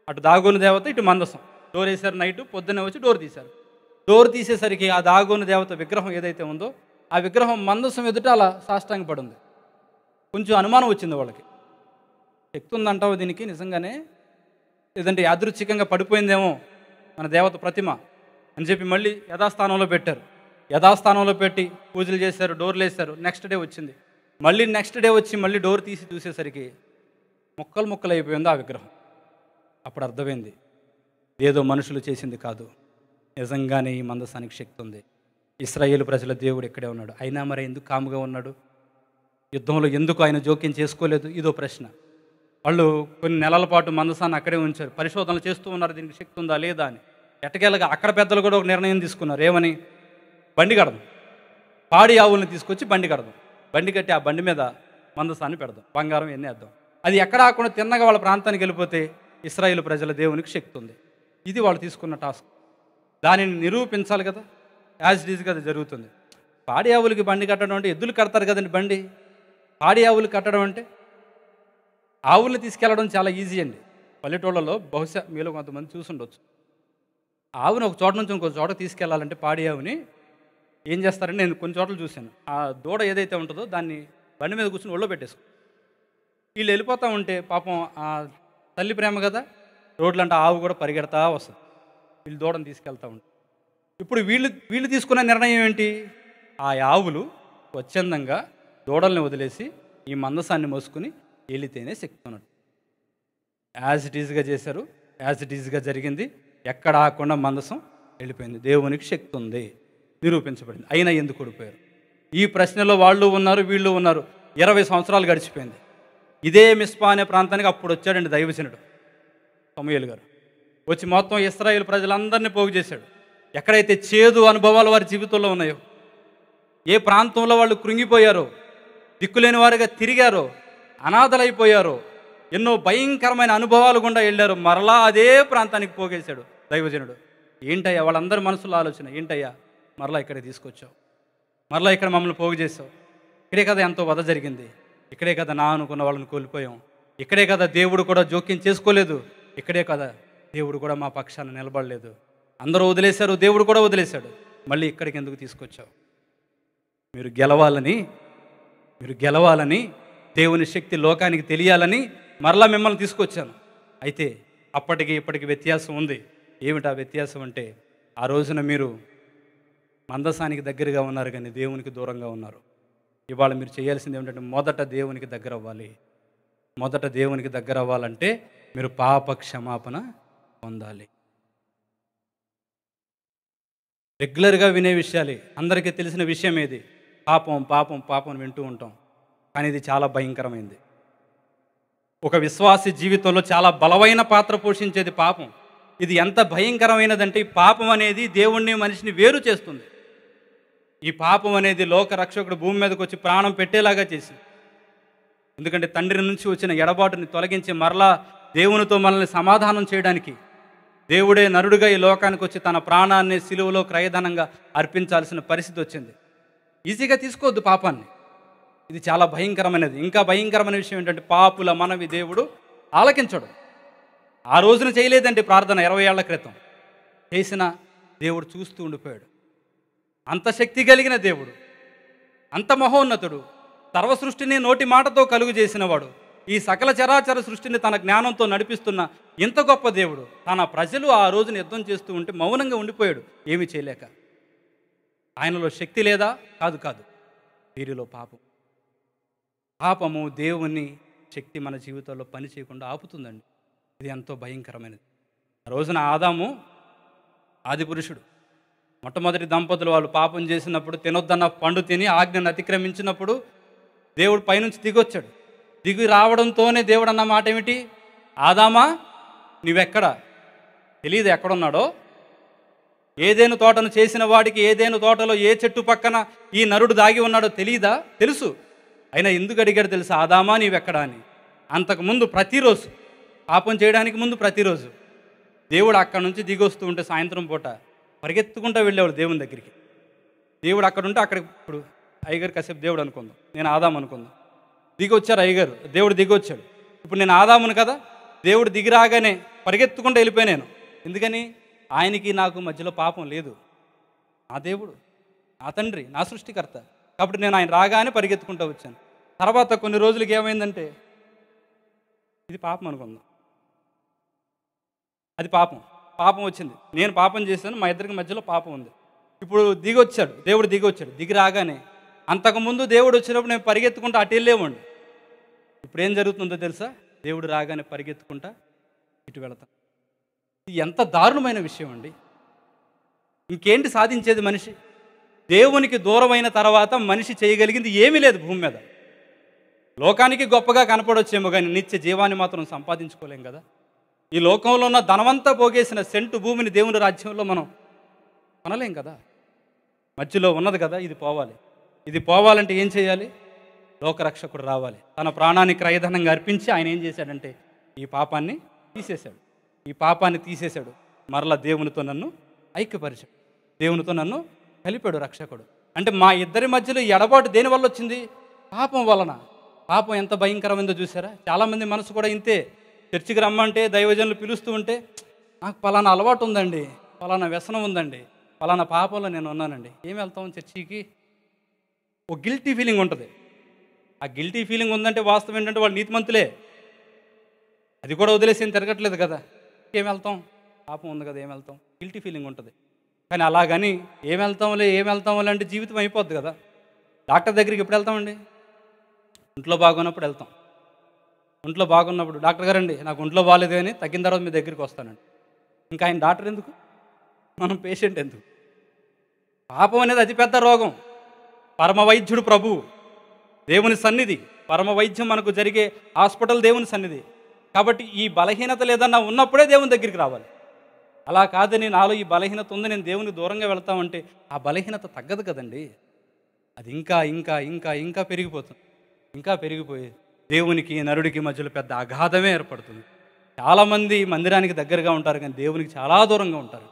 అటు దాగోను దేవత, ఇటు మందసం. డోర్ వేశారు, నైట్ పొద్దున్నే వచ్చి డోర్ తీశారు. డోర్ తీసేసరికి ఆ దాగోను దేవత విగ్రహం ఏదైతే ఉందో ఆ విగ్రహం మందసం ఎదుట అలా సాష్టాంగపడి ఉంది. కొంచెం అనుమానం వచ్చింది వాళ్ళకి, శక్తి ఉందంటావు దీనికి నిజంగానే, లేదంటే యాదృచ్ఛికంగా పడిపోయిందేమో మన దేవత ప్రతిమ అని చెప్పి మళ్ళీ యథాస్థానంలో పెట్టారు. యథాస్థానంలో పెట్టి పూజలు చేశారు, డోర్లు వేశారు. నెక్స్ట్ డే వచ్చింది, మళ్ళీ నెక్స్ట్ డే వచ్చి మళ్ళీ డోర్ తీసి చూసేసరికి ముక్కలు అయిపోయింది ఆ విగ్రహం. అప్పుడు అర్థమైంది, ఏదో మనుషులు చేసింది కాదు, నిజంగానే ఈ మందసానికి శక్తి ఉంది. ఇశ్రాయేలు ప్రజల దేవుడు ఇక్కడే ఉన్నాడు. అయినా మరి ఎందుకు కాముగా ఉన్నాడు? యుద్ధంలో ఎందుకు ఆయన జోక్యం చేసుకోలేదు? ఇదో ప్రశ్న. వాళ్ళు కొన్ని నెలల పాటు మందసాన్ని అక్కడే ఉంచారు, పరిశోధనలు చేస్తూ ఉన్నారు, దీనికి శక్తి ఉందా లేదా అని. ఎట్టకేళ్ళగా అక్కడ పెద్దలు కూడా ఒక నిర్ణయం తీసుకున్నారు. ఏమని? బండి కడదాం, పాడి ఆవుల్ని తీసుకొచ్చి బండి కడదాం, బండి కట్టి ఆ బండి మీద మందసాన్ని పెడదాం, బంగారం ఎన్ని వేద్దాం. అది ఎక్కడ ఆకుండా తిన్నగా వాళ్ళ ప్రాంతానికి వెళ్ళిపోతే ఇశ్రాయేలు ప్రజల దేవునికి శక్తి ఉంది. ఇది వాళ్ళు తీసుకున్న టాస్క్. దానిని నిరూపించాలి కదా, యాజ్ ఇట్ ఈజ్గా అది జరుగుతుంది. పాడి ఆవులకి బండి కట్టడం అంటే ఎద్దులు కడతారు కదండి బండి. పాడి ఆవులు కట్టడం అంటే ఆవుల్ని తీసుకెళ్ళడం చాలా ఈజీ అండి. పల్లెటూళ్ళలో బహుశా మీలో కొంతమంది చూసుండొచ్చు. ఆవుని ఒక చోట నుంచి ఇంకో చోట తీసుకెళ్ళాలంటే పాడి ఆవుని ఏం చేస్తారంటే, నేను కొన్ని చోట్ల చూశాను, ఆ దూడ ఏదైతే ఉంటుందో దాన్ని బండి మీద కూర్చొని ఒళ్ళో పెట్టేసుకో. వీళ్ళు వెళ్ళిపోతూ ఉంటే పాపం ఆ తల్లి ప్రేమ కదా, రోడ్లంటే ఆవు కూడా పరిగెడతా వస్తుంది, వీళ్ళు దూడని తీసుకెళ్తూ ఉంటారు. ఇప్పుడు వీళ్ళు తీసుకున్న నిర్ణయం ఏంటి? ఆ ఆవులు స్వచ్ఛందంగా దూడల్ని వదిలేసి ఈ మందసాన్ని మోసుకుని వెళితేనే శక్తి ఉన్నట్టు. యాజ్ ఇట్ ఈజ్గా చేశారు, యాజ్ ఇట్ ఈజ్గా జరిగింది. ఎక్కడ ఆకుండా మందసం వెళ్ళిపోయింది. దేవునికి శక్తి ఉంది, నిరూపించబడింది. అయినా ఎందుకు ఓడిపోయారు? ఈ ప్రశ్నలో వాళ్ళు ఉన్నారు, వీళ్ళు ఉన్నారు. 20 సంవత్సరాలు గడిచిపోయింది. ఇదే మిస్పా అనే ప్రాంతానికి అప్పుడు వచ్చాడండి దైవజనుడు సమూయేలు గారు. వచ్చి మొత్తం ఇశ్రాయేలు ప్రజలందరినీ పోగు చేశాడు. ఎక్కడైతే చేదు అనుభవాలు వారి జీవితంలో ఉన్నాయో, ఏ ప్రాంతంలో వాళ్ళు కృంగిపోయారో, దిక్కులేని వారిగా తిరిగారో, అనాథలైపోయారో, ఎన్నో భయంకరమైన అనుభవాలు గుండా వెళ్ళారు, మరలా అదే ప్రాంతానికి పోగేశాడు దైవజనుడు. ఏంటయ్యా వాళ్ళందరి మనసులో ఆలోచన, ఏంటయ్యా మరలా ఇక్కడే తీసుకొచ్చావు, మరలా ఇక్కడ మమ్మల్ని పోగు చేసావు, ఇక్కడే కదా ఎంతో వధ జరిగింది, ఇక్కడే కదా నా అనుకున్న వాళ్ళని కోల్పోయాం, ఇక్కడే కదా దేవుడు కూడా జోక్యం చేసుకోలేదు, ఇక్కడే కదా దేవుడు కూడా మా పక్షాన నిలబడలేదు, అందరూ వదిలేశారు, దేవుడు కూడా వదిలేశాడు, మళ్ళీ ఇక్కడికి ఎందుకు తీసుకొచ్చావు? మీరు గెలవాలని దేవుని శక్తి లోకానికి తెలియాలని మరలా మిమ్మల్ని తీసుకొచ్చాను. అయితే అప్పటికి ఇప్పటికి వ్యత్యాసం ఉంది. ఏమిటా వ్యత్యాసం అంటే, ఆ రోజున మీరు మందసానికి దగ్గరగా ఉన్నారు కానీ దేవునికి దూరంగా ఉన్నారు. ఇవాళ మీరు చేయాల్సింది ఏమిటంటే, మొదట దేవునికి దగ్గర అవ్వాలి. మొదట దేవునికి దగ్గర అవ్వాలంటే మీరు పాప క్షమాపణ పొందాలి. రెగ్యులర్గా వినే విషయాలే, అందరికీ తెలిసిన విషయం ఏది? పాపం పాపం పాపం వింటూ ఉంటాం. కానీ ఇది చాలా భయంకరమైంది. ఒక విశ్వాసి జీవితంలో చాలా బలమైన పాత్ర పోషించేది పాపం. ఇది ఎంత భయంకరమైనదంటే, ఈ పాపం అనేది దేవుణ్ణి మనిషిని వేరు చేస్తుంది. ఈ పాపం అనేది లోకరక్షకుడు భూమి మీదకి వచ్చి ప్రాణం పెట్టేలాగా చేసింది. ఎందుకంటే తండ్రి నుంచి వచ్చిన ఎడబాటుని తొలగించి మరలా దేవునితో మనల్ని సమాధానం చేయడానికి దేవుడే నరుడుగా ఈ లోకానికి వచ్చి తన ప్రాణాన్ని సిలువలో క్రయధనంగా అర్పించాల్సిన పరిస్థితి వచ్చింది. ఈజీగా తీసుకోవద్దు పాపాన్ని. ఇది చాలా భయంకరమైనది. ఇంకా భయంకరమైన విషయం ఏంటంటే, పాపుల మనవి దేవుడు ఆలకించడు. ఆ రోజున చేయలేదండి ప్రార్థన, 20 ఏళ్ల క్రితం చేసిన దేవుడు చూస్తూ ఉండిపోయాడు. అంత శక్తి కలిగిన దేవుడు, అంత మహోన్నతుడు, సర్వ సృష్టిని నోటి మాటతో కలుగు చేసినవాడు, ఈ సకల చరాచర సృష్టిని తన జ్ఞానంతో నడిపిస్తున్న ఇంత గొప్ప దేవుడు, తన ప్రజలు ఆ రోజున యుద్ధం చేస్తూ ఉంటే మౌనంగా ఉండిపోయాడు, ఏమీ చేయలేక. ఆయనలో శక్తి లేదా? కాదు. వీరిలో పాపము దేవుని శక్తి మన జీవితంలో పని చేయకుండా ఆపుతుందండి. ఇది ఎంతో భయంకరమైనది. ఆ రోజున ఆదాము ఆది పురుషుడు, మొట్టమొదటి దంపతులు వాళ్ళు పాపం చేసినప్పుడు తినొద్దన్న పండు తిని ఆజ్ఞను అతిక్రమించినప్పుడు దేవుడు పైనుంచి దిగొచ్చాడు. దిగి రావడంతోనే దేవుడు అన్న మాట ఏమిటి? ఆదామా, నువ్వెక్కడ? తెలియదు ఎక్కడున్నాడో. ఏదేను తోటను చేసిన వాడికి ఏదేను తోటలో ఏ చెట్టు పక్కన ఈ నరుడు దాగి ఉన్నాడో తెలియదా? తెలుసు. అయినా ఎందుకు అడిగాడు తెలుసా? ఆదామా నీవెక్కడా అని. అంతకుముందు ప్రతిరోజు, పాపం చేయడానికి ముందు ప్రతిరోజు దేవుడు అక్కడి నుంచి దిగొస్తూ ఉంటే సాయంత్రం పూట పరిగెత్తుకుంటూ వెళ్ళేవాడు దేవుని దగ్గరికి. దేవుడు అక్కడుంటే అక్కడ, ఇప్పుడు అయ్యగారు కాసేపు దేవుడు అనుకుందాం, నేను ఆదాం అనుకుందాం. దిగొచ్చారు అయ్యగారు, దేవుడు దిగొచ్చాడు. ఇప్పుడు నేను ఆదామును కదా, దేవుడు దిగి రాగానే పరిగెత్తుకుంటూ వెళ్ళిపోయాను నేను. ఎందుకని? ఆయనకి నాకు మధ్యలో పాపం లేదు. నా దేవుడు, నా తండ్రి, నా సృష్టికర్త. కాబట్టి నేను ఆయన రాగానే పరిగెత్తుకుంటూ వచ్చాను. తర్వాత కొన్ని రోజులకి ఏమైందంటే, ఇది పాపం అనుకుందాం, అది పాపం వచ్చింది. నేను పాపం చేశాను, మా ఇద్దరికి మధ్యలో పాపం ఉంది. ఇప్పుడు దిగొచ్చాడు, దేవుడు దిగొచ్చాడు. దిగి రాగానే, అంతకుముందు దేవుడు వచ్చినప్పుడు నేను పరిగెత్తుకుంటూ అటు వెళ్ళేవాడిని. ఇప్పుడు ఏం జరుగుతుందో తెలుసా? దేవుడు రాగానే పరిగెత్తుకుంటా ఇటు వెళతాను. ఇది ఎంత దారుణమైన విషయం అండి. ఇంకేంటి సాధించేది మనిషి? దేవునికి దూరమైన తర్వాత మనిషి చేయగలిగింది ఏమీ లేదు భూమి మీద. లోకానికి గొప్పగా కనపడొచ్చేమో కానీ నిత్య జీవాన్ని మాత్రం సంపాదించుకోలేం కదా. ఈ లోకంలో ఉన్న ధనవంతా పోగేసిన సెంటు భూమిని దేవుని రాజ్యంలో మనం కొనలేం కదా. మధ్యలో ఉన్నది కదా, ఇది పోవాలంటే ఏం చేయాలి? లోకరక్షకుడు రావాలి. తన ప్రాణాన్ని క్రయధనంగా అర్పించి ఆయన ఏం చేశాడంటే ఈ పాపాన్ని తీసేశాడు. మరలా దేవునితో నన్ను ఐక్యపరిచాడు, దేవునితో నన్ను కలిపాడు రక్షకుడు. అంటే మా ఇద్దరి మధ్యలో ఎడబాటు దేనివల్ల వచ్చింది? పాపం వలన. పాపం ఎంత భయంకరమైందో చూసారా? చాలామంది మనసు కూడా ఇంతే. చర్చికి రమ్మంటే దైవజనులు పిలుస్తూ ఉంటే, నాకు పలానా అలవాటు ఉందండి, పలానా వ్యసనం ఉందండి, పలానా పాపంలో నేను ఉన్నానండి, ఏం వెళ్తాం చర్చికి? ఓ గిల్టీ ఫీలింగ్ ఉంటుంది. ఆ గిల్టీ ఫీలింగ్ ఉందంటే వాస్తవం ఏంటంటే వాళ్ళు నీతిమంతులే. అది కూడా వదిలేసి ఏం తిరగట్లేదు కదా, ఏం వెళ్తాం? పాపం ఉంది కదా, ఏం వెళ్తాం? గిల్టీ ఫీలింగ్ ఉంటుంది. కానీ అలాగని ఏం వెళ్తాంలే అంటే జీవితం అయిపోద్ది కదా. డాక్టర్ దగ్గరికి ఎప్పుడు వెళ్తామండి? ఒంట్లో బాగున్నప్పుడు వెళ్తాం. ఒంట్లో బాగున్నప్పుడు డాక్టర్ గారండి నాకు ఒంట్లో బాగాలేదు అని తగ్గిన తర్వాత మీ దగ్గరికి వస్తానండి. ఇంకా ఆయన డాక్టర్ ఎందుకు? మనం పేషెంట్ ఎందుకు? పాపం అనేది అతిపెద్ద రోగం. పరమ వైద్యుడు ప్రభువు, దేవుని సన్నిధి. పరమ వైద్యం మనకు జరిగే హాస్పిటల్ దేవుని సన్నిధి. కాబట్టి ఈ బలహీనత లేదన్నా ఉన్నప్పుడే దేవుని దగ్గరికి రావాలి. అలా కాదని నాలో ఈ బలహీనత ఉంది, నేను దేవునికి దూరంగా వెళ్తామంటే ఆ బలహీనత తగ్గదు కదండి. అది ఇంకా పెరిగిపోతుంది. ఇంకా పెరిగిపోయి దేవునికి నరుడికి మధ్యలో పెద్ద అగాధమే ఏర్పడుతుంది. చాలామంది మందిరానికి దగ్గరగా ఉంటారు కానీ దేవునికి చాలా దూరంగా ఉంటారు.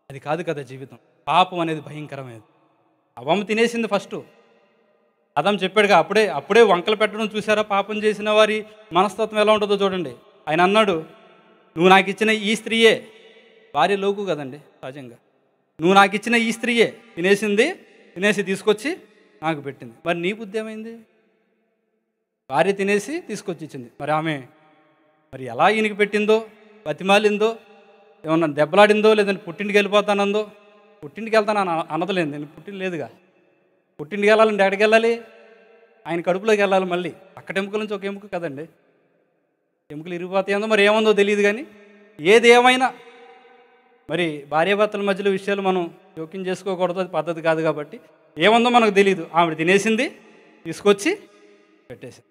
అది కాదు కదా జీవితం. పాపం అనేది భయంకరమైనది. అవ్వమ్మ తినేసింది ఫస్ట్. ఆదాం చెప్పాడుగా, అప్పుడే వంకలు పెట్టడం చూసారా? పాపం చేసిన వారి మనస్తత్వం ఎలా ఉంటుందో చూడండి. ఆయన అన్నాడు, నువ్వు నాకు ఇచ్చిన ఈ స్త్రీయే. భార్య లోకు కదండి సహజంగా. నువ్వు నాకు ఇచ్చిన ఈ స్త్రీయే తినేసి తీసుకొచ్చి నాకు పెట్టింది. మరి నీ బుద్ధి ఏమైంది? భార్య తినేసి తీసుకొచ్చి ఇచ్చింది, మరి ఆమె మరి ఎలా ఈయనకి పెట్టిందో, బతిమాలిందో, ఏమన్నా దెబ్బలాడిందో, లేదంటే పుట్టింటికి వెళ్ళిపోతానందో. పుట్టింటికి వెళ్తాను అనదలేదు, నేను పుట్టింటి లేదుగా. పుట్టింటికి వెళ్ళాలంటే ఎక్కడికి వెళ్ళాలి? ఆయన కడుపులోకి వెళ్ళాలి. మళ్ళీ అక్కడ ఎముకల నుంచి ఒక ఎముక కదండి, ఎముకలు ఇరిగిపోతాయిందో మరి ఏముందో తెలియదు. కానీ ఏది ఏమైనా మరి భార్యాభర్తల మధ్యలో విషయాలు మనం జోక్యం చేసుకోకూడదు, అది పద్ధతి కాదు. కాబట్టి ఏముందో మనకు తెలియదు. ఆవిడ తినేసింది, తీసుకొచ్చి పెట్టేసింది.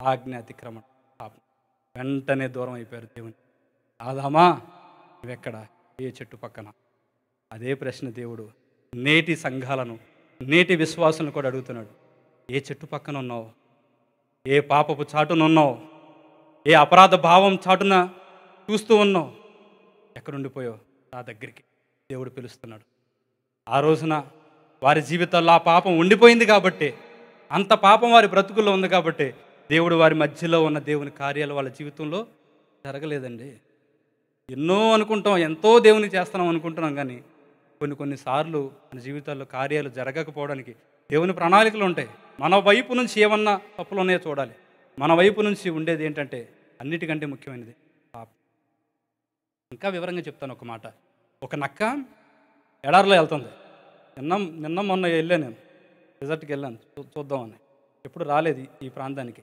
ఆజ్ఞ అతిక్రమణ పాపం. వెంటనే దూరం అయిపోయారు దేవుని. ఆదామా నువ్వెక్కడ? ఏ చెట్టు పక్కన? అదే ప్రశ్న దేవుడు నేటి సంఘాలను, నేటి విశ్వాసులను కూడా అడుగుతున్నాడు. ఏ చెట్టు పక్కన ఉన్నావు? ఏ పాపపు చాటున ఉన్నావు? ఏ అపరాధ భావం చాటున చూస్తూ ఉన్నావు? ఎక్కడుండిపోయావు? నా దగ్గరికి దేవుడు పిలుస్తున్నాడు. ఆ రోజున వారి జీవితాల్లో ఆ పాపం ఉండిపోయింది కాబట్టి, అంత పాపం వారి బ్రతుకుల్లో ఉంది కాబట్టి దేవుడు వారి మధ్యలో ఉన్న దేవుని కార్యాలు వాళ్ళ జీవితంలో జరగలేదండి. ఎన్నో అనుకుంటాం, ఎంతో దేవునికి చేస్తున్నాం అనుకుంటున్నాం. కానీ కొన్నిసార్లు మన జీవితాల్లో కార్యాలు జరగకపోవడానికి దేవుని ప్రణాళికలు ఉంటాయి. మన వైపు నుంచి ఏమన్నా తప్పులు ఉన్నాయో చూడాలి. మన వైపు నుంచి ఉండేది ఏంటంటే అన్నిటికంటే ముఖ్యమైనది పాపం. ఇంకా వివరంగా చెప్తాను ఒక మాట. ఒక నక్క ఎడారిలో వెళ్తుంది. నిన్న మొన్న వెళ్ళాను, నేను రిజర్ట్కి వెళ్ళాను చూద్దామని. ఎప్పుడు రాలేదు ఈ ప్రాంతానికి.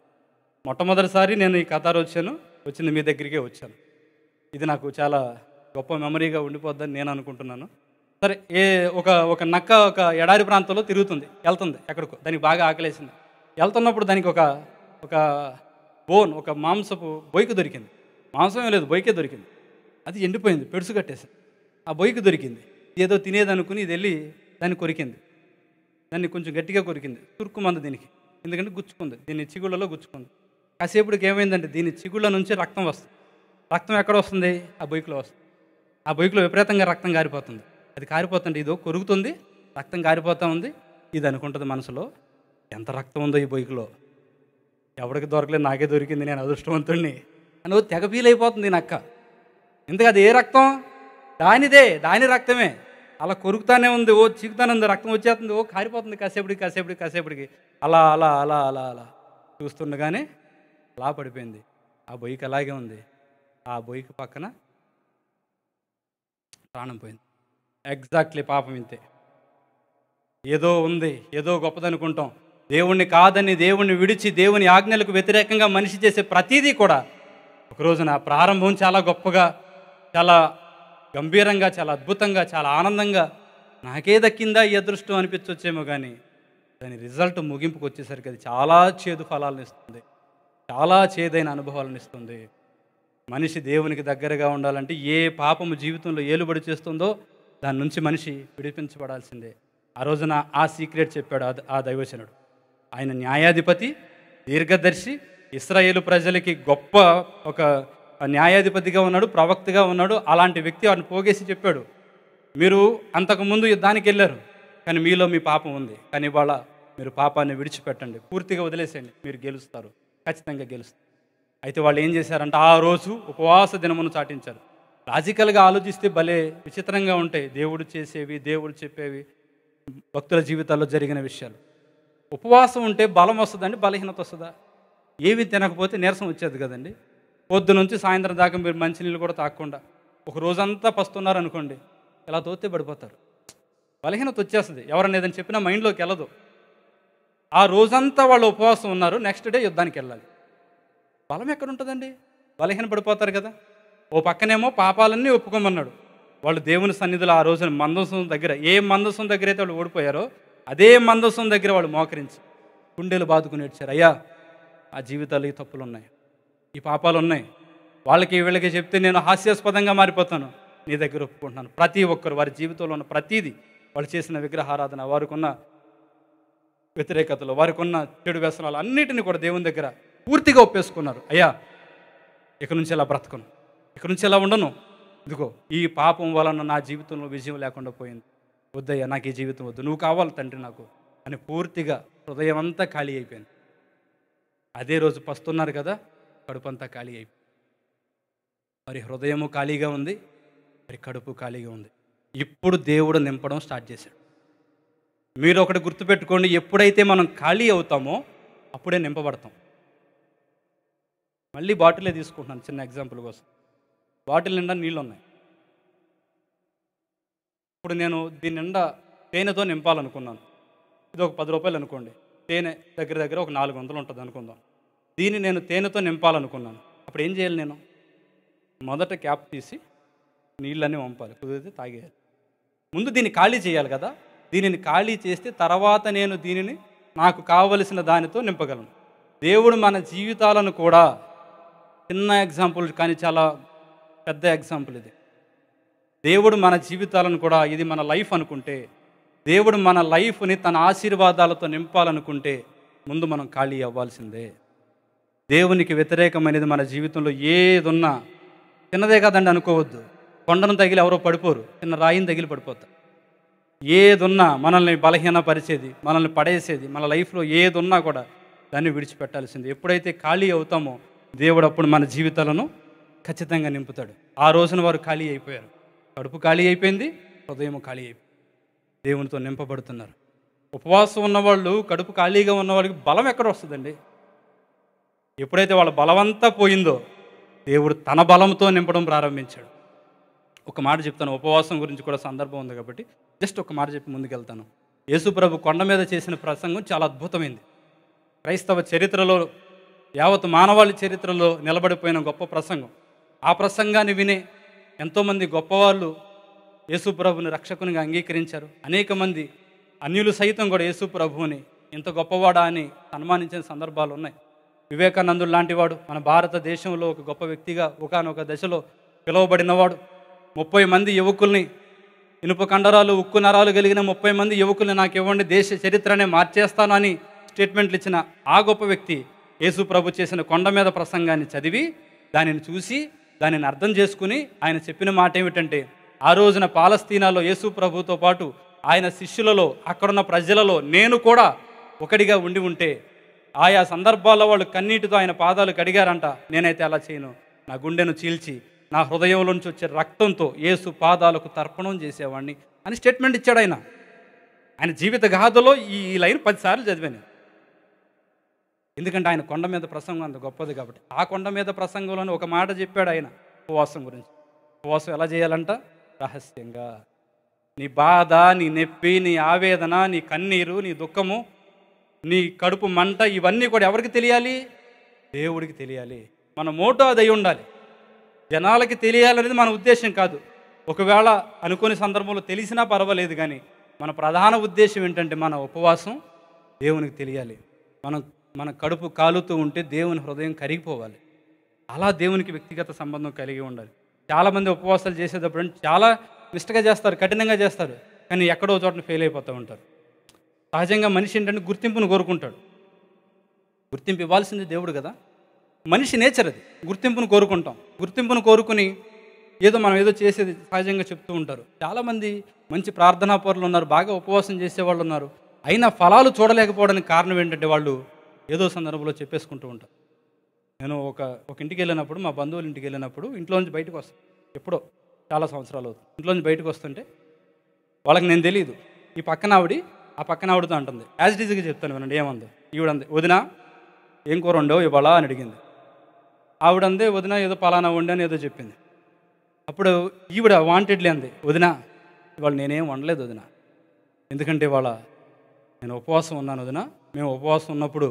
మొట్టమొదటిసారి నేను ఈ కతారు వచ్చింది మీ దగ్గరికే వచ్చాను. ఇది నాకు చాలా గొప్ప మెమరీగా ఉండిపోద్దని నేను అనుకుంటున్నాను. సరే, ఒక నక్క ఒక ఎడారి ప్రాంతంలో వెళ్తుంది ఎక్కడికో. దానికి బాగా ఆకలేసింది. వెళ్తున్నప్పుడు దానికి ఒక బోన్, ఒక మాంసపు బొయ్యికి దొరికింది. మాంసమే లేదు, బొయ్యికే దొరికింది. అది ఎండిపోయింది, పెడుసు కట్టేసింది. ఆ బొయ్యికి దొరికింది. ఏదో తినేదనుకుని ఇది వెళ్ళి దాన్ని కొరికింది. దాన్ని కొంచెం గట్టిగా కొరికింది. తురుక్కుమంది దీనికి, ఎందుకంటే గుచ్చుకుంది, దీన్ని చిగుళ్ళలో గుచ్చుకుంది. కాసేపటికి ఏమైందంటే దీని చిగుళ్ళ నుంచి రక్తం వస్తుంది. రక్తం ఎక్కడ వస్తుంది? ఆ బొయ్యిలో వస్తుంది. ఆ బొయ్యిలో విపరీతంగా రక్తం కారిపోతుంది. అది కారిపోతుంది, ఇదో కొరుకుతుంది, రక్తం కారిపోతూ ఉంది. ఇది అనుకుంటుంది మనసులో, ఎంత రక్తం ఉందో ఈ బొయ్యిలో, ఎవరికి దొరకలేదు, నాకే దొరికింది, నేను అదృష్టవంతుడిని అని తెగ ఫీల్ అయిపోతుంది నక్క. ఎందుకు? అది ఏ రక్తం? దాని రక్తమే. అలా కొరుకుతానే ఉంది, చీకుతానే ఉంది, రక్తం వచ్చేస్తుంది, కారిపోతుంది. కాసేపటికి అలా అలా అలా అలా అలా చూస్తుండగానే అలా పడిపోయింది. ఆ బొయ్యికి అలాగే ఉంది. ఆ బొయ్యికి పక్కన ప్రాణం పోయింది. ఎగ్జాక్ట్లీ పాపం ఇంతే. ఏదో ఉంది, ఏదో గొప్పదనుకుంటాం. దేవుణ్ణి కాదని, దేవుణ్ణి విడిచి, దేవుని ఆజ్ఞలకు వ్యతిరేకంగా మనిషి చేసే ప్రతీదీ కూడా ఒక రోజున ప్రారంభం చాలా గొప్పగా, చాలా గంభీరంగా, చాలా అద్భుతంగా, చాలా ఆనందంగా, నాకే దక్కిందా ఈ అదృష్టం అనిపించవచ్చేమో. కానీ దాని రిజల్ట్ ముగింపుకు వచ్చేసరికి అది చాలా చేదు ఫలాలను ఇస్తుంది, చాలా చేదైన అనుభవాలను ఇస్తుంది. మనిషి దేవునికి దగ్గరగా ఉండాలంటే ఏ పాపము జీవితంలో ఏలుబడి చేస్తుందో దాని నుంచి మనిషి విడిపించబడాల్సిందే. ఆ రోజున ఆ సీక్రెట్ చెప్పాడు ఆ దైవజనుడు. ఆయన న్యాయాధిపతి, దీర్ఘదర్శి, ఇశ్రాయేలు ప్రజలకి గొప్ప ఒక న్యాయాధిపతిగా ఉన్నాడు, ప్రవక్తగా ఉన్నాడు. అలాంటి వ్యక్తి వాడిని పోగేసి చెప్పాడు, మీరు అంతకుముందు యుద్ధానికి వెళ్ళారు, కానీ మీలో మీ పాపం ఉంది. కానీ ఇవాళ మీరు పాపాన్ని విడిచిపెట్టండి, పూర్తిగా వదిలేసేయండి, మీరు గెలుస్తారు, ఖచ్చితంగా గెలుస్తారు. అయితే వాళ్ళు ఏం చేశారంటే ఆ రోజు ఉపవాస దినమును చాటించారు. లాజికల్గా ఆలోచిస్తే భలే విచిత్రంగా ఉంటాయి దేవుడు చేసేవి, దేవుడు చెప్పేవి, భక్తుల జీవితాల్లో జరిగిన విషయాలు. ఉపవాసం ఉంటే బలం వస్తుందండి, బలహీనత వస్తుందా? ఏవి తినకపోతే నీరసం వచ్చేది కదండి. పొద్దు నుంచి సాయంత్రం దాకా మీరు మంచినీళ్ళు కూడా తాగకుండా ఒక రోజంతా పస్తున్నారనుకోండి, ఇలా తోస్తే పడిపోతారు, బలహీనత వచ్చేస్తుంది. ఎవరన్నా ఏదైనా చెప్పినా మైండ్లోకి వెళ్ళదు. ఆ రోజంతా వాళ్ళు ఉపవాసం ఉన్నారు, నెక్స్ట్ డే యుద్ధానికి వెళ్ళాలి. బలం ఎక్కడుంటుందండి? బలహీన పడిపోతారు కదా. ఓ పక్కనేమో పాపాలన్నీ ఒప్పుకోమన్నాడు. వాళ్ళు దేవుని సన్నిధిలో ఆ రోజున మందసం దగ్గర, ఏ మందసం దగ్గర అయితే వాళ్ళు ఓడిపోయారో అదే మందసం దగ్గర వాళ్ళు మోకరించి గుండెలు బాదుకుని ఏడ్చారు, అయ్యా ఆ జీవితాలు ఈ తప్పులు ఉన్నాయి, ఈ పాపాలు ఉన్నాయి, వాళ్ళకి వీళ్ళకి చెప్తే నేను హాస్యాస్పదంగా మారిపోతాను, నీ దగ్గర ఒప్పుకుంటున్నాను. ప్రతి ఒక్కరు వారి జీవితంలో ఉన్న ప్రతీది, వాళ్ళు చేసిన విగ్రహారాధన, వారికి ఉన్న వ్యతిరేకతలు, వారికి ఉన్న చెడు వ్యసనాలు అన్నిటిని కూడా దేవుని దగ్గర పూర్తిగా ఒప్పేసుకున్నారు. అయ్యా ఇక నుంచి ఎలా బ్రతకను, ఇక నుంచి ఎలా ఉండను, ఇదిగో ఈ పాపం వలన నా జీవితంలో విజయం లేకుండా పోయింది, వద్దయ్యా నాకు ఈ జీవితం వద్దు, నువ్వు కావాలి తండ్రి నాకు అని పూర్తిగా హృదయం అంతా ఖాళీ అయిపోయింది. అదే రోజు పస్తున్నారు కదా, కడుపంతా ఖాళీ అయిపోయింది. మరి హృదయము ఖాళీగా ఉంది, మరి కడుపు ఖాళీగా ఉంది. ఇప్పుడు దేవుడు నింపడం స్టార్ట్ చేశాడు. మీరు ఒకటి గుర్తుపెట్టుకోండి, ఎప్పుడైతే మనం ఖాళీ అవుతామో అప్పుడే నింపబడతాం. మళ్ళీ బాటిలే తీసుకుంటున్నాను చిన్న ఎగ్జాంపుల్ కోసం. బాటిల్ నిండా నీళ్ళు ఉన్నాయి. ఇప్పుడు నేను దీని నిండా తేనెతో నింపాలనుకున్నాను. ఇది ఒక 10 రూపాయలు అనుకోండి. తేనె దగ్గర దగ్గర ఒక 400 ఉంటుంది అనుకుందాం. దీన్ని నేను తేనెతో నింపాలనుకున్నాను. అప్పుడు ఏం చేయాలి? నేను మొదట క్యాప్ తీసి నీళ్ళన్నీ వంపాలి, కుదిరితే తాగేయాలి. ముందు దీన్ని ఖాళీ చేయాలి కదా. దీనిని ఖాళీ చేస్తే తర్వాత నేను దీనిని నాకు కావలసిన దానితో నింపగలను. దేవుడు మన జీవితాలను కూడా, చిన్న ఎగ్జాంపుల్ కానీ చాలా పెద్ద ఎగ్జాంపుల్ ఇది. దేవుడు మన జీవితాలను కూడా, ఇది మన లైఫ్ అనుకుంటే, దేవుడు మన లైఫ్ని తన ఆశీర్వాదాలతో నింపాలనుకుంటే ముందు మనం ఖాళీ అవ్వాల్సిందే. దేవునికి వ్యతిరేకమైనది మన జీవితంలో ఏదున్నా చిన్నదే కదండి అనుకోవద్దు. కొండను తగిలి ఎవరో పడిపోరు, చిన్న రాయిని తగిలి పడిపోతారు. ఏదున్నా మనల్ని బలహీనపరిచేది, మనల్ని పడేసేది, మన లైఫ్లో ఏదున్నా కూడా దాన్ని విడిచిపెట్టాల్సింది. ఎప్పుడైతే ఖాళీ అవుతామో దేవుడు అప్పుడు మన జీవితాలను ఖచ్చితంగా నింపుతాడు. ఆ రోజున వారు ఖాళీ అయిపోయారు. కడుపు ఖాళీ అయిపోయింది, హృదయం ఖాళీ అయిపోయింది. దేవునితో నింపబడుతున్నారు. ఉపవాసం ఉన్నవాళ్ళు, కడుపు ఖాళీగా ఉన్న వాళ్ళకి బలం ఎక్కడ వస్తుందండి? ఎప్పుడైతే వాళ్ళ బలమంతా పోయిందో దేవుడు తన బలంతో నింపడం ప్రారంభించాడు. ఒక మాట చెప్తాను, ఉపవాసం గురించి కూడా సందర్భం ఉంది కాబట్టి జస్ట్ ఒక మాట చెప్పి ముందుకెళ్తాను. యేసుప్రభు కొండ మీద చేసిన ప్రసంగం చాలా అద్భుతమైంది. క్రైస్తవ చరిత్రలో, యావత్ మానవాళి చరిత్రలో నిలబడిపోయిన గొప్ప ప్రసంగం. ఆ ప్రసంగాన్ని వినే ఎంతోమంది గొప్పవాళ్ళు యేసుప్రభుని రక్షకునిగా అంగీకరించారు. అనేక మంది అన్యులు సైతం కూడా యేసుప్రభుని ఇంత గొప్పవాడా అని సన్మానించిన సందర్భాలు ఉన్నాయి. వివేకానందుడు లాంటివాడు మన భారతదేశంలో ఒక గొప్ప వ్యక్తిగా ఒకానొక దశలో పిలువబడినవాడు. 30 మంది యువకుల్ని, ఇనుప కండరాలు, ఉక్కు నరాలు కలిగిన 30 మంది యువకుల్ని నాకు ఇవ్వండి, దేశ చరిత్రనే మార్చేస్తాను అని స్టేట్మెంట్లు ఇచ్చిన ఆ గొప్ప వ్యక్తి యేసు ప్రభు చేసిన కొండ మీద ప్రసంగాన్ని చదివి దానిని చూసి దానిని అర్థం చేసుకుని ఆయన చెప్పిన మాట ఏమిటంటే, ఆ రోజున పాలస్తీనాలో యేసు ప్రభుతో పాటు ఆయన శిష్యులలో, అక్కడున్న ప్రజలలో నేను కూడా ఒకటిగా ఉండి ఉంటే ఆయా సందర్భాల్లో వాళ్ళు కన్నీటితో ఆయన పాదాలు కడిగారంట. నేనైతే అలా చేయను. నా గుండెను చీల్చి నా హృదయంలో నుంచి వచ్చే రక్తంతో యేసు పాదాలకు తర్పణం చేసేవాడిని అని స్టేట్మెంట్ ఇచ్చాడు ఆయన. ఆయన జీవిత గాథలో ఈ లైన్ 10 సార్లు చదివాను. ఎందుకంటే ఆయన కొండ మీద ప్రసంగం అంత గొప్పది కాబట్టి. ఆ కొండ మీద ప్రసంగంలోనే ఒక మాట చెప్పాడు ఆయన ఉపవాసం గురించి. ఉపవాసం ఎలా చేయాలంట? రహస్యంగా. నీ బాధ, నీ నొప్పి, నీ ఆవేదన, నీ కన్నీరు, నీ దుఃఖము, నీ కడుపు మంట, ఇవన్నీ కూడా ఎవరికి తెలియాలి? దేవుడికి తెలియాలి. మన మోటో అది అయి ఉండాలి. జనాలకి తెలియాలనేది మన ఉద్దేశం కాదు. ఒకవేళ అనుకోని సందర్భంలో తెలిసినా పర్వాలేదు, కానీ మన ప్రధాన ఉద్దేశం ఏంటంటే మన ఉపవాసం దేవునికి తెలియాలి. మన కడుపు కాలుతూ ఉంటే దేవుని హృదయం కరిగిపోవాలి. అలా దేవునికి వ్యక్తిగత సంబంధం కలిగి ఉండాలి. చాలామంది ఉపవాసాలు చేసేటప్పుడు చాలా నిష్టగా చేస్తారు, కఠినంగా చేస్తారు, కానీ ఎక్కడో చోటన ఫెయిల్ అయిపోతూ ఉంటారు. సహజంగా మనిషి ఏంటంటే గుర్తింపును కోరుకుంటాడు. గుర్తింపు ఇవ్వాల్సింది దేవుడు కదా. మనిషి నేచర్ అది. గుర్తింపును కోరుకుంటాం. గుర్తింపును కోరుకుని మనం ఏదో చేసేది సహజంగా చెప్తూ ఉంటారు. చాలామంది మంచి ప్రార్థనా పరులు ఉన్నారు, బాగా ఉపవాసం చేసేవాళ్ళు ఉన్నారు. అయినా ఫలాలు చూడలేకపోవడానికి కారణం ఏంటంటే వాళ్ళు ఏదో సందర్భంలో చెప్పేసుకుంటూ ఉంటారు. నేను ఒక ఇంటికి వెళ్ళినప్పుడు, మా బంధువుల ఇంటికి వెళ్ళినప్పుడు, ఇంట్లోంచి బయటకు వస్తాను. ఎప్పుడో చాలా సంవత్సరాలు అవుతుంది. ఇంట్లోంచి బయటకు వస్తుంటే వాళ్ళకి నేను తెలియదు. ఈ పక్కన ఆవిడ ఆ పక్కన ఆవిడతో అంటుంది. యాజ్ ఇట్ ఈజ్గా చెప్తాను వినండి ఏమంది. ఈవిడంది, వదినా ఏం కూర వండావు ఇవాళ అని అడిగింది. ఆవిడందే, వదిన ఏదో పలానా వండాను ఏదో చెప్పింది. అప్పుడు ఈవిడ వాంటెడ్లీ అంది, వదినా ఇవాళ నేనేం వండలేదు వదిన, ఎందుకంటే ఇవాళ నేను ఉపవాసం ఉన్నాను వదిన, మేము ఉపవాసం ఉన్నప్పుడు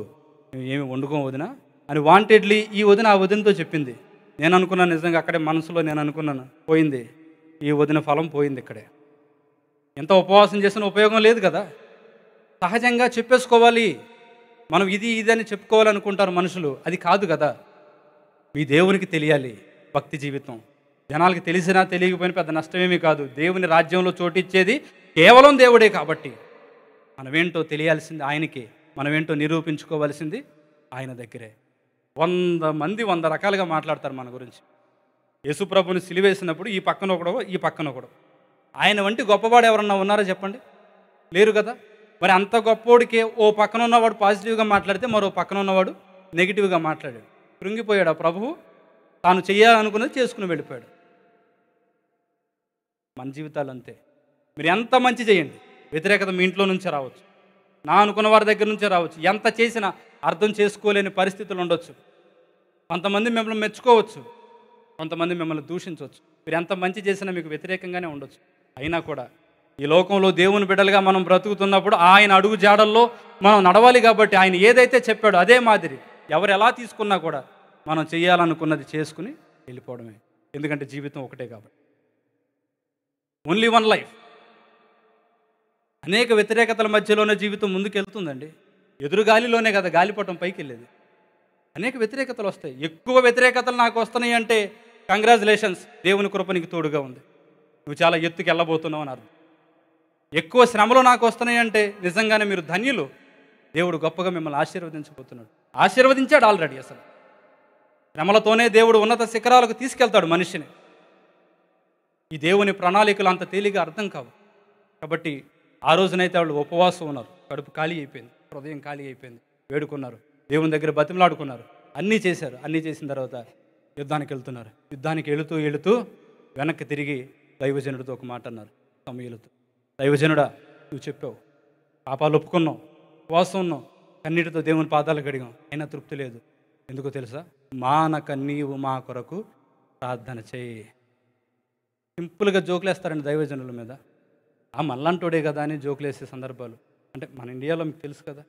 మేము ఏమి వండుకోం వదిన అని వాంటెడ్లీ ఈ వదిన ఆ వదినతో చెప్పింది. నేను అనుకున్నాను, నిజంగా అక్కడే మనసులో నేను అనుకున్నాను, పోయింది ఈ వదిన ఫలం పోయింది ఇక్కడే. ఎంత ఉపవాసం చేసిన ఉపయోగం లేదు కదా. సహజంగా చెప్పేసుకోవాలి, మనం ఇది అని చెప్పుకోవాలనుకుంటారు మనుషులు, అది కాదు కదా. మీ దేవునికి తెలియాలి భక్తి జీవితం. జనాలకి తెలిసినా తెలియకపోయినా పెద్ద నష్టమేమీ కాదు. దేవుని రాజ్యంలో చోటిచ్చేది కేవలం దేవుడే కాబట్టి మనమేంటో తెలియాల్సింది ఆయనకే, మనమేంటో నిరూపించుకోవాల్సింది ఆయన దగ్గరే. 100 మంది 100 రకాలుగా మాట్లాడతారు మన గురించి. యేసుప్రభుని సిలివేసినప్పుడు ఈ పక్కన ఒకడు, ఈ పక్కన ఒకడు. ఆయన వంటి గొప్పవాడు ఎవరన్నా ఉన్నారో చెప్పండి? లేరు కదా. మరి అంత గొప్పోడికే ఓ పక్కన ఉన్నవాడు పాజిటివ్గా మాట్లాడితే మరో పక్కన ఉన్నవాడు నెగిటివ్గా మాట్లాడాడు. కృంగిపోయాడు ఆ ప్రభువు. తాను చేయాలనుకున్నది చేసుకుని వెళ్ళిపోయాడు. మన జీవితాలు అంతే. మీరు ఎంత మంచి చేయండి, వ్యతిరేకత మీ ఇంట్లో నుంచే రావచ్చు, నా అనుకున్న వారి దగ్గర నుంచే రావచ్చు. ఎంత చేసినా అర్థం చేసుకోలేని పరిస్థితులు ఉండొచ్చు. కొంతమంది మిమ్మల్ని మెచ్చుకోవచ్చు, కొంతమంది మిమ్మల్ని దూషించవచ్చు. మీరు ఎంత మంచి చేసినా మీకు వ్యతిరేకంగానే ఉండొచ్చు. అయినా కూడా ఈ లోకంలో దేవుని బిడ్డలుగా మనం బ్రతుకుతున్నప్పుడు ఆయన అడుగు జాడల్లో మనం నడవాలి. కాబట్టి ఆయన ఏదైతే చెప్పాడో అదే మాదిరి ఎవరు ఎలా తీసుకున్నా కూడా మనం చేయాలనుకున్నది చేసుకుని వెళ్ళిపోవడమే. ఎందుకంటే జీవితం ఒకటే కాబట్టి. Only one life. అనేక వ్యతిరేకతల మధ్యలోనే జీవితం ముందుకు వెళ్తుందండి. ఎదురుగాలిలోనే కదా గాలిపటం పైకి వెళ్ళేది. అనేక వ్యతిరేకతలు వస్తాయి. ఎక్కువ వ్యతిరేకతలు నాకు వస్తున్నాయి అంటే కంగ్రాచులేషన్స్, దేవుని కృప నీకు తోడుగా ఉంది, నువ్వు చాలా ఎత్తుకు వెళ్ళబోతున్నావు అని అర్థం. ఎక్కువ శ్రమలు నాకు వస్తున్నాయి అంటే నిజంగానే మీరు ధన్యులు, దేవుడు గొప్పగా మిమ్మల్ని ఆశీర్వదించబోతున్నాడు. ఆశీర్వదించాడు ఆల్రెడీ. అసలు శ్రమలతోనే దేవుడు ఉన్నత శిఖరాలకు తీసుకెళ్తాడు మనిషిని. ఈ దేవుని ప్రణాళికలు అంత తేలిగా అర్థం కావు. కాబట్టి ఆ రోజునైతే వాళ్ళు ఉపవాసం ఉన్నారు. కడుపు ఖాళీ అయిపోయింది, హృదయం ఖాళీ అయిపోయింది. వేడుకున్నారు, దేవుని దగ్గర బతిమలాడుకున్నారు, అన్నీ చేశారు. అన్నీ చేసిన తర్వాత యుద్ధానికి వెళ్తున్నారు. యుద్ధానికి వెళుతూ వెనక్కి తిరిగి దైవజనుడితో ఒక మాట అన్నారు సమూయేలుతో. దైవజనుడా, నువ్వు చెప్పావు, పాపాలు ఒప్పుకున్నావు, ఉపవాసం ఉన్నావు, కన్నీటితో దేవుని పాదాలు కడిగాం, అయినా తృప్తి లేదు. ఎందుకో తెలుసా? మానక నీవు మా కొరకు ప్రార్థన చేయి. సింపుల్గా జోకులేస్తారండి దైవజనుల మీద. మళ్ళంటోడే కదా అని జోకులేసే సందర్భాలు అంటే మన ఇండియాలో మీకు తెలుసు కదా.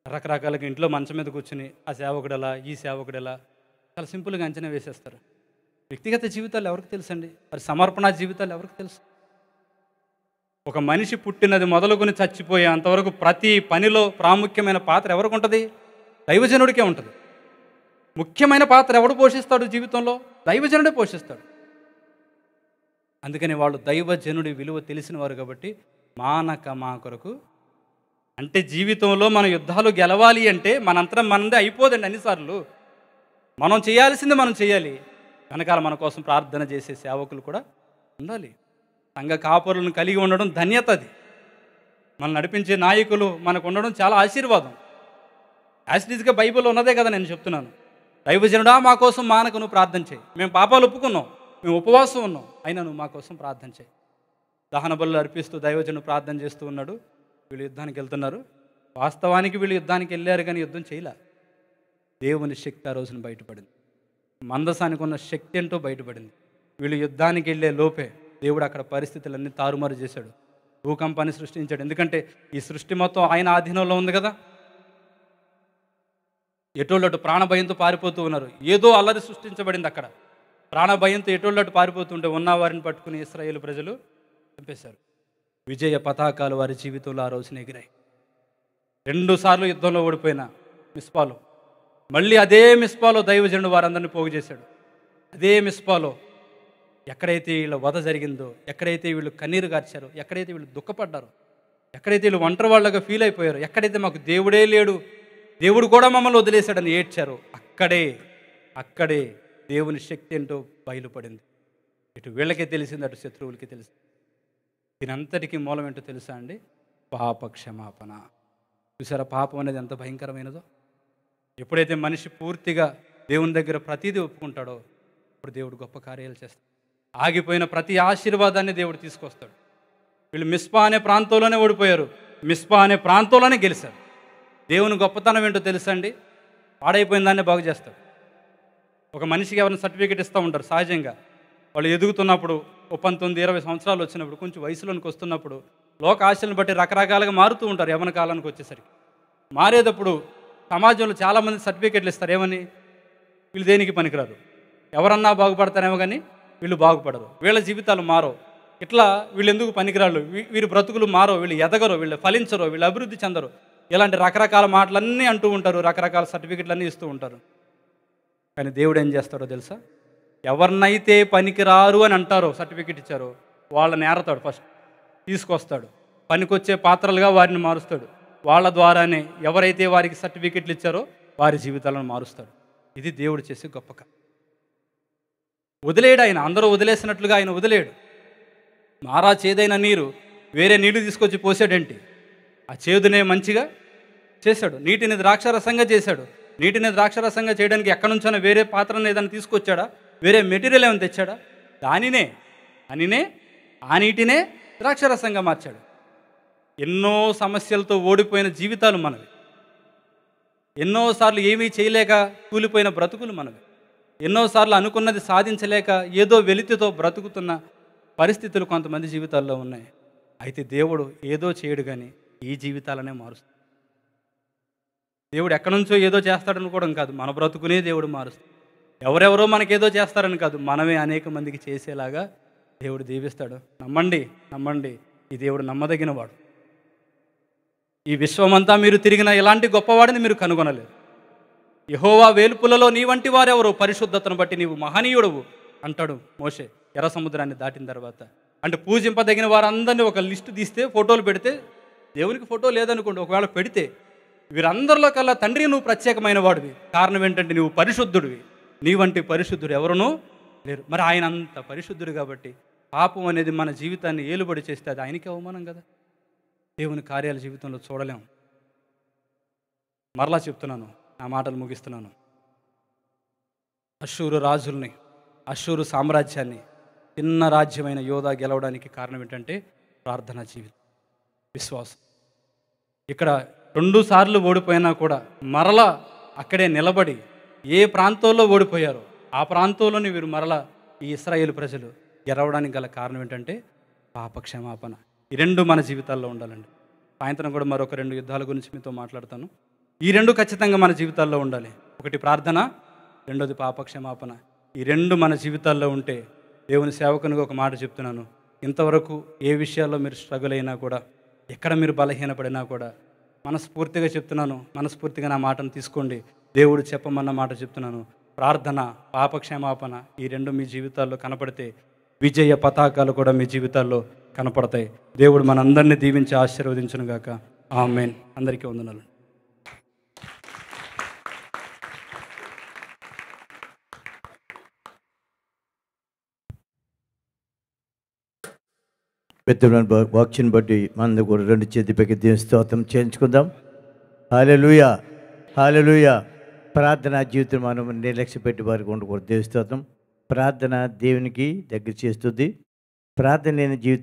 రకరకాలుగా ఇంట్లో మంచం మీద కూర్చుని ఆ సేవకుడెలా, ఈ సేవకుడెలా చాలా సింపుల్గా అంచనా వేసేస్తారు. వ్యక్తిగత జీవితాలు ఎవరికి తెలుసండి? మరి సమర్పణ జీవితాలు ఎవరికి తెలుసు? ఒక మనిషి పుట్టినది మొదలుకొని చచ్చిపోయే అంతవరకు ప్రతి పనిలో ప్రాముఖ్యమైన పాత్ర ఎవరికి ఉంటుంది? దైవజనుడికే ఉంటుంది. ముఖ్యమైన పాత్ర ఎవడు పోషిస్తాడు జీవితంలో? దైవజనుడే పోషిస్తాడు. అందుకని వాళ్ళు దైవజనుడి విలువ తెలిసిన వారు కాబట్టి మానక మా కొరకు. అంటే జీవితంలో మన యుద్ధాలు గెలవాలి అంటే మనంతరం మనదే అయిపోదండి. అన్నిసార్లు మనం చేయాల్సింది మనం చేయాలి. వెనకాల మన కోసం ప్రార్థన చేసే సేవకులు కూడా ఉండాలి. సంఘ కాపురులను కలిగి ఉండడం ధన్యత. అది మనల్ని నడిపించే నాయకులు మనకు ఉండడం చాలా ఆశీర్వాదం. యాసిటీస్గా బైబిల్లో ఉన్నదే కదా నేను చెప్తున్నాను. దైవజనుడా, మా కోసం మానక నువ్వు ప్రార్థన చేయి. మేము పాపాలు ఒప్పుకున్నాం, మేము ఉపవాసం ఉన్నాం, అయినా నువ్వు మా కోసం ప్రార్థన చేయి. దహన బలులు అర్పిస్తూ దైవజనుడు ప్రార్థన చేస్తూ ఉన్నాడు. వీళ్ళు యుద్ధానికి వెళ్తున్నారు. వాస్తవానికి వీళ్ళు యుద్ధానికి వెళ్ళారు కానీ యుద్ధం చేయలే. దేవుని శక్తి ఆ రోజున బయటపడింది. మందసానికి ఉన్న శక్తి ఏంటో బయటపడింది. వీళ్ళు యుద్ధానికి వెళ్ళే లోపే దేవుడు అక్కడ పరిస్థితులన్నీ తారుమారు చేశాడు. భూకంపాన్ని సృష్టించాడు. ఎందుకంటే ఈ సృష్టి మొత్తం ఆయన ఆధీనంలో ఉంది కదా. ఎటోళ్ళటు ప్రాణభయంతో పారిపోతూ ఉన్నారు. ఏదో అల్లరి సృష్టించబడింది అక్కడ. ప్రాణభయంతో ఎటోళ్ళటు పారిపోతుంటే ఉన్న వారిని పట్టుకుని ఇశ్రాయేలు ప్రజలు చంపేశారు. విజయ పతాకాలు వారి జీవితంలో ఆ రోజున ఎగిరాయి. 2 సార్లు యుద్ధంలో ఓడిపోయిన మిస్పాలో మళ్ళీ అదే మిస్పాలో దైవజనుడు వారందరినీ పోగు చేశాడు. అదే మిస్పాలో ఎక్కడైతే వీళ్ళ వధ జరిగిందో, ఎక్కడైతే వీళ్ళు కన్నీరు గార్చారో, ఎక్కడైతే వీళ్ళు దుఃఖపడ్డారో, ఎక్కడైతే వీళ్ళు ఒంటరి వాళ్ళగా ఫీల్ అయిపోయారో, ఎక్కడైతే మాకు దేవుడే లేడు, దేవుడు కూడా మమ్మల్ని వదిలేశాడని ఏడ్చారో, అక్కడే దేవుని శక్తి ఏంటో బయలుపడింది. ఇటు వీళ్ళకే తెలిసింది, అటు శత్రువులకి తెలిసింది. దీనంతటికీ మూలం ఏంటో తెలుసా అండి? పాప క్షమాపణ. చూసారా పాపం అనేది ఎంత భయంకరమైనదో? ఎప్పుడైతే మనిషి పూర్తిగా దేవుని దగ్గర ప్రతిదీ ఒప్పుకుంటాడో అప్పుడు దేవుడు గొప్ప కార్యాలు చేస్తాడు. ఆగిపోయిన ప్రతి ఆశీర్వాదాన్ని దేవుడు తీసుకొస్తాడు. వీళ్ళు మిస్పా అనే ప్రాంతంలోనే ఓడిపోయారు, మిస్పా అనే ప్రాంతంలోనే గెలిచారు. దేవుని గొప్పతనం ఏంటో తెలుసా అండి? పాడైపోయిన దాన్ని బాగు చేస్తాడు. ఒక మనిషికి ఎవరిని సర్టిఫికేట్ ఇస్తూ ఉంటారు సహజంగా. వాళ్ళు ఎదుగుతున్నప్పుడు 19-20 సంవత్సరాలు వచ్చినప్పుడు, కొంచెం వయసులోనికి వస్తున్నప్పుడు లోక ఆశలను బట్టి రకరకాలుగా మారుతూ ఉంటారు. యవ్వన కాలానికి వచ్చేసరికి మారేటప్పుడు సమాజంలో చాలామంది సర్టిఫికేట్లు ఇస్తారు. ఏమని? వీళ్ళు దేనికి పనికిరారు, ఎవరన్నా బాగుపడతారేమో కానీ వీళ్ళు బాగుపడరు, వీళ్ళ జీవితాలు మారో, ఇట్లా వీళ్ళు ఎందుకు పనికిరాళ్ళు, వీరి బ్రతుకులు మారో, వీళ్ళు ఎదగరో, వీళ్ళు ఫలించరో, వీళ్ళు అభివృద్ధి చెందరు, ఇలాంటి రకరకాల మాటలన్నీ అంటూ ఉంటారు, రకరకాల సర్టిఫికెట్లన్నీ ఇస్తూ ఉంటారు. కానీ దేవుడు ఏం చేస్తాడో తెలుసా? ఎవరినైతే పనికిరారు అని అంటారో, సర్టిఫికెట్ ఇచ్చారో వాళ్ళని ఏరతాడు. ఫస్ట్ తీసుకొస్తాడు, పనికొచ్చే పాత్రలుగా వారిని మారుస్తాడు. వాళ్ళ ద్వారానే ఎవరైతే వారికి సర్టిఫికెట్లు ఇచ్చారో వారి జీవితాలను మారుస్తాడు. ఇది దేవుడు చేసే గొప్ప కార్యం. వదిలేడు ఆయన, అందరూ వదిలేసినట్లుగా ఆయన వదిలేడు. మారా చేదైన నీరు వేరే నీళ్లు తీసుకొచ్చి పోసాడేంటి? ఆ చేదునే మంచిగా చేశాడు. నీటిని ద్రాక్షరసంగా చేశాడు. నీటిని ద్రాక్షరసంగా చేయడానికి ఎక్కడి నుంచైనా వేరే పాత్రను ఏదైనా తీసుకొచ్చాడా? వేరే మెటీరియల్ ఏమైనా తెచ్చాడా? దానినే ఆ నీటినే ద్రాక్షరసంగా మార్చాడు. ఎన్నో సమస్యలతో ఓడిపోయిన జీవితాలు మనవి. ఎన్నోసార్లు ఏమీ చేయలేక కూలిపోయిన బ్రతుకులు మనవి. ఎన్నోసార్లు అనుకున్నది సాధించలేక ఏదో వెలితితో బ్రతుకుతున్న పరిస్థితులు కొంతమంది జీవితాల్లో ఉన్నాయి. అయితే దేవుడు ఏదో చేయడు కానీ ఈ జీవితాలనే మారుస్తాడు. దేవుడు ఎక్కడి నుంచో ఏదో చేస్తాడనుకోవడం కాదు, మన బ్రతుకునే దేవుడు మారుస్తాడు. ఎవరెవరో మనకేదో చేస్తారని కాదు, మనమే అనేక మందికి చేసేలాగా దేవుడు దీవిస్తాడు. నమ్మండి, నమ్మండి, ఈ దేవుడు నమ్మదగినవాడు. ఈ విశ్వమంతా మీరు తిరిగిన ఇలాంటి గొప్పవాడిని మీరు కనుగొనలేరు. యెహోవా వేలుపులలో నీ వంటి వారెవరు, పరిశుద్ధతను బట్టి నీవు మహనీయుడవు అంటాడు మోషే ఎర్ర సముద్రాన్ని దాటిన తర్వాత. అంటే పూజింపదగిన వారందరినీ ఒక లిస్టు తీస్తే, ఫోటోలు పెడితే, దేవునికి ఫోటో లేదనుకోండి, ఒకవేళ పెడితే వీరందరిలో కల్లా తండ్రి నువ్వు ప్రత్యేకమైన వాడివి. కారణం ఏంటంటే నువ్వు పరిశుద్ధుడివి, నీ వంటి పరిశుద్ధుడు ఎవరునూ లేరు. మరి ఆయన అంత పరిశుద్ధుడు కాబట్టి పాపం అనేది మన జీవితాన్ని ఏలుబడి చేస్తే అది ఆయనకి అవమానం కదా. దేవుని కార్యాల జీవితంలో చూడలేము. మరలా చెప్తున్నాను, నా మాటలు ముగిస్తున్నాను. అష్షూరు రాజుల్ని, అష్షూరు సామ్రాజ్యాన్ని, చిన్న రాజ్యమైన యోధా గెలవడానికి కారణం ఏంటంటే ప్రార్థనా జీవితం, విశ్వాసం. ఇక్కడ 2 సార్లు ఓడిపోయినా కూడా మరలా అక్కడే నిలబడి ఏ ప్రాంతంలో ఓడిపోయారో ఆ ప్రాంతంలోని వీరు మరలా ఈ ఇశ్రాయేలు ప్రజలు గెలవడానికి గల కారణం ఏంటంటే పాపక్షమాపణ. ఈ 2 మన జీవితాల్లో ఉండాలండి. సాయంత్రం కూడా మరొక 2 యుద్ధాల గురించి మీతో మాట్లాడతాను. ఈ 2 ఖచ్చితంగా మన జీవితాల్లో ఉండాలి. ఒకటి ప్రార్థన, రెండోది పాపక్షమాపణ. ఈ 2 మన జీవితాల్లో ఉంటే, దేవుని సేవకునిగా ఒక మాట చెప్తున్నాను, ఇంతవరకు ఏ విషయాల్లో మీరు స్ట్రగుల్ అయినా కూడా, ఎక్కడ మీరు బలహీనపడినా కూడా, మనస్ఫూర్తిగా చెప్తున్నాను, మనస్ఫూర్తిగా నా మాటను తీసుకోండి. దేవుడు చెప్పమన్న మాట చెప్తున్నాను. ప్రార్థన, పాపక్షమాపణ, ఈ 2 మీ జీవితాల్లో కనపడితే విజయ పతాకాలు కూడా మీ జీవితాల్లో కనపడతాయి. దేవుడు మనందరినీ దీవించి ఆశీర్వదించును గాక. ఆమేన్. అందరికీ వందనాలు. పెద్దలను వాక్యం బట్టి మన కూడా 2 చేతి పైకి దేవుని స్తోత్రం చేయించుకుందాం. హల్లెలూయా, హల్లెలూయా. ప్రార్థనా జీవితం మనం నిర్లక్ష్య పెట్టి వారికి ఉండకూడదు. దేవుని స్తోత్రం. ప్రార్థన దేవునికి దగ్గర చేస్తుంది. ప్రార్థన లేని జీవితం